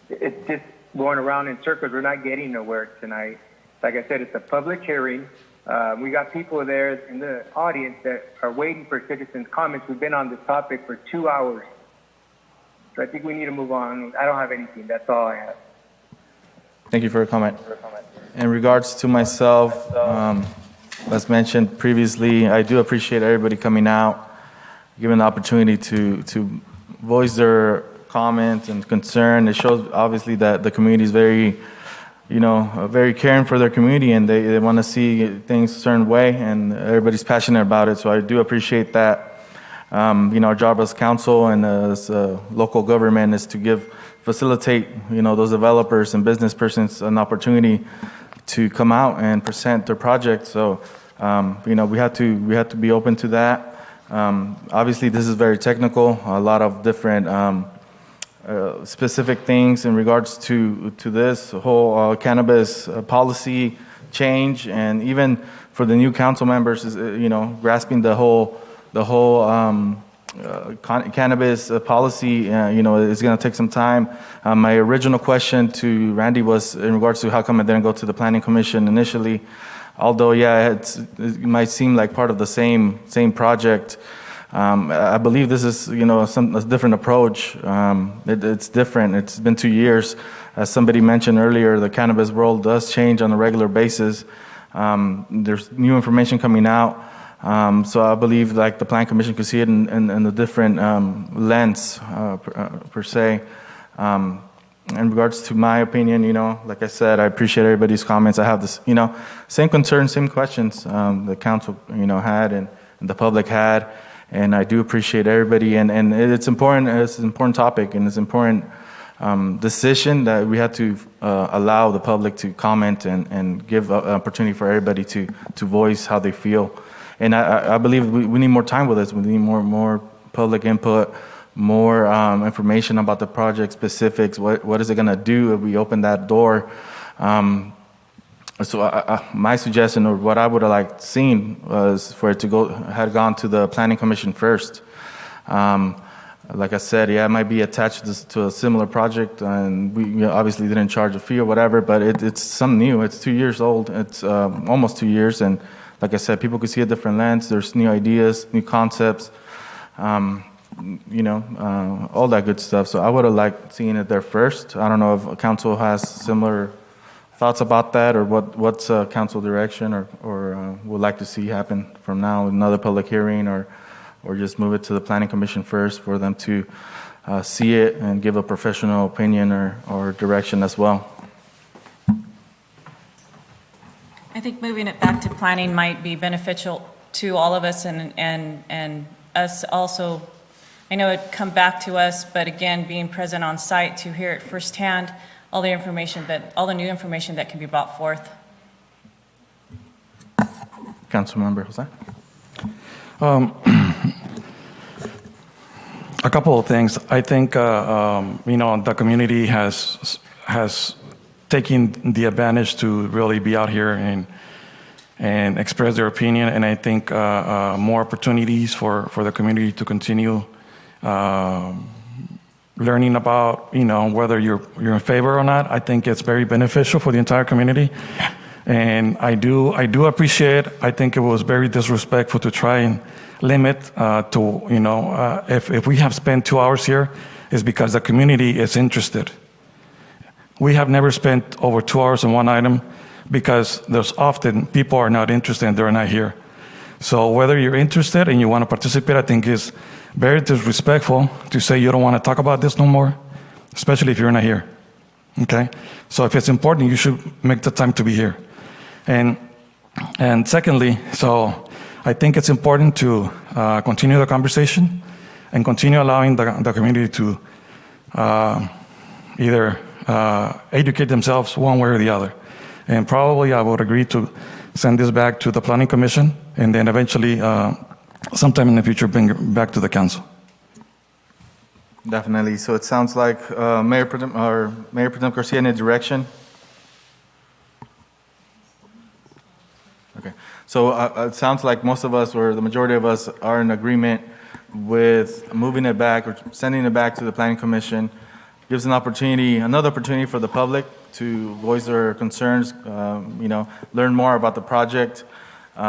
it's just going around in circles. We're not getting nowhere tonight. Like I said, it's a public hearing. We got people there in the audience that are waiting for citizens' comments. We've been on this topic for 2 hours. So I think we need to move on. I don't have anything. That's all I have. Thank you for your comment. In regards to myself, as mentioned previously, I do appreciate everybody coming out, given the opportunity to voice their comments and concern. It shows obviously that the community is very, very caring for their community, and they want to see things a certain way, and everybody's passionate about it. So I do appreciate that. Our job as council and as local government is to facilitate, those developers and business persons an opportunity to come out and present their projects. So, we have to be open to that. Obviously, this is very technical. A lot of different specific things in regards to this whole cannabis policy change, and even for the new council members, grasping the whole cannabis policy, is going to take some time. My original question to Randy was in regards to how come it didn't go to the Planning Commission initially. Although, it might seem like part of the same project. I believe this is, a different approach. It's different. It's been 2 years. As somebody mentioned earlier, the cannabis world does change on a regular basis. There's new information coming out. So I believe the Plan Commission could see it in a different lens, per se. In regards to my opinion, like I said, I appreciate everybody's comments. I have this, same concerns, same questions the council, had and the public had. And I do appreciate everybody. And it's important. It's an important topic, and it's an important decision that we have to allow the public to comment and give an opportunity for everybody to voice how they feel. And I believe we need more time with this. We need more public input, more information about the project specifics. What is it going to do if we open that door? So my suggestion, or what I would have liked seen, was for it to had gone to the Planning Commission first. Like I said, it might be attached to a similar project, and we obviously didn't charge a fee or whatever, but it's something new. It's 2 years old. It's almost 2 years, and like I said, people could see a different lens. There's new ideas, new concepts, all that good stuff. So I would have liked seeing it there first. I don't know if council has similar thoughts about that, or what's council direction, or would like to see happen from now, another public hearing, or just move it to the Planning Commission first for them to see it and give a professional opinion or direction as well. I think moving it back to planning might be beneficial to all of us, and us also. I know it'd come back to us, but again, being present on site to hear it firsthand, all the new information that can be brought forth. Councilmember Jose. A couple of things. I think the community has taken the advantage to really be out here and express their opinion, and I think more opportunities for the community to continue learning about whether you're in favor or not. I think it's very beneficial for the entire community, and I do appreciate. I think it was very disrespectful to try and limit if we have spent 2 hours here, is because the community is interested. We have never spent over 2 hours on one item because there's often people are not interested and they're not here. So whether you're interested and you want to participate, I think is very disrespectful to say you don't want to talk about this no more, especially if you're not here. Okay? So if it's important, you should make the time to be here. And secondly, so I think it's important to continue the conversation and continue allowing the community to either educate themselves one way or the other. And probably I would agree to send this back to the Planning Commission, and then eventually, sometime in the future, bring it back to the council. Definitely. So it sounds like Mayor Pro Tem Garcia, any direction? Okay. So it sounds like most of us, or the majority of us, are in agreement with moving it back or sending it back to the Planning Commission. Gives another opportunity for the public to voice their concerns, learn more about the project. It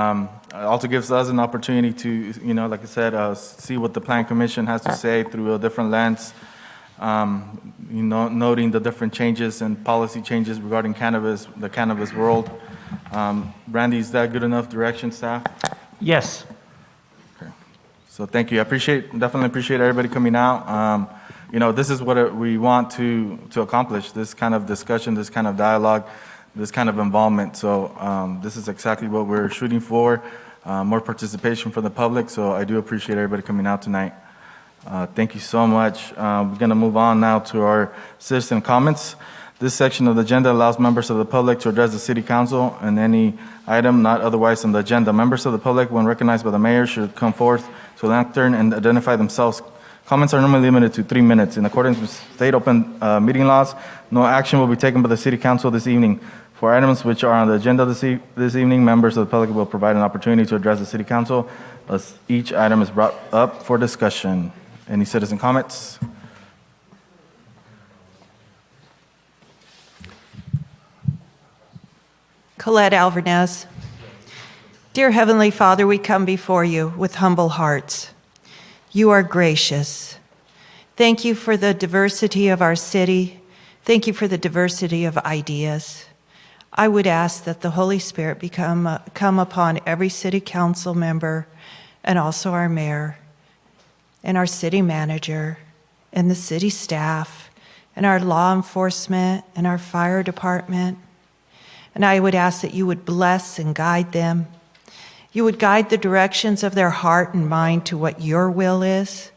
also gives us an opportunity to, like I said, see what the Planning Commission has to say through a different lens, noting the different changes and policy changes regarding cannabis, the cannabis world. Randy, is that good enough direction, staff? Yes. Okay. So thank you. Definitely appreciate everybody coming out. This is what we want to accomplish, this kind of discussion, this kind of dialogue, this kind of involvement. So this is exactly what we're shooting for, more participation from the public. So I do appreciate everybody coming out tonight. Thank you so much. We're going to move on now to our citizen comments. This section of the agenda allows members of the public to address the City Council on any item not otherwise on the agenda. Members of the public, when recognized by the mayor, should come forth to a lectern and identify themselves. Comments are normally limited to 3 minutes. In accordance with state open meeting laws, no action will be taken by the City Council this evening. For items which are on the agenda this evening, members of the public will provide an opportunity to address the City Council as each item is brought up for discussion. Any citizen comments? Colette Alvarez. Dear Heavenly Father, we come before you with humble hearts. You are gracious. Thank you for the diversity of our city. Thank you for the diversity of ideas. I would ask that the Holy Spirit come upon every city council member and also our mayor and our city manager and the city staff and our law enforcement and our fire department. And I would ask that you would bless and guide them. You would guide the directions of their heart and mind to what your will is,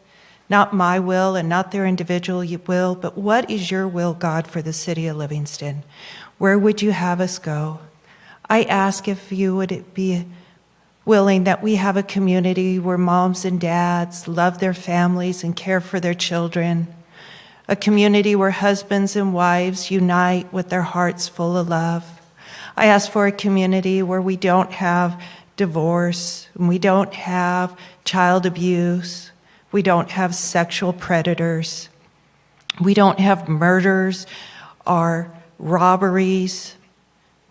not my will and not their individual will, but what is your will, God, for the city of Livingston? Where would you have us go? I ask if you would be willing that we have a community where moms and dads love their families and care for their children, a community where husbands and wives unite with their hearts full of love. I ask for a community where we don't have divorce, and we don't have child abuse, we don't have sexual predators, we don't have murders or robberies.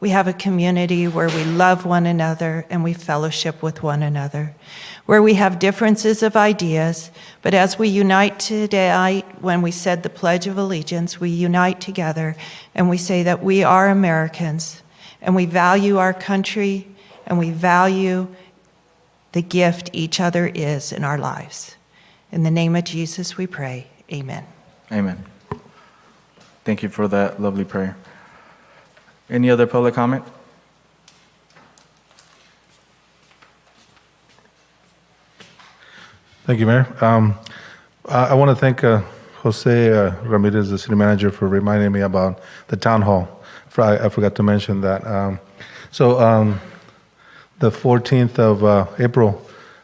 We have a community where we love one another and we fellowship with one another, where we have differences of ideas, but as we unite today, when we said the Pledge of Allegiance, we unite together and we say that we are Americans and we value our country and we value the gift each other is in our lives. In the name of Jesus we pray, amen. Amen. Thank you for that lovely prayer. Any other public comment? Thank you, Mayor. I want to thank Jose Ramirez, the city manager, for reminding me about the town hall. I forgot to mention that. The 14th of April,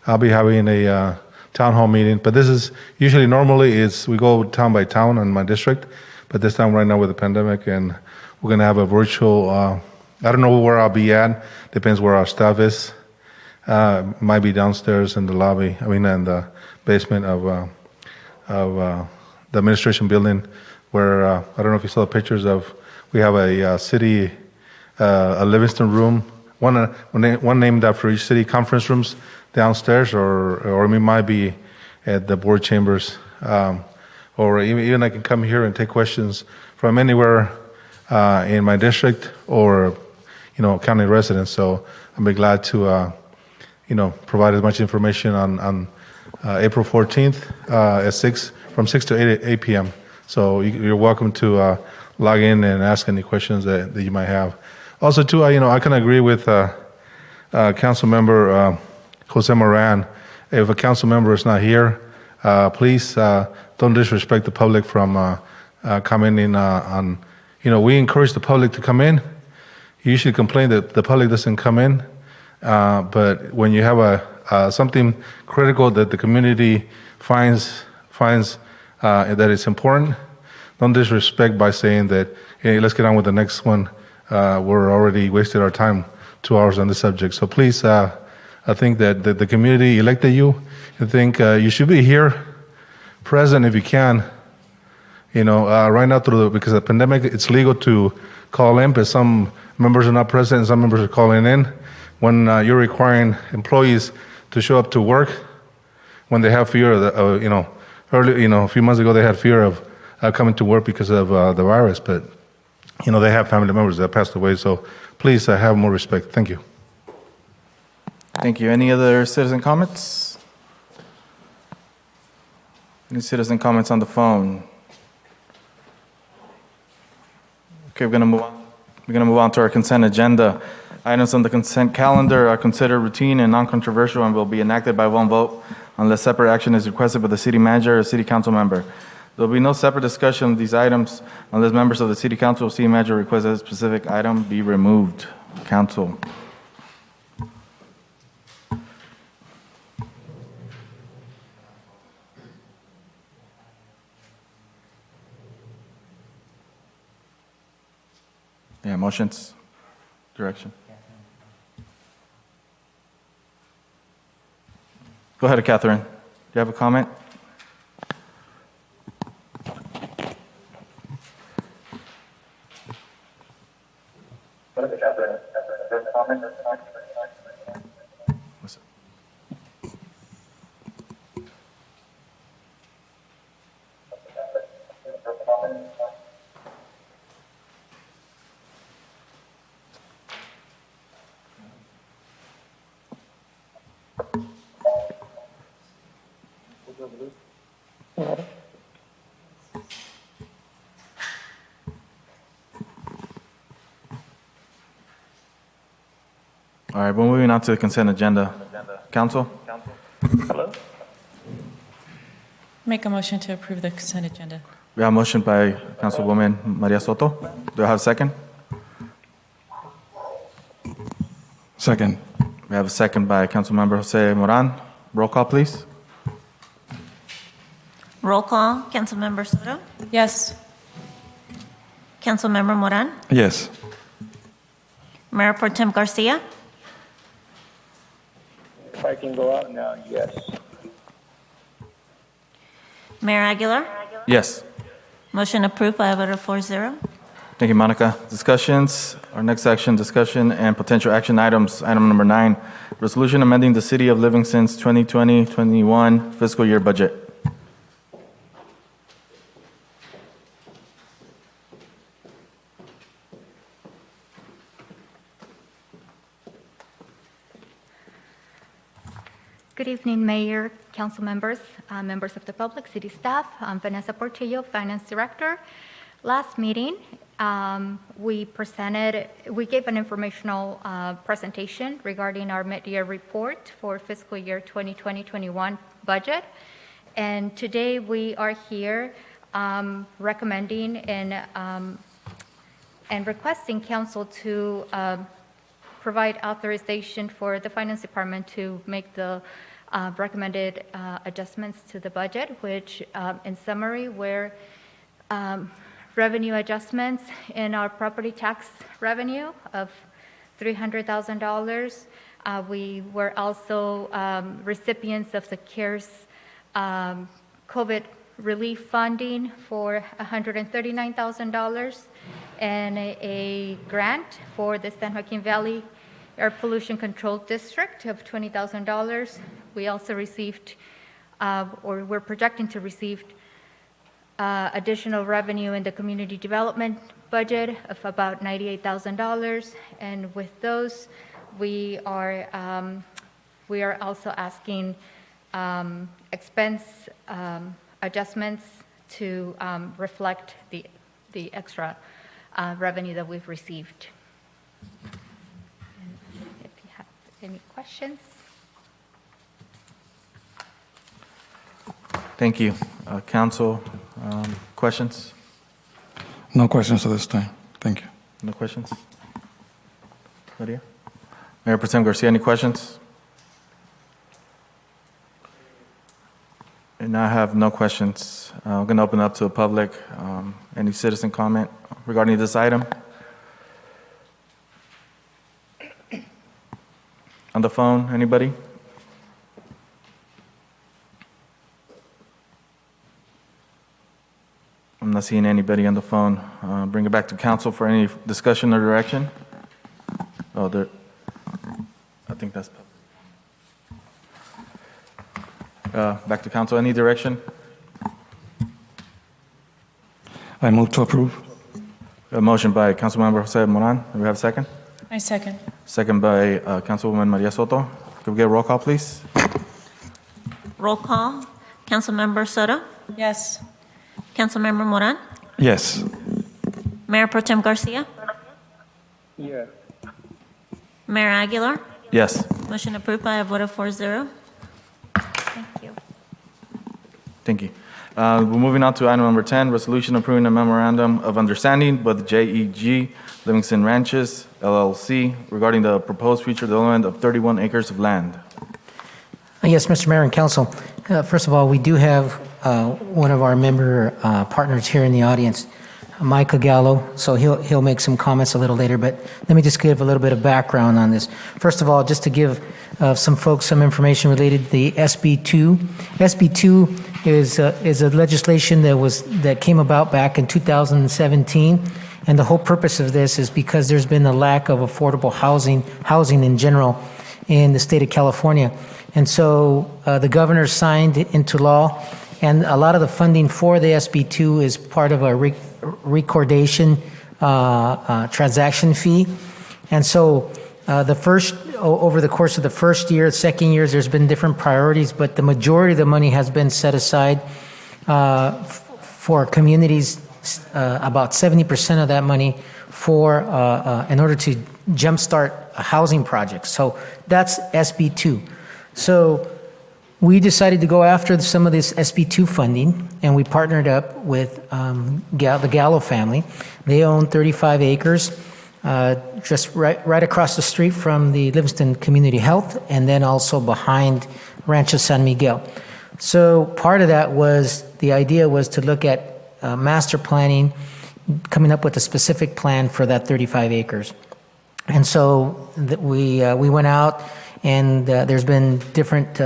I'll be having a town hall meeting, but this is normally we go town by town in my district, but this time right now with the pandemic, and we're going to have a virtual, I don't know where I'll be at, depends where our staff is. Might be downstairs in the lobby, in the basement of the administration building, where, I don't know if you saw the pictures of, we have a city, a Livingston room, one named after each city, conference rooms downstairs, or we might be at the board chambers, or even I can come here and take questions from anywhere in my district or county residents. So I'll be glad to provide as much information on April 14th from 6 to 8 p.m. So you're welcome to log in and ask any questions that you might have. Also, too, I can agree with Council Member Jose Moran. If a council member is not here, please don't disrespect the public from commenting on. We encourage the public to come in you usually complain that the public doesn't come in, but when you have something critical that the community finds that it's important, don't disrespect by saying that, hey, let's get on with the next one. We're already wasted our time 2 hours on this subject. So please, I think that the community elected you. I think you should be here, present if you can. Right now because of the pandemic, it's legal to call in, but some members are not present and some members are calling in. When you're requiring employees to show up to work, when they have fear of a few months ago they had fear of coming to work because of the virus, but they have family members that passed away. So please have more respect. Thank you. Thank you. Any other citizen comments? Any citizen comments on the phone? Okay, we're going to move on to our consent agenda. Items on the consent calendar are considered routine and non-controversial and will be enacted by one vote unless separate action is requested by the city manager or city council member. There will be no separate discussion of these items unless members of the city council or city manager request that a specific item be removed. Council. Yeah, motions, direction. Go ahead, Catherine. Do you have a comment? All right, we're moving on to the consent agenda. Council? Hello? Make a motion to approve the consent agenda. We have a motion by Councilwoman Maria Soto. Do I have a second? Second. We have a second by Councilmember Jose Moran. Roll call, please. Roll call. Councilmember Soto? Yes. Councilmember Moran? Yes. Mayor Pro Tem Garcia? If I can go out now, yes. Mayor Aguilar? Yes. Motion approved by a vote of 4-0. Thank you, Monica. Discussions. Our next section, discussion and potential action items. Item number 9, resolution amending the City of Livingston's 2020-21 fiscal year budget. Good evening, Mayor, council members, members of the public, city staff. I'm Vanessa Portillo, Finance Director. Last meeting, we gave an informational presentation regarding our mid-year report for fiscal year 2020-21 budget. And today we are here recommending and requesting council to provide authorization for the Finance Department to make the recommended adjustments to the budget, which in summary were revenue adjustments in our property tax revenue of $300,000. We were also recipients of the CARES COVID relief funding for $139,000 and a grant for the San Joaquin Valley Air Pollution Control District of $20,000. We also received, or we're projecting to receive, additional revenue in the community development budget of about $98,000. And with those, we are also asking expense adjustments to reflect the extra revenue that we've received. And if you have any questions. Thank you. Council, questions? No questions at this time. Thank you. No questions? Maria? Mayor Pro Tem Garcia, any questions? And I have no questions. I'm going to open it up to the public. Any citizen comment regarding this item? On the phone, anybody? I'm not seeing anybody on the phone. Bring it back to council for any discussion or direction. Oh, there. I think that's. Back to council. Any direction? I move to approve. A motion by Councilmember Jose Moran. Do we have a second? I second. Second by Councilwoman Maria Soto. Could we get a roll call, please? Roll call. Councilmember Soto? Yes. Councilmember Moran? Yes. Mayor Pro Tem Garcia? Yes. Mayor Aguilar? Yes. Motion approved by a vote of 4-0. Thank you. Thank you. We're moving on to item number 10, resolution approving a memorandum of understanding with JEG Livingston Ranches, LLC, regarding the proposed future development of 31 acres of land. Yes, Mr. Mayor and Council. First of all, we do have one of our member partners here in the audience, Micah Gallo, so he'll make some comments a little later, but let me just give a little bit of background on this. First of all, just to give some folks some information related to the SB2. SB2 is a legislation that came about back in 2017, and the whole purpose of this is because there's been a lack of affordable housing in general in the state of California. And so the governor signed it into law, and a lot of the funding for the SB2 is part of a recordation transaction fee. And so over the course of the first year, second years, there's been different priorities, but the majority of the money has been set aside for communities, about 70% of that money in order to jumpstart a housing projects. So that's SB2. So we decided to go after some of this SB2 funding, and we partnered up with the Gallo family. They own 35 acres, just right across the street from the Livingston Community Health, and then also behind Rancho San Miguel. So part of that the idea was to look at master planning, coming up with a specific plan for that 35 acres. And so we went out, and there's been different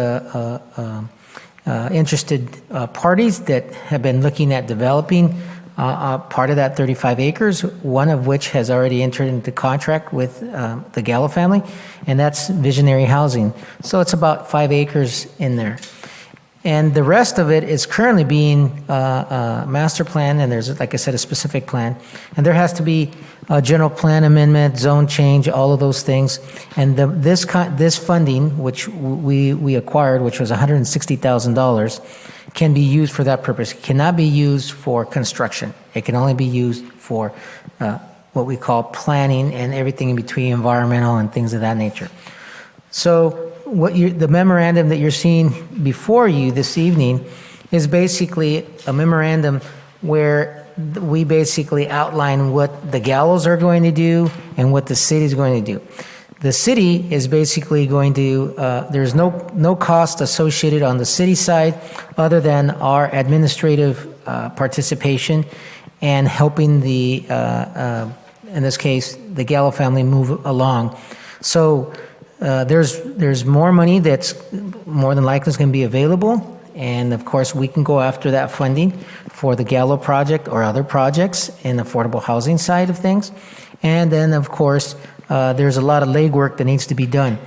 interested parties that have been looking at developing part of that 35 acres, one of which has already entered into contract with the Gallo family, and that's Visionary Housing. So it's about 5 acres in there. And the rest of it is currently being master planned, and there's, like I said, a specific plan. And there has to be a general plan amendment, zone change, all of those things. And this funding, which we acquired, which was $160,000, can be used for that purpose. It cannot be used for construction. It can only be used for what we call planning and everything in between, environmental and things of that nature. So the memorandum that you're seeing before you this evening is basically a memorandum where we basically outline what the Gallos are going to do and what the city is going to do. The city is basically going to, there's no cost associated on the city side other than our administrative participation and helping in this case, the Gallo family move along. So there's more money that's more than likely is going to be available, and of course we can go after that funding for the Gallo project or other projects in the affordable housing side of things. And then of course there's a lot of legwork that needs to be done.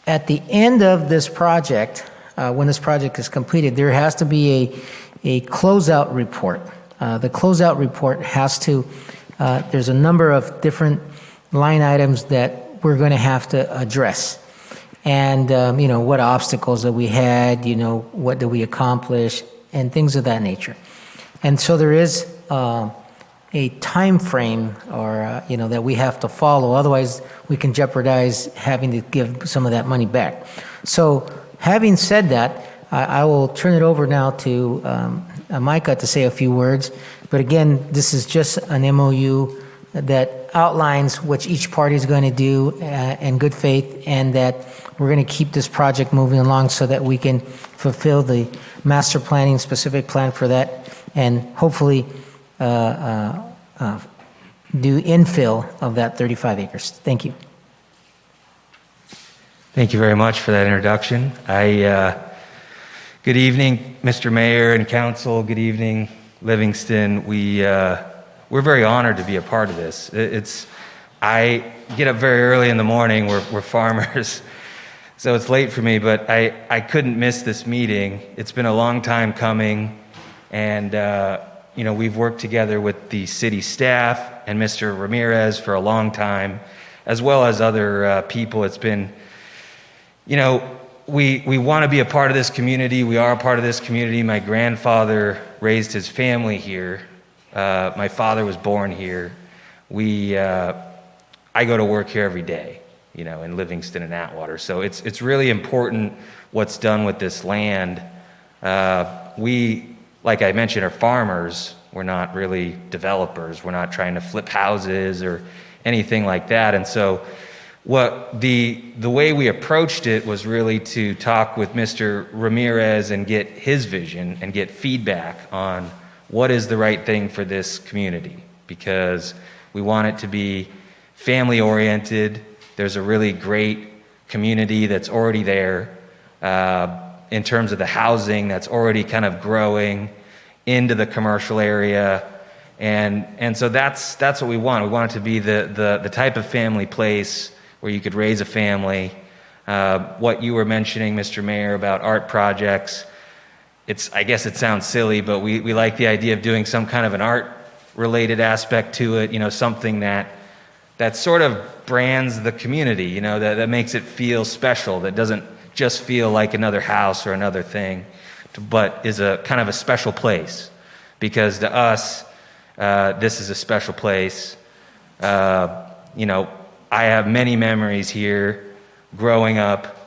At the end of this project, when this project is completed, there has to be a closeout report. The closeout report has to, there's a number of different line items that we're going to have to address. And, what obstacles that we had, what did we accomplish, and things of that nature. And so there is a time frame that we have to follow. Otherwise, we can jeopardize having to give some of that money back. So having said that, I will turn it over now to Micah to say a few words. But again, this is just an MOU that outlines what each party is going to do in good faith, and that we're going to keep this project moving along so that we can fulfill the master planning specific plan for that, and hopefully do infill of that 35 acres. Thank you. Thank you very much for that introduction. Good evening, Mr. Mayor and Council. Good evening, Livingston. We're very honored to be a part of this. I get up very early in the morning. We're farmers, so it's late for me, but I couldn't miss this meeting. It's been a long time coming, and we've worked together with the city staff and Mr. Ramirez for a long time, as well as other people. It's been, we want to be a part of this community. We are a part of this community. My grandfather raised his family here. My father was born here. I go to work here every day, in Livingston and Atwater. So it's really important what's done with this land. We, like I mentioned, are farmers. We're not really developers. We're not trying to flip houses or anything like that. And so the way we approached it was really to talk with Mr. Ramirez and get his vision and get feedback on what is the right thing for this community, because we want it to be family oriented. There's a really great community that's already there in terms of the housing that's already kind of growing into the commercial area. And so that's what we want. We want it to be the type of family place where you could raise a family. What you were mentioning, Mr. Mayor, about art projects, I guess it sounds silly, but we like the idea of doing some kind of an art-related aspect to it, something that sort of brands the community, that makes it feel special, that doesn't just feel like another house or another thing, but is a kind of a special place. Because to us, this is a special place. I have many memories here growing up,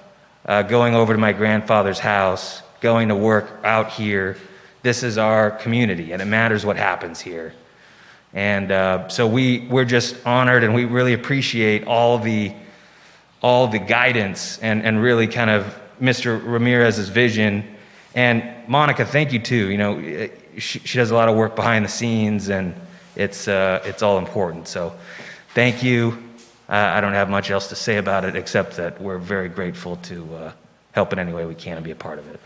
going over to my grandfather's house, going to work out here. This is our community, and it matters what happens here. And so we're just honored, and we really appreciate all the guidance and really kind of Mr. Ramirez's vision. And Monica, thank you too. She does a lot of work behind the scenes, and it's all important. So thank you. I don't have much else to say about it except that we're very grateful to help in any way we can and be a part of it.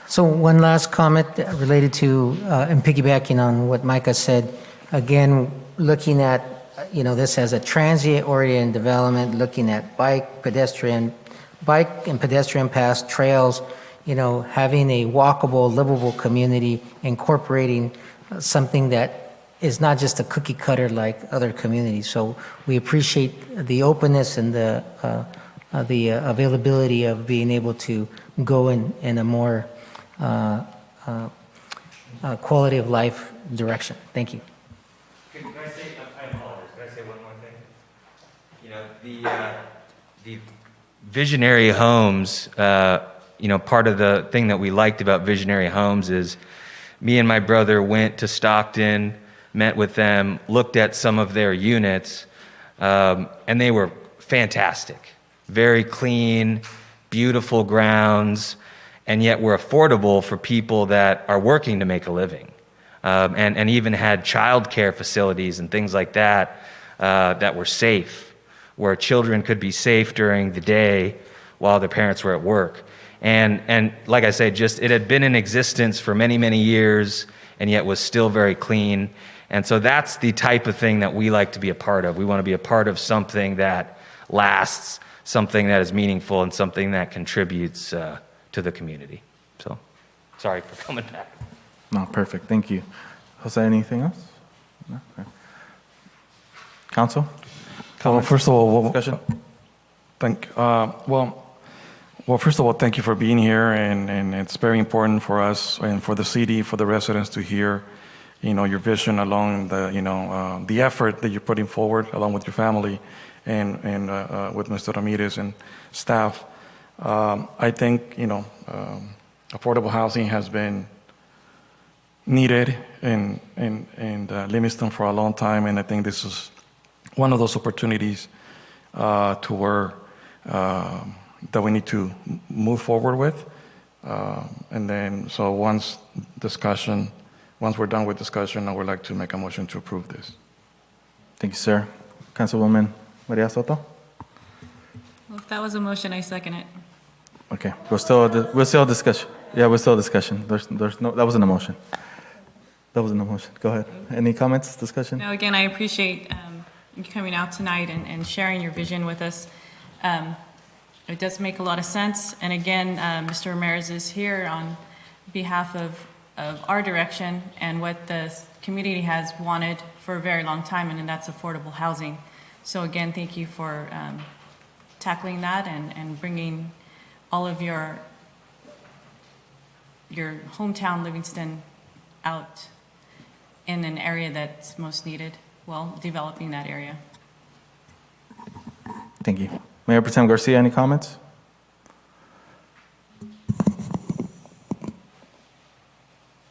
So one last comment related to, and piggybacking on what Micah said, again, looking at, this as a transient-oriented development, looking at bike and pedestrian paths, trails, having a walkable, livable community, incorporating something that is not just a cookie cutter like other communities. So we appreciate the openness and the availability of being able to go in a more quality of life direction. Thank you. Can I say, I apologize, can I say one more thing? The visionary homes, part of the thing that we liked about visionary homes is me and my brother went to Stockton, met with them, looked at some of their units, and they were fantastic. Very clean, beautiful grounds, and yet were affordable for people that are working to make a living. And even had childcare facilities and things like that that were safe, where children could be safe during the day while their parents were at work. And like I said, it had been in existence for many, many years, and yet was still very clean. And so that's the type of thing that we like to be a part of. We want to be a part of something that lasts, something that is meaningful, and something that contributes to the community. So, sorry for coming back. No, perfect. Thank you. Jose, anything else? No? Okay. Council? Well, first of all, discussion? First of all, thank you for being here, and it's very important for us and for the city, for the residents to hear, your vision along the effort that you're putting forward along with your family and with Mr. Ramirez and staff. I think, affordable housing has been needed in Livingston for a long time, and I think this is one of those opportunities to where that we need to move forward with. And then, so once we're done with discussion, I would like to make a motion to approve this. Thank you, sir. Councilwoman Maria Soto? Well, if that was a motion, I second it. Okay, we're still discussion. Yeah, we're still discussion. There's no, that wasn't a motion. That wasn't a motion. Go ahead. Any comments, discussion? No, again, I appreciate you coming out tonight and sharing your vision with us. It does make a lot of sense. And again, Mr. Ramirez is here on behalf of our direction and what the community has wanted for a very long time, and that's affordable housing. So again, thank you for tackling that and bringing all of your hometown Livingston out in an area that's most needed, well, developing that area. Thank you. Mayor Pro Tem Garcia, any comments?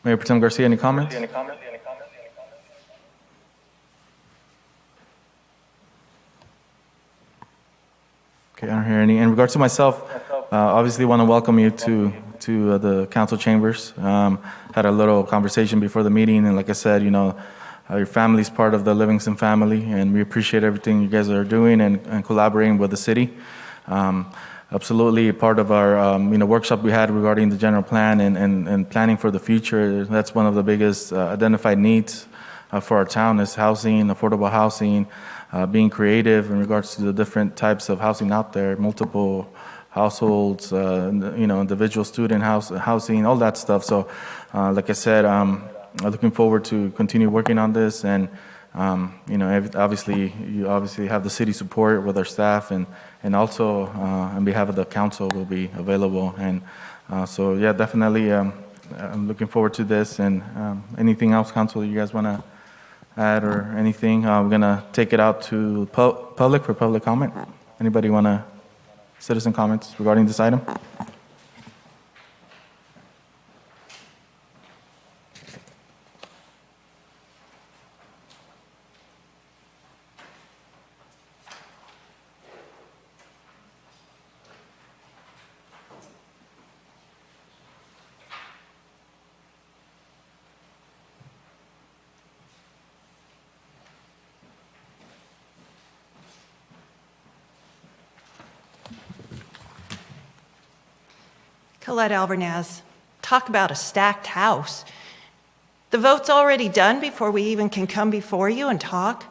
Mayor Pro Tem Garcia, any comments? Okay, I don't hear any. In regards to myself, obviously want to welcome you to the council chambers. Had a little conversation before the meeting, and like I said, you know, your family's part of the Livingston family, and we appreciate everything you guys are doing and collaborating with the city. Absolutely part of our workshop we had regarding the general plan and planning for the future. That's one of the biggest identified needs for our town is housing, affordable housing, being creative in regards to the different types of housing out there, multiple households, individual student housing, all that stuff. So, like I said, I'm looking forward to continue working on this, and obviously you have the city support with our staff, and also on behalf of the council will be available. And so, yeah, definitely, I'm looking forward to this. And anything else, council, you guys want to add or anything? We're gonna take it out to public for public comment. Anybody want to citizen comments regarding this item? Colette Alvernaz, talk about a stacked house. The vote's already done before we even can come before you and talk.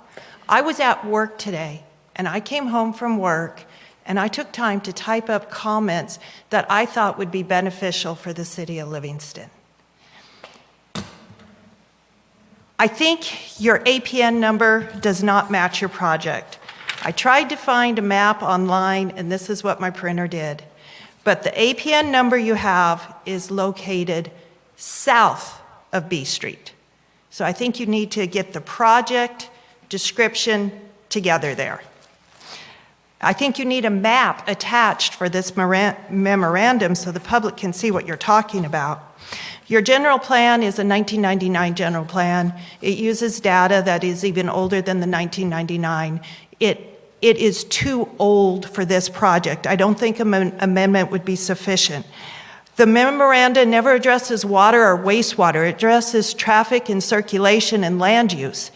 I was at work today, and I came home from work, and I took time to type up comments that I thought would be beneficial for the city of Livingston. I think your APN number does not match your project. I tried to find a map online, and this is what my printer did. But the APN number you have is located south of B Street. So I think you need to get the project description together there. I think you need a map attached for this memorandum so the public can see what you're talking about. Your general plan is a 1999 general plan. It uses data that is even older than the 1999. It is too old for this project. I don't think an amendment would be sufficient. The memoranda never addresses water or wastewater. It addresses traffic and circulation and land use.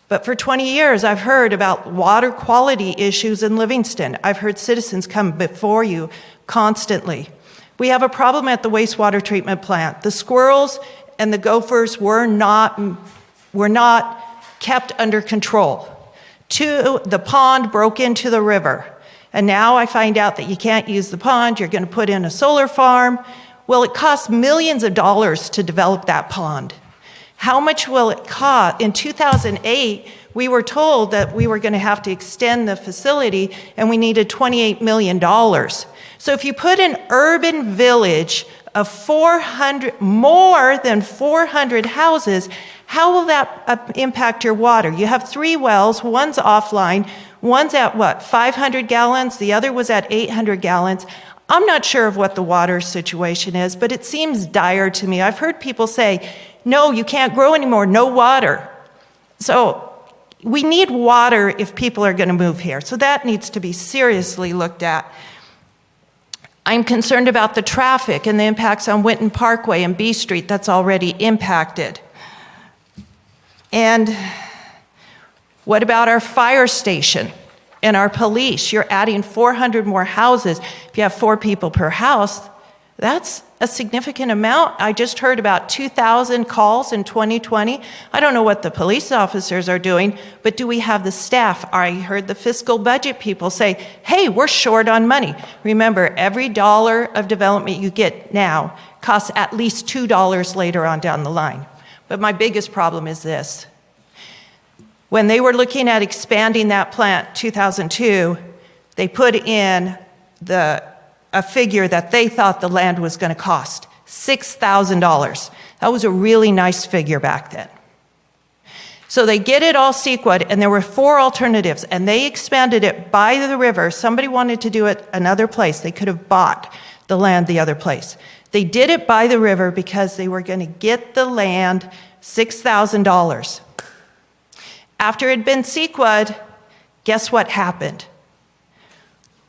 But for 20 years, I've heard about water quality issues in Livingston. I've heard citizens come before you constantly. We have a problem at the wastewater treatment plant. The squirrels and the gophers were not kept under control. The pond broke into the river. And now I find out that you can't use the pond, you're going to put in a solar farm. Well, it costs millions of dollars to develop that pond. How much will it cost? In 2008, we were told that we were going to have to extend the facility and we needed $28 million. So if you put an urban village of more than 400 houses, how will that impact your water? You have 3 wells, one's offline, one's at what, 500 gallons? The other was at 800 gallons. I'm not sure of what the water situation is, but it seems dire to me. I've heard people say, no, you can't grow anymore, no water. So we need water if people are going to move here. So that needs to be seriously looked at. I'm concerned about the traffic and the impacts on Winton Parkway and B Street that's already impacted. And what about our fire station and our police? You're adding 400 more houses. If you have 4 people per house, that's a significant amount. I just heard about 2,000 calls in 2020. I don't know what the police officers are doing, but do we have the staff? I heard the fiscal budget people say, hey, we're short on money. Remember, every dollar of development you get now costs at least $2 later on down the line. But my biggest problem is this. When they were looking at expanding that plant, 2002, they put in a figure that they thought the land was going to cost, $6,000. That was a really nice figure back then. So they get it all CEQA'd, and there were 4 alternatives, and they expanded it by the river. Somebody wanted to do it another place. They could have bought the land the other place. They did it by the river because they were going to get the land $6,000. After it had been CEQA'd, guess what happened?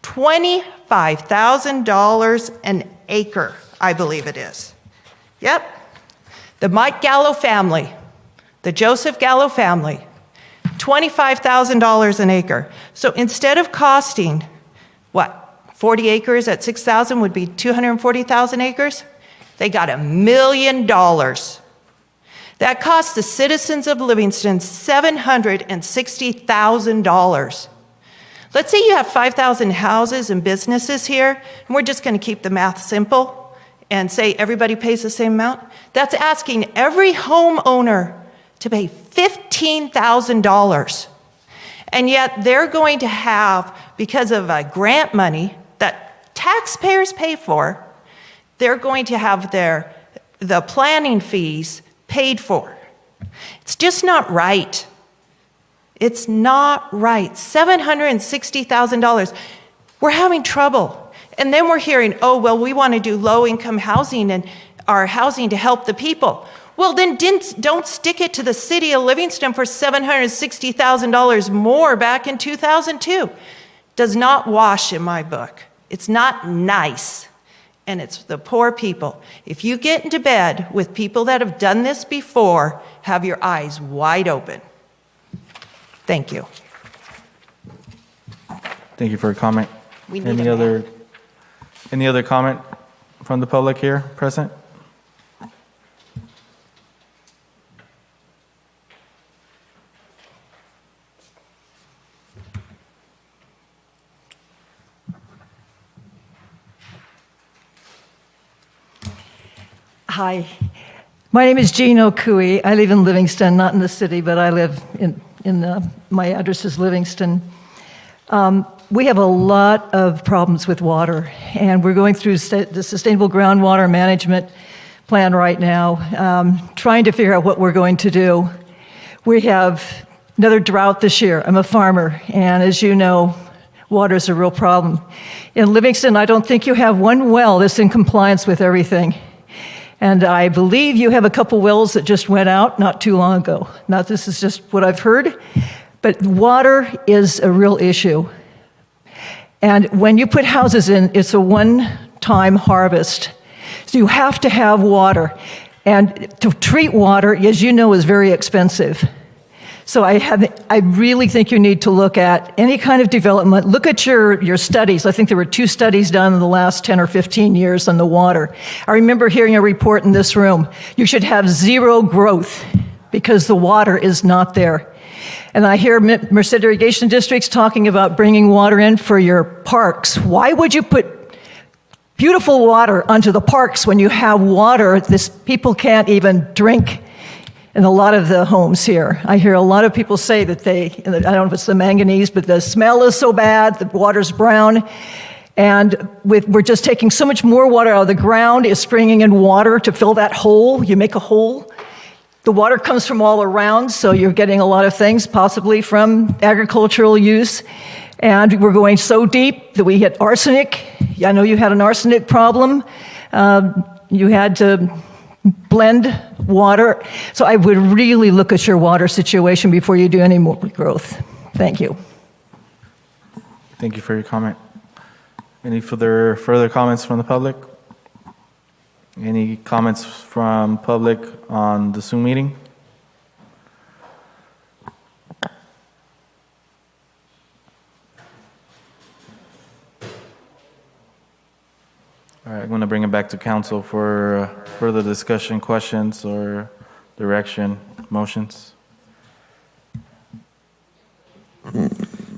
$25,000 an acre, I believe it is. Yep. The Mike Gallo family, the Joseph Gallo family, $25,000 an acre. So instead of costing, what, 40 acres at $6,000 would be 240,000 acres? They got $1 million. That cost the citizens of Livingston $760,000. Let's say you have 5,000 houses and businesses here, and we're just going to keep the math simple and say everybody pays the same amount. That's asking every homeowner to pay $15,000. And yet they're going to have, because of grant money that taxpayers pay for, they're going to have the planning fees paid for. It's just not right. It's not right. $760,000. We're having trouble. And then we're hearing, oh, well, we want to do low-income housing and our housing to help the people. Well, then don't stick it to the city of Livingston for $760,000 more back in 2002. Does not wash in my book. It's not nice. And it's the poor people. If you get into bed with people that have done this before, have your eyes wide open. Thank you. Thank you for your comment. We need Any other comment from the public here present? Hi, my name is Jean Okui. I live in Livingston, not in the city, but I live my address is Livingston. We have a lot of problems with water, and we're going through the Sustainable Groundwater Management Plan right now, trying to figure out what we're going to do. We have another drought this year. I'm a farmer, and as you know, water is a real problem. In Livingston, I don't think you have one well that's in compliance with everything. And I believe you have a couple wells that just went out not too long ago. Now, this is just what I've heard, but water is a real issue. And when you put houses in, it's a one-time harvest. So you have to have water. And to treat water, as you know, is very expensive. So I really think you need to look at any kind of development. Look at your studies. I think there were 2 studies done in the last 10 or 15 years on the water. I remember hearing a report in this room. You should have 0 growth because the water is not there. And I hear Merced irrigation districts talking about bringing water in for your parks. Why would you put beautiful water onto the parks when you have water people can't even drink in a lot of the homes here? I hear a lot of people say that I don't know if it's the manganese, but the smell is so bad, the water's brown. And we're just taking so much more water out of the ground, is bringing in water to fill that hole. You make a hole. The water comes from all around, so you're getting a lot of things, possibly from agricultural use. And we're going so deep that we hit arsenic. I know you had an arsenic problem. You had to blend water. So I would really look at your water situation before you do any more growth. Thank you. Thank you for your comment. Any further comments from the public? Any comments from public on the Zoom meeting? All right, I'm going to bring it back to council for further discussion, questions, or direction, motions.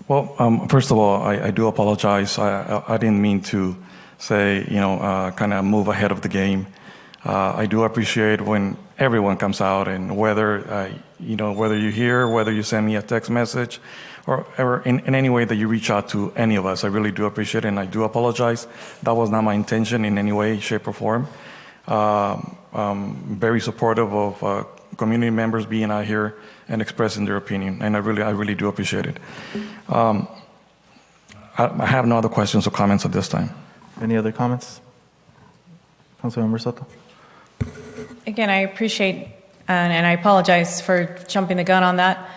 Well, first of all, I do apologize. I didn't mean to say, kind of move ahead of the game. I do appreciate when everyone comes out, and whether you're here, whether you send me a text message, or in any way that you reach out to any of us. I really do appreciate it, and I do apologize. That was not my intention in any way, shape, or form. Very supportive of community members being out here and expressing their opinion, and I really do appreciate it. I have no other questions or comments at this time. Any other comments? Councilmember Soto? Again, I appreciate and I apologize for jumping the gun on that.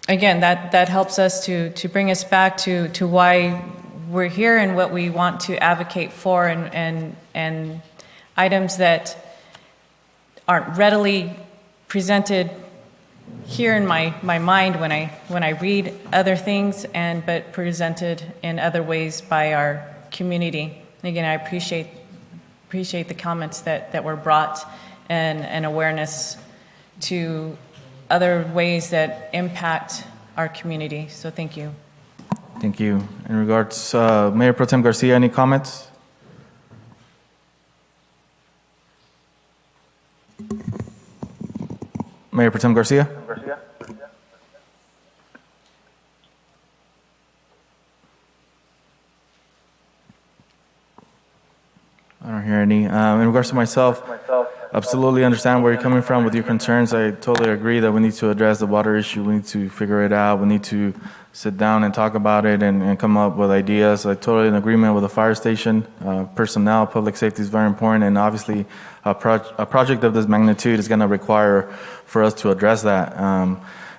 Again, that helps us to bring us back to why we're here and what we want to advocate for, and items that aren't readily presented here in my mind when I read other things, but presented in other ways by our community. And again, I appreciate the comments that were brought and awareness to other ways that impact our community. So thank you. Thank you. In regards, Mayor Pro Tem Garcia, any comments? Mayor Pro Tem Garcia? I don't hear any. In regards to myself, absolutely understand where you're coming from with your concerns. I totally agree that we need to address the water issue. We need to figure it out. We need to sit down and talk about it and come up with ideas. I totally in agreement with the fire station. Personnel, public safety is very important, and obviously a project of this magnitude is going to require for us to address that.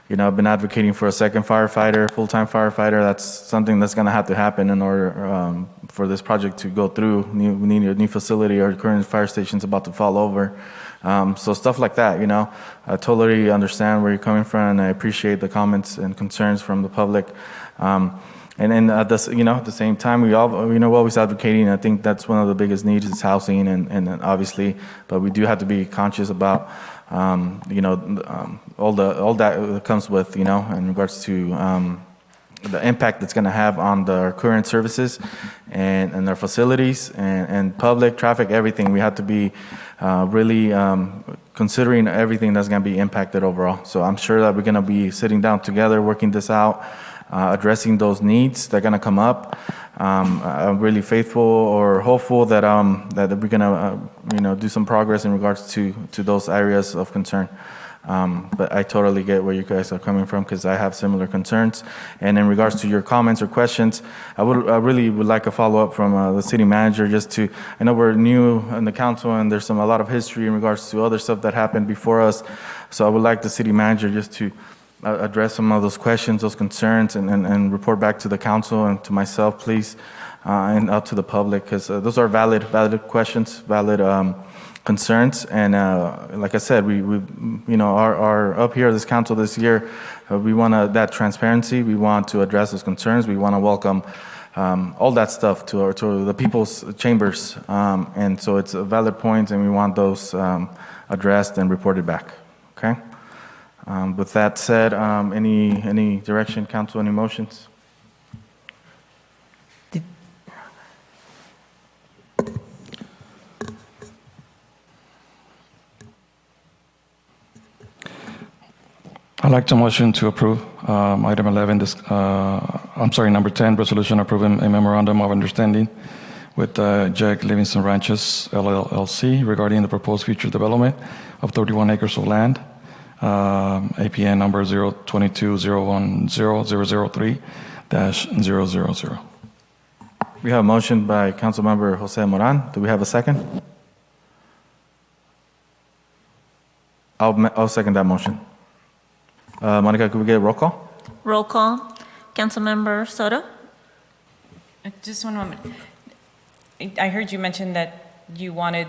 I've been advocating for a second firefighter, full-time firefighter. That's something that's going to have to happen in order for this project to go through. We need a new facility. Our current fire station's about to fall over. So stuff like that, I totally understand where you're coming from, and I appreciate the comments and concerns from the public. And then at the same time, we're always advocating. I think that's one of the biggest needs is housing, and obviously, but we do have to be conscious about all that comes with, in regards to the impact it's going to have on our current services and our facilities and public traffic, everything. We have to be really considering everything that's going to be impacted overall. So I'm sure that we're going to be sitting down together, working this out, addressing those needs that are going to come up. I'm really faithful or hopeful that we're going to do some progress in regards to those areas of concern. But I totally get where you guys are coming from, because I have similar concerns. And in regards to your comments or questions, I really would like a follow-up from the city manager. I know we're new in the council, and there's a lot of history in regards to other stuff that happened before us. So I would like the city manager just to address some of those questions, those concerns, and report back to the council and to myself, please, and out to the public, because those are valid questions, valid concerns. And like I said, we are up here, this council this year, we want that transparency. We want to address those concerns. We want to welcome all that stuff to the people's chambers. And so it's a valid point, and we want those addressed and reported back. Okay? With that said, any direction, council, any motions? I'd like to motion to approve item 11, number 10, resolution approving a memorandum of understanding with JEG Livingston Ranches LLC regarding the proposed future development of 31 acres of land, APN number 022-010-003-000. We have a motion by Councilmember Jose Moran. Do we have a second? I'll second that motion. Monica, could we get a roll call? Roll call. Councilmember Soto? Just one moment. I heard you mention that you wanted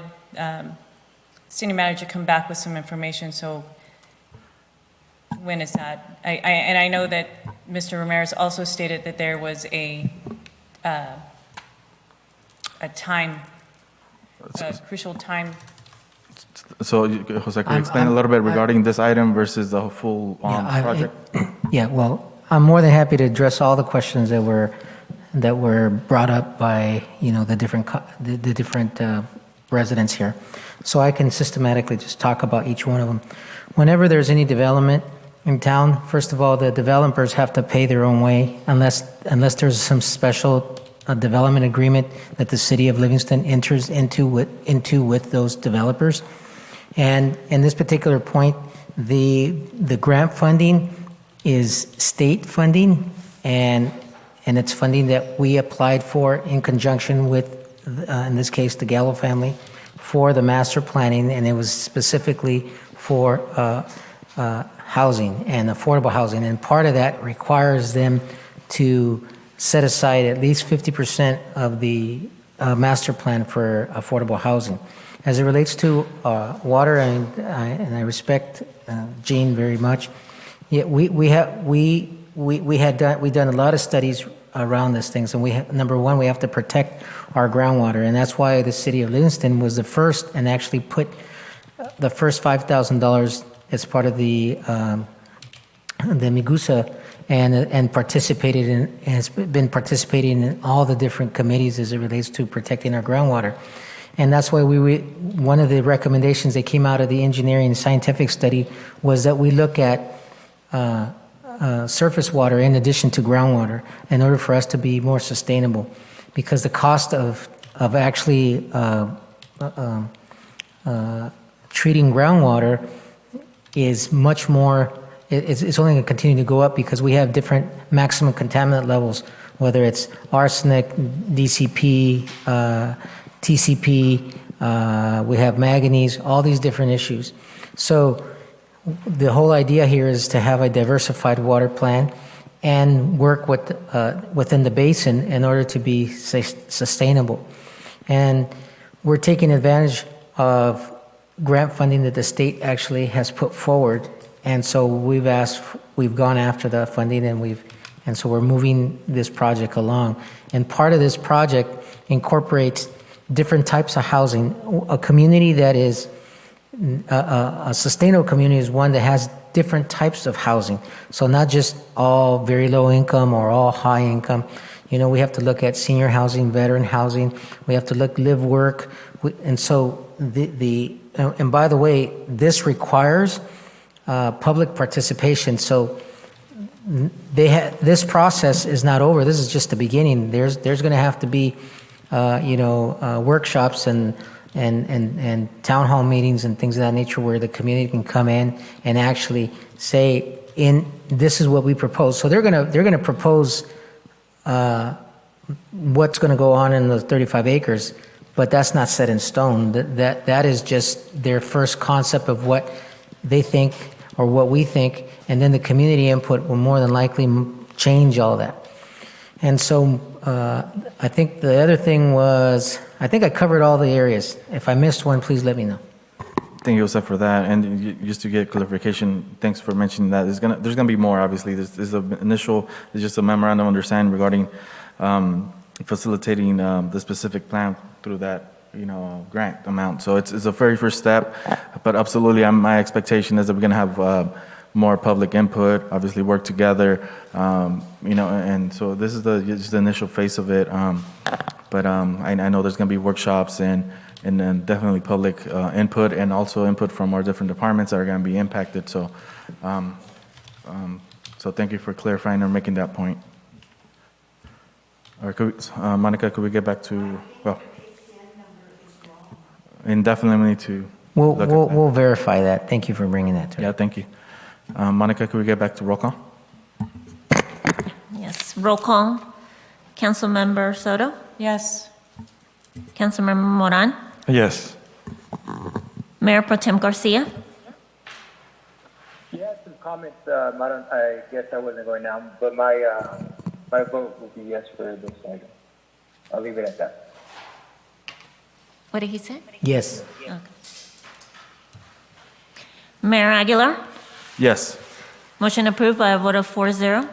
senior manager to come back with some information, so when is that? And I know that Mr. Ramirez also stated that there was a crucial time. So, Jose, could you explain a little bit regarding this item versus the full project? Yeah, well, I'm more than happy to address all the questions that were brought up by, the different residents here. So I can systematically just talk about each one of them. Whenever there's any development in town, first of all, the developers have to pay their own way unless there's some special development agreement that the city of Livingston enters into with those developers. And in this particular point, the grant funding is state funding, and it's funding that we applied for in conjunction with, in this case, the Gallo family, for the master planning, and it was specifically for housing and affordable housing. And part of that requires them to set aside at least 50% of the master plan for affordable housing. As it relates to water, and I respect Gene very much. Yeah, we've done a lot of studies around these things, and number one, we have to protect our groundwater, and that's why the city of Livingston was the first and actually put the first $5,000 as part of the Migusa, and participated in, and has been participating in all the different committees as it relates to protecting our groundwater. And that's why one of the recommendations that came out of the engineering and scientific study was that we look at surface water in addition to groundwater in order for us to be more sustainable, because the cost of actually treating groundwater is much more. It's only going to continue to go up because we have different maximum contaminant levels, whether it's arsenic, DCP, TCP, we have manganese, all these different issues. So the whole idea here is to have a diversified water plan and work within the basin in order to be sustainable. And we're taking advantage of grant funding that the state actually has put forward. And so we've gone after the funding, and so we're moving this project along. And part of this project incorporates different types of housing. A community that is a sustainable community is one that has different types of housing. So not just all very low income or all high income. We have to look at senior housing, veteran housing. We have to live, work. And so and by the way, this requires public participation. So this process is not over. This is just the beginning. There's going to have to be workshops and town hall meetings and things of that nature where the community can come in and actually say, this is what we propose. So they're going to propose what's going to go on in those 35 acres, but that's not set in stone. That is just their first concept of what they think or what we think, and then the community input will more than likely change all that. And so I think the other thing was, I think I covered all the areas. If I missed one, please let me know. Thank you, Jose, for that. And just to get clarification, thanks for mentioning that. There's gonna be more, obviously. This is it's just a memorandum of understanding regarding facilitating the specific plan through that grant amount. So it's a very first step, but absolutely, my expectation is that we're gonna have more public input, obviously work together, and so this is just the initial phase of it. But I know there's going to be workshops and then definitely public input, and also input from our different departments that are going to be impacted. So, so thank you for clarifying and making that point. All right, Monica, could we get back to indefinitely we need to. We'll verify that. Thank you for bringing that to us. Yeah, thank you. Monica, could we get back to roll call? Yes, roll call. Councilmember Soto? Yes. Councilmember Moran? Yes. Mayor Pro Tem Garcia? comments, I guess I wasn't going now, but my vote will be yes for this item. I'll leave it at that. What did he say? Yes. Okay. Mayor Aguilar? Yes. Motion approved by a vote of 4-0.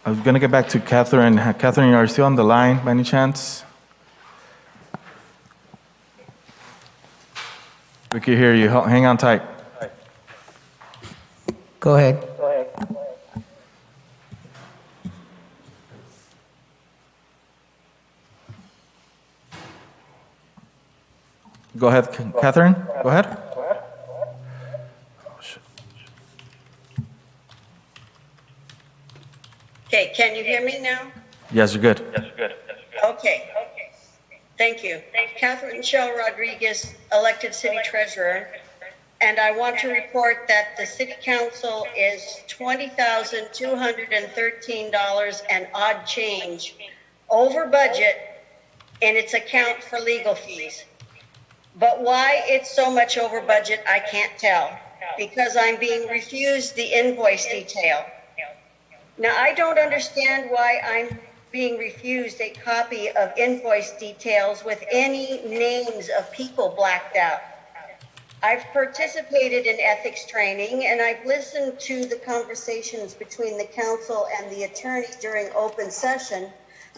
I was going to get back to Catherine. Catherine, you are still on the line by any chance? We can hear you. Hang on tight. Go ahead. Go ahead, Catherine. Go ahead. Okay, can you hear me now? Yes, you're good. Okay. Thank you. Catherine Michelle Rodriguez, elected city treasurer. And I want to report that the city council is $20,213 and odd change over budget in its account for legal fees. But why it's so much over budget, I can't tell, because I'm being refused the invoice detail. Now, I don't understand why I'm being refused a copy of invoice details with any names of people blacked out. I've participated in ethics training, and I've listened to the conversations between the council and the attorney during open session,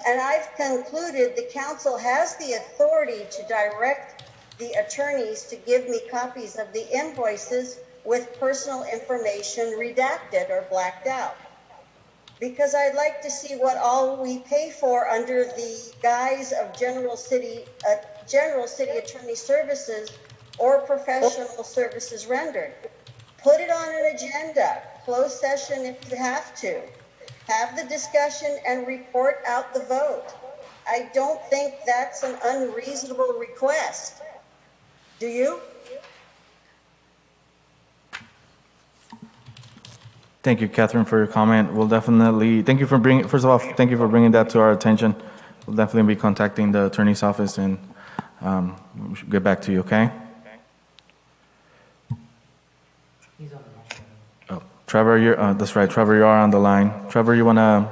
and I've concluded the council has the authority to direct the attorneys to give me copies of the invoices with personal information redacted or blacked out. Because I'd like to see what all we pay for under the guise of general city attorney services or professional services rendered. Put it on an agenda, closed session if you have to. Have the discussion and report out the vote. I don't think that's an unreasonable request. Do you? Thank you, Catherine, for your comment. We'll definitely, thank you for bringing that to our attention. We'll definitely be contacting the attorney's office and we should get back to you, okay? Oh, Trevor, that's right, Trevor, you are on the line. Trevor, you want to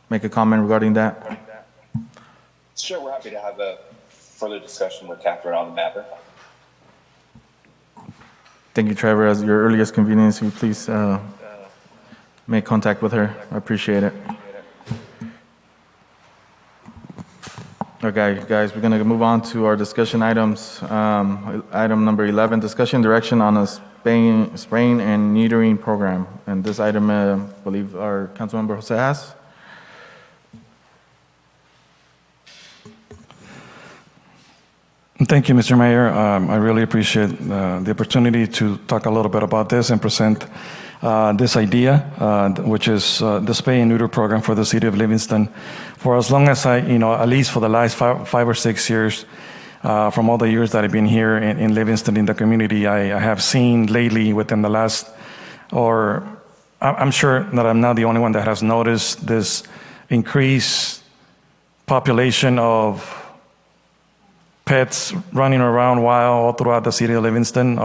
make a comment regarding that? Sure, we're happy to have a further discussion with Catherine on the matter. Thank you, Trevor. As your earliest convenience, will you please make contact with her? I appreciate it. Okay, guys, we're going to move on to our discussion items. Item number 11, discussion direction on a spraying and neutering program. And this item, I believe our Councilmember Jose has. Thank you, Mr. Mayor. I really appreciate the opportunity to talk a little bit about this and present this idea, which is the spay and neuter program for the city of Livingston. For as long as at least for the last five or 6 years, from all the years that I've been here in Livingston in the community, I have seen lately within the last, or I'm sure that I'm not the only one that has noticed this increased population of pets running around wild all throughout the city of Livingston,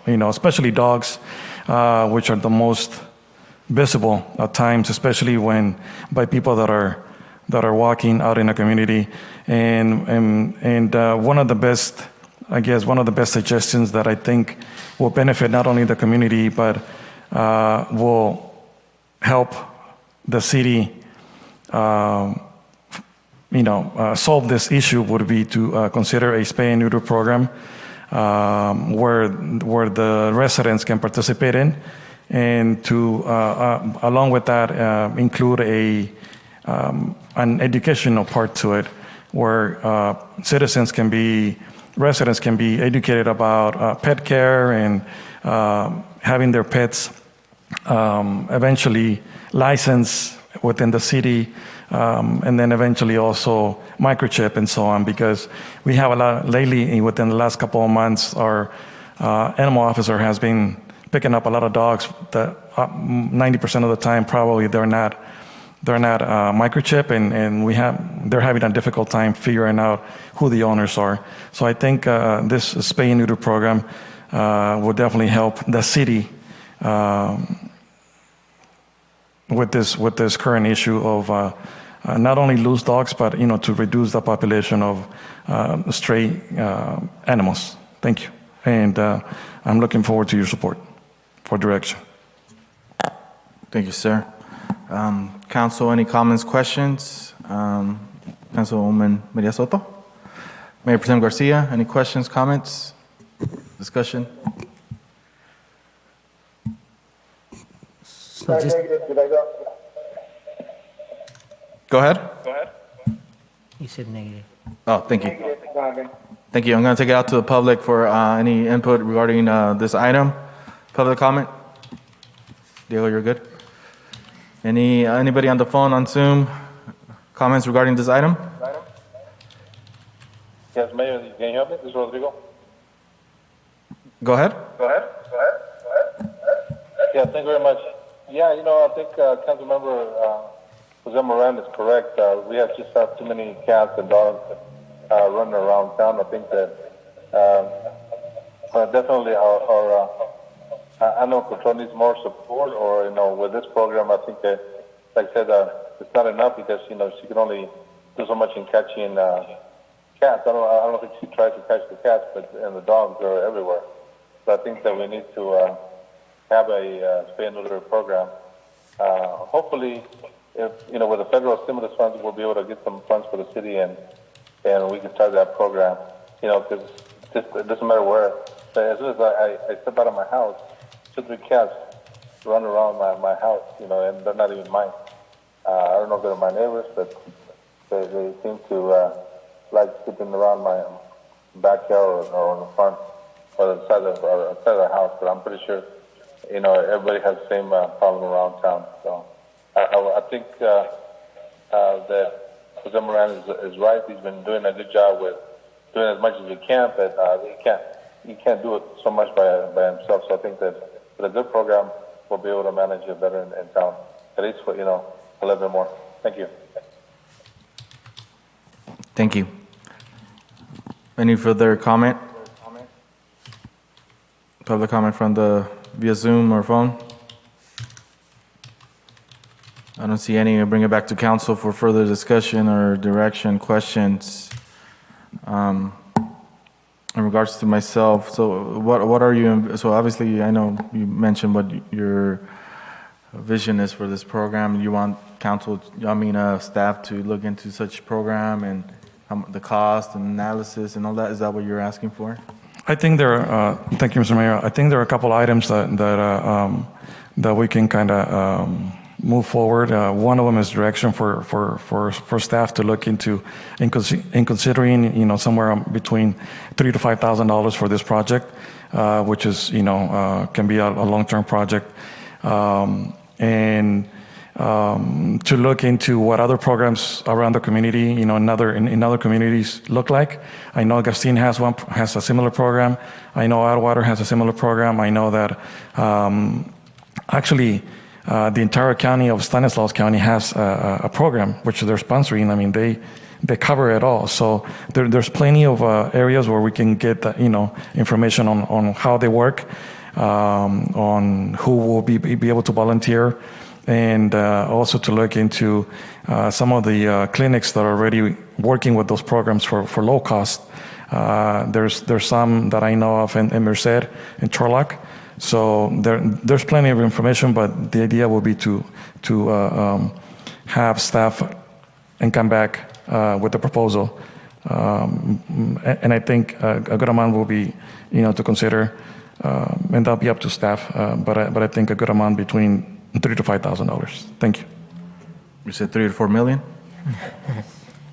especially dogs, which are the most visible at times, especially when by people that are walking out in the community. And one of the best suggestions that I think will benefit not only the community but will help the city solve this issue would be to consider a spay and neuter program where the residents can participate in, and to along with that include an educational part to it, where residents can be educated about pet care and having their pets eventually licensed within the city. And then eventually also microchip and so on, because we have a lot lately within the last couple of months, our animal officer has been picking up a lot of dogs that 90% of the time probably they're not microchip, and they're having a difficult time figuring out who the owners are. So I think this spay and neuter program will definitely help the city with this current issue of not only loose dogs, but to reduce the population of stray animals. Thank you, and I'm looking forward to your support for direction. Thank you, sir. Council, any comments, questions? Councilwoman Maria Soto? Mayor Pro Tem Garcia, any questions, comments, discussion? So just, Go ahead. you said negative. Oh, thank you. Thank you. I'm going to take it out to the public for any input regarding this item. Public comment? Diego, you're good? Anybody on the phone, on Zoom, comments regarding this item? Yes, Mayor, can you help me? This is Rodrigo. Go ahead. Yeah, thank you very much. Yeah, I think Councilmember Jose Moran is correct. We have just have too many cats and dogs running around town. I think that definitely our animal control needs more support. Or with this program, I think that, like I said, it's not enough because she can only do so much in catching cats. I don't think she tries to catch the cats, and the dogs are everywhere. So I think that we need to have a spay and neuter program. Hopefully, if with the federal stimulus funds, we'll be able to get some funds for the city, and we can start that program. Because it doesn't matter where. But as soon as I step out of my house, 2-3 cats run around my house, and they're not even mine. I don't know if they're my neighbors, but they seem to like skipping around my backyard or in the front or the side of the house. But I'm pretty sure, everybody has the same problem around town. So I think that Jose Moran is right. He's been doing a good job with doing as much as he can, but he can't do it so much by himself. So I think that with a good program, we'll be able to manage it better in town, at least for a little bit more. Thank you. Thank you. Any further comment? Public comment from via Zoom or phone? I don't see any. I'll bring it back to council for further discussion or direction, questions. In regards to myself, so what are you, so obviously I know you mentioned what your vision is for this program. You want staff to look into such program and the cost and analysis and all that. Is that what you're asking for? I think thank you, Mr. Mayor. I think there are a couple items that we can kind of move forward. One of them is direction for staff to look into in considering somewhere between $3,000 to $5,000 for this project, which is can be a long-term project, and to look into what other programs around the community, in other communities look like. I know Gastin has a similar program. I know Atwater has a similar program. I know that actually the entire county of Stanislaus County has a program which they're sponsoring. I mean, they cover it all. So there's plenty of areas where we can get information on how they work, on who will be able to volunteer, and also to look into some of the clinics that are already working with those programs for low cost. There's some that I know of in Merced, in Charlock. So there's plenty of information, but the idea will be to have staff and come back with a proposal. And I think a good amount will be, to consider, and that'll be up to staff. But I think a good amount between $3,000 to $5,000. Thank you. You said 3 to 4 million?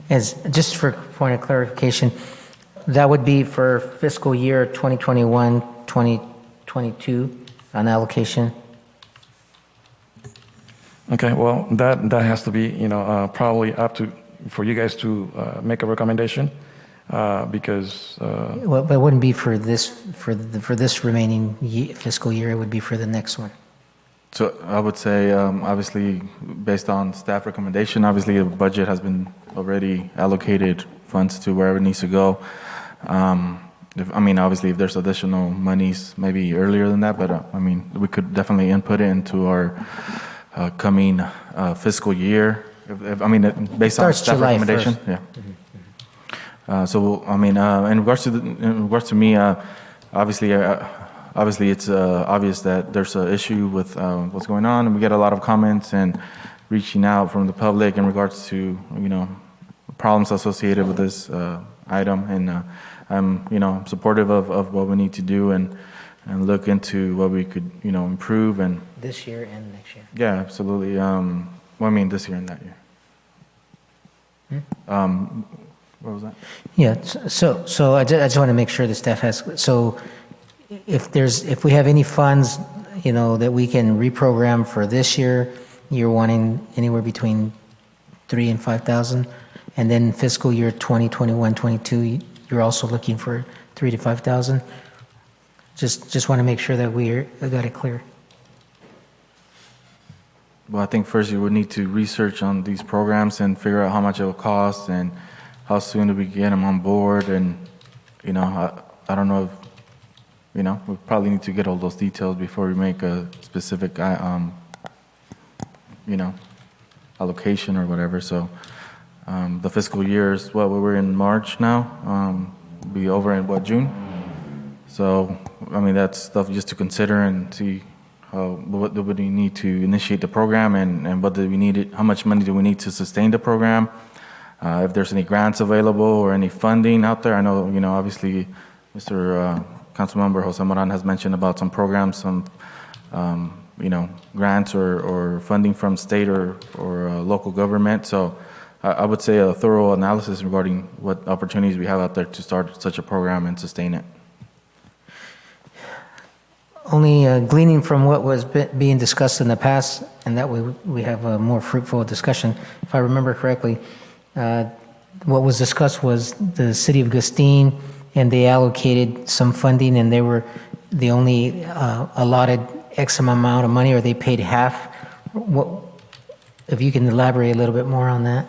Just for point of clarification, that would be for fiscal year 2021, 2022 on allocation? Okay, well, that has to be, probably up to, for you guys to make a recommendation, because... Well, it wouldn't be for this remaining fiscal year, it would be for the next one. So I would say, obviously, based on staff recommendation, obviously the budget has been already allocated funds to wherever it needs to go. Obviously, if there's additional monies, maybe earlier than that, but we could definitely input it into our coming fiscal year. Based on Starts staff July recommendation. 1st. Yeah. In regards to me, obviously, it's obvious that there's an issue with what's going on, and we get a lot of comments and reaching out from the public in regards to problems associated with this item, and I'm supportive of what we need to do and look into what we could improve and This year and next year. yeah, absolutely. This year and that year. What was that? Yeah, so I just want to make sure the staff has, so if we have any funds, that we can reprogram for this year, you're wanting anywhere between 3,000 and 5,000, and then fiscal year 2021, 22, you're also looking for 3,000 to 5,000. Just want to make sure that I got it clear. Well, I think first you would need to research on these programs and figure out how much it will cost and how soon do we get them on board. And, I don't know if, we probably need to get all those details before we make a specific, allocation or whatever. So the fiscal year is we're in March now, be over in June? So, that's stuff just to consider and see what do we need to initiate the program and what do we need, how much money do we need to sustain the program, if there's any grants available or any funding out there. I know, obviously, Mr. Councilmember Jose Moran has mentioned about some programs, some, grants or funding from state or local government. So I would say a thorough analysis regarding what opportunities we have out there to start such a program and sustain it. Only gleaning from what was being discussed in the past, and that we have a more fruitful discussion. If I remember correctly, what was discussed was the city of Gustine, and they allocated some funding, and they only allotted X amount of money, or they paid half. If you can elaborate a little bit more on that.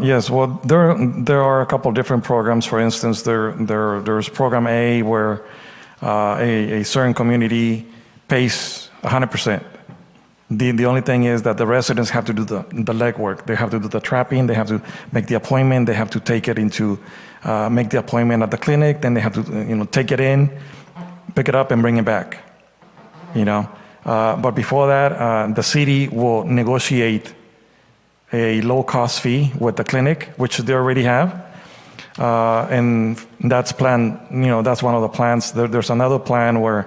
Yes, well, there are a couple different programs. For instance, there's Program A where a certain community pays 100%. The only thing is that the residents have to do the legwork. They have to do the trapping. They have to make the appointment. They have to take it make the appointment at the clinic. Then they have to take it in, pick it up, and bring it back. But before that, the city will negotiate a low-cost fee with the clinic, which they already have. And that's plan. That's one of the plans. There's another plan where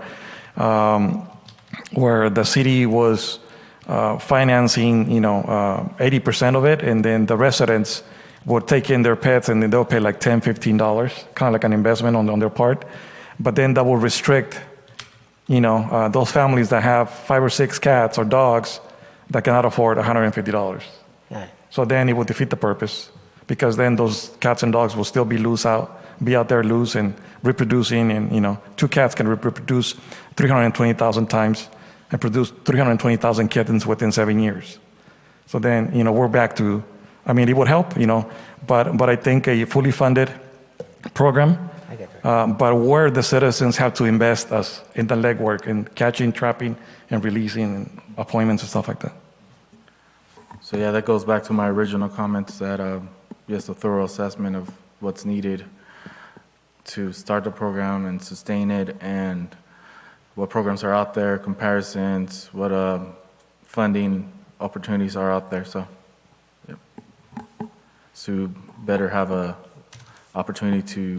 the city was financing, 80% of it, and then the residents would take in their pets, and then they'll pay like $10, $15, kind of like an investment on their part. But then that will restrict, those families that have 5 or 6 cats or dogs that cannot afford $150. Yeah. So then it would defeat the purpose, because then those cats and dogs will still be out there loose and reproducing, and 2 cats can reproduce 320,000 times and produce 320,000 kittens within 7 years. So then, we're back to, it would help, but I think a fully funded program, but where the citizens have to invest us in the legwork and catching, trapping, and releasing, and appointments and stuff like that. So yeah, that goes back to my original comments that just a thorough assessment of what's needed to start the program and sustain it, and what programs are out there, comparisons, what funding opportunities are out there. So, to better have a opportunity to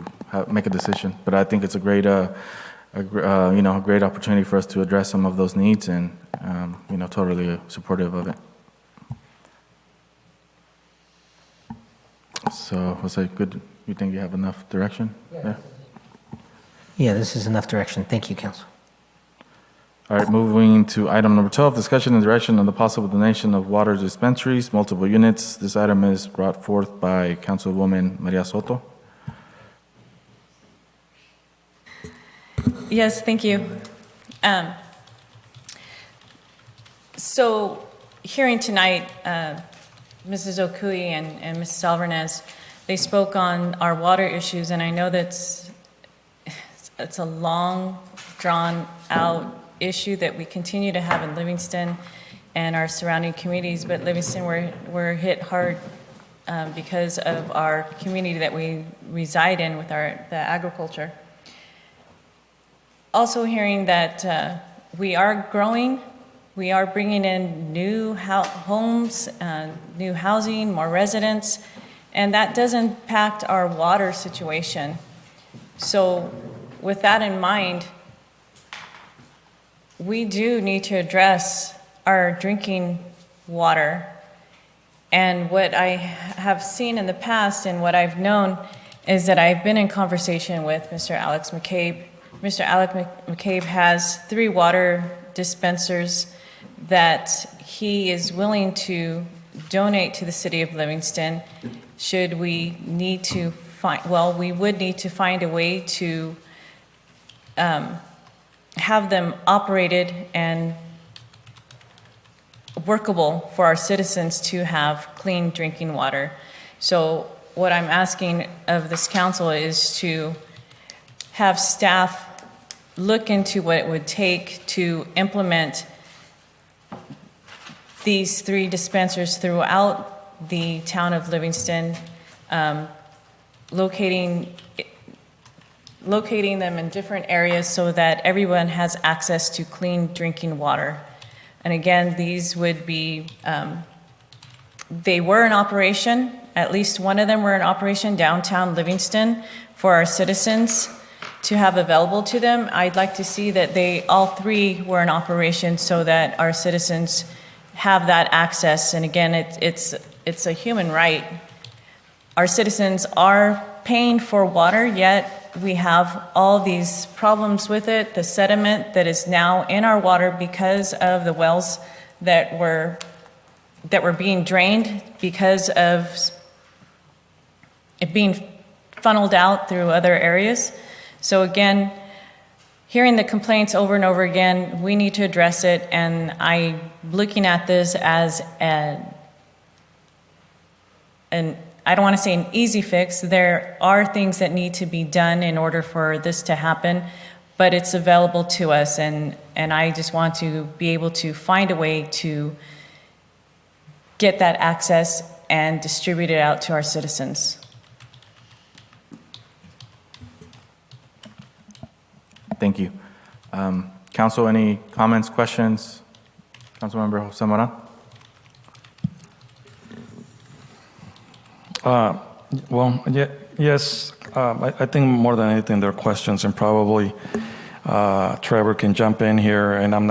make a decision. But I think it's a great, great opportunity for us to address some of those needs, and totally supportive of it. So was that good? You think you have enough direction? Yeah. Yeah, this is enough direction. Thank you, Council. All right, moving to item number 12, discussion and direction on the possible donation of water dispensaries, multiple units. This item is brought forth by Councilwoman Maria Soto. Yes, thank you. So hearing tonight, Mrs. Okui and Mrs. Alvarez, they spoke on our water issues, and I know that's it's a long, drawn-out issue that we continue to have in Livingston. and our surrounding communities, but Livingston, we're hit hard because of our community that we reside in with the agriculture. Also hearing that we are growing, we are bringing in new homes, new housing, more residents, and that does impact our water situation. So with that in mind, we do need to address our drinking water. And what I have seen in the past and what I've known is that I've been in conversation with Mr. Alex McCabe. Mr. Alex McCabe has 3 water dispensers that he is willing to donate to the city of Livingston should we need to find, well, we would need to find a way to have them operated and workable for our citizens to have clean drinking water. So what I'm asking of this council is to have staff look into what it would take to implement these 3 dispensers throughout the town of Livingston, locating them in different areas so that everyone has access to clean drinking water. And again, these would be, they were in operation, at least one of them were in operation downtown Livingston for our citizens to have available to them. I'd like to see that all 3 were in operation so that our citizens have that access. And again, it's a human right. Our citizens are paying for water, yet we have all these problems with it, the sediment that is now in our water because of the wells that were being drained because of it being funneled out through other areas. So again, hearing the complaints over and over again, we need to address it, and I'm looking at this as I don't want to say an easy fix. There are things that need to be done in order for this to happen, but it's available to us, and I just want to be able to find a way to get that access and distribute it out to our citizens. Thank you. Council, any comments, questions? Councilmember Jose Moran? Well, yes, I think more than anything, there are questions, and probably Trevor can jump in here, and I'm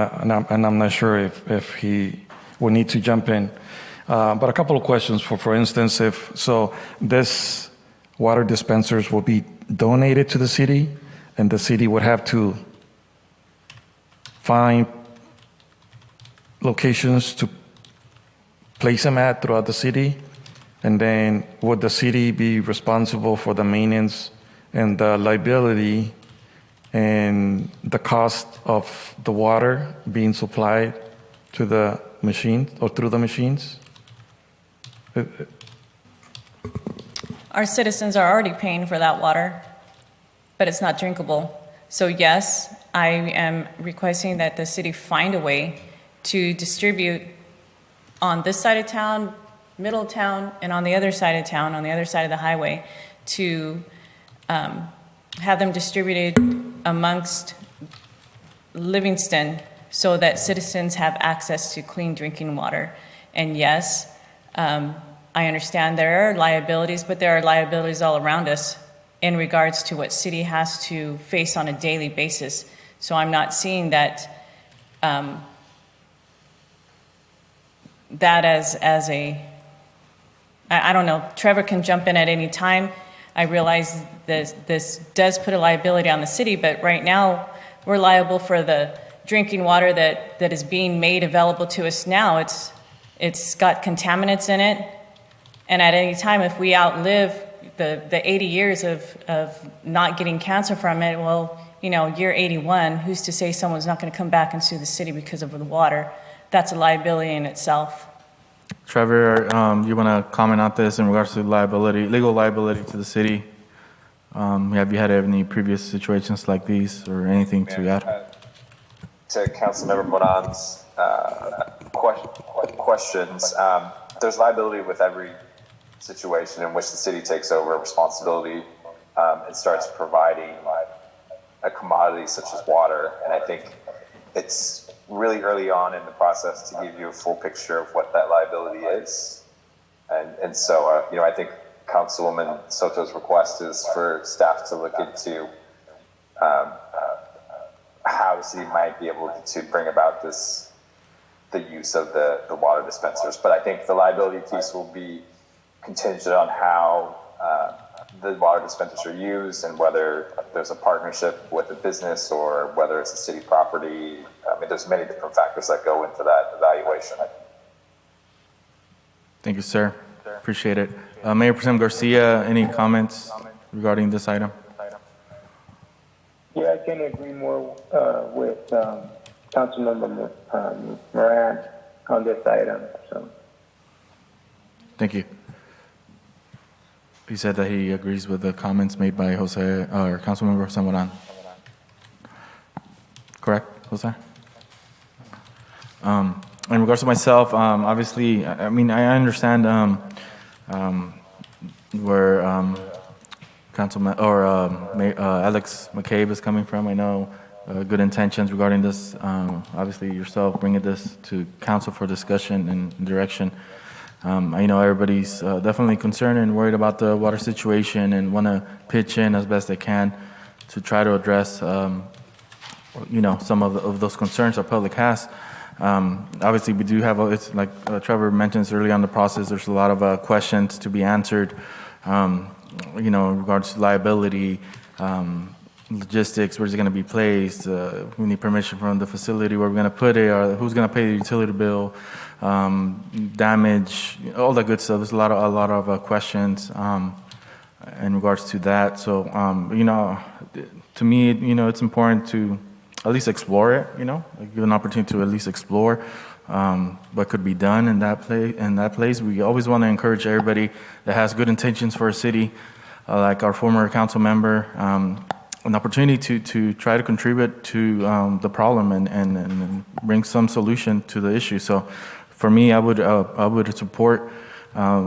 not sure if he will need to jump in. But a couple of questions. For instance, so this water dispensers will be donated to the city, and the city would have to find locations to place them at throughout the city. And then would the city be responsible for the maintenance and the liability and the cost of the water being supplied to the machines or through the machines? Our citizens are already paying for that water, but it's not drinkable. So yes, I am requesting that the city find a way to distribute on this side of town, middle of town, and on the other side of town, on the other side of the highway, to have them distributed amongst Livingston so that citizens have access to clean drinking water. And yes, I understand there are liabilities, but there are liabilities all around us in regards to what city has to face on a daily basis. So I'm not seeing that that as a, I don't know, Trevor can jump in at any time. I realize this does put a liability on the city, but right now we're liable for the drinking water that is being made available to us now. It's got contaminants in it, and at any time, if we outlive the 80 years of not getting cancer from it, well, you know, year 81, who's to say someone's not going to come back and sue the city because of the water? That's a liability in itself. Trevor, you want to comment on this in regards to liability, legal liability to the city? Have you had any previous situations like these or anything to add? To Councilmember Moran's questions. There's liability with every situation in which the city takes over responsibility and starts providing a commodity such as water. And I think it's really early on in the process to give you a full picture of what that liability is. And so, I think Councilwoman Soto's request is for staff to look into how the city might be able to bring about the use of the water dispensers. But I think the liability piece will be contingent on how the water dispensers are used and whether there's a partnership with a business or whether it's a city property. I mean, there's many different factors that go into that evaluation. Thank you, sir. Appreciate it. Mayor Pro Tem Garcia, any comments regarding this item? Yeah, I can agree more with Councilmember Moran on this item. So. Thank you. He said that he agrees with the comments made by Councilmember Jose Moran. Correct, Jose? In regards to myself, obviously, I mean, I understand where Councilman Alex McCabe is coming from. I know good intentions regarding this. Obviously, yourself bringing this to council for discussion and direction. I know everybody's definitely concerned and worried about the water situation and want to pitch in as best they can to try to address, some of those concerns our public has. Obviously, we do have, it's like Trevor mentions early on the process, there's a lot of questions to be answered, in regards to liability, logistics, where's it going to be placed, we need permission from the facility where we're going to put it, or who's going to pay the utility bill, damage, all that good stuff. There's a lot of questions in regards to that. So, to me, it's important to at least explore it, give an opportunity to at least explore what could be done in that place. We always want to encourage everybody that has good intentions for a city, like our former council member, an opportunity to try to contribute to the problem and bring some solution to the issue. So for me, I would support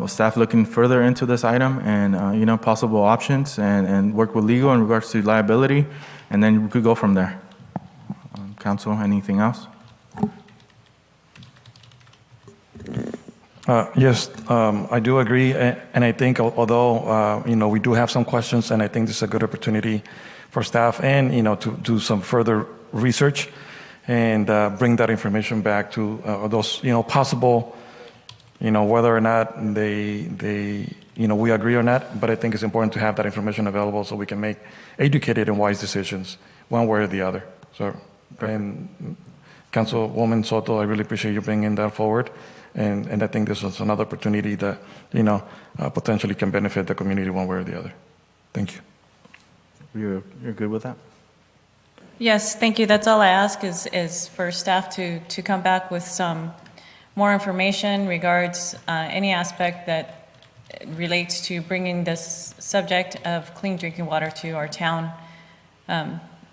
staff looking further into this item and possible options and work with legal in regards to liability, and then we could go from there. Council, anything else? Yes, I do agree, and I think although we do have some questions, and I think this is a good opportunity for staff and to do some further research and bring that information back to those possible whether or not they we agree or not. But I think it's important to have that information available so we can make educated and wise decisions one way or the other. So. And Councilwoman Soto, I really appreciate you bringing that forward, and I think this is another opportunity that potentially can benefit the community one way or the other. Thank you. You're good with that? Yes, thank you. That's all I ask is for staff to come back with some more information regards any aspect that relates to bringing this subject of clean drinking water to our town.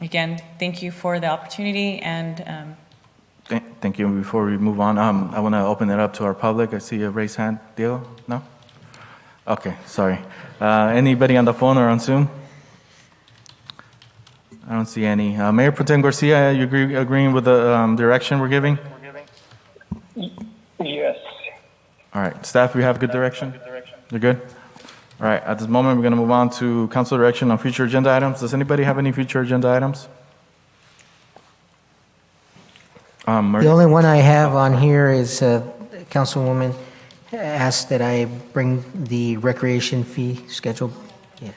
Again, thank you for the opportunity, and thank you. Before we move on, I want to open it up to our public. I see a raised hand. Diego? No? Okay, sorry. Anybody on the phone or on Zoom? I don't see any. Mayor Pro Tem Garcia, you agreeing with the direction we're giving? Yes. All right, staff, we have good direction? You're good? All right, at this moment, we're going to move on to council direction on future agenda items. Does anybody have any future agenda items? The only one I have on here is Councilwoman asked that I bring the recreation fee schedule. Yeah.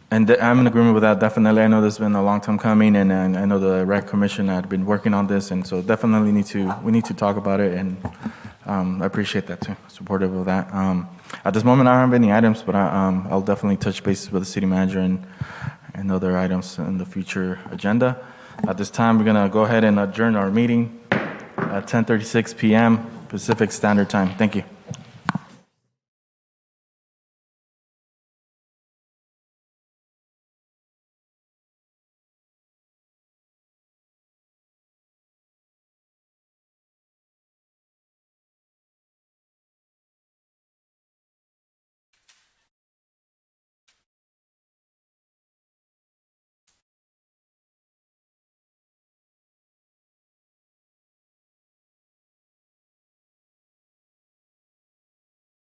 And I'm in agreement with that, definitely. I know this has been a long time coming, and I know the Rec Commission had been working on this, and so definitely we need to talk about it, and I appreciate that too, supportive of that. At this moment, I don't have any items, but I'll definitely touch bases with the city manager and other items in the future agenda. At this time, we're going to go ahead and adjourn our meeting at 10:36 p.m. Pacific Standard Time. Thank you.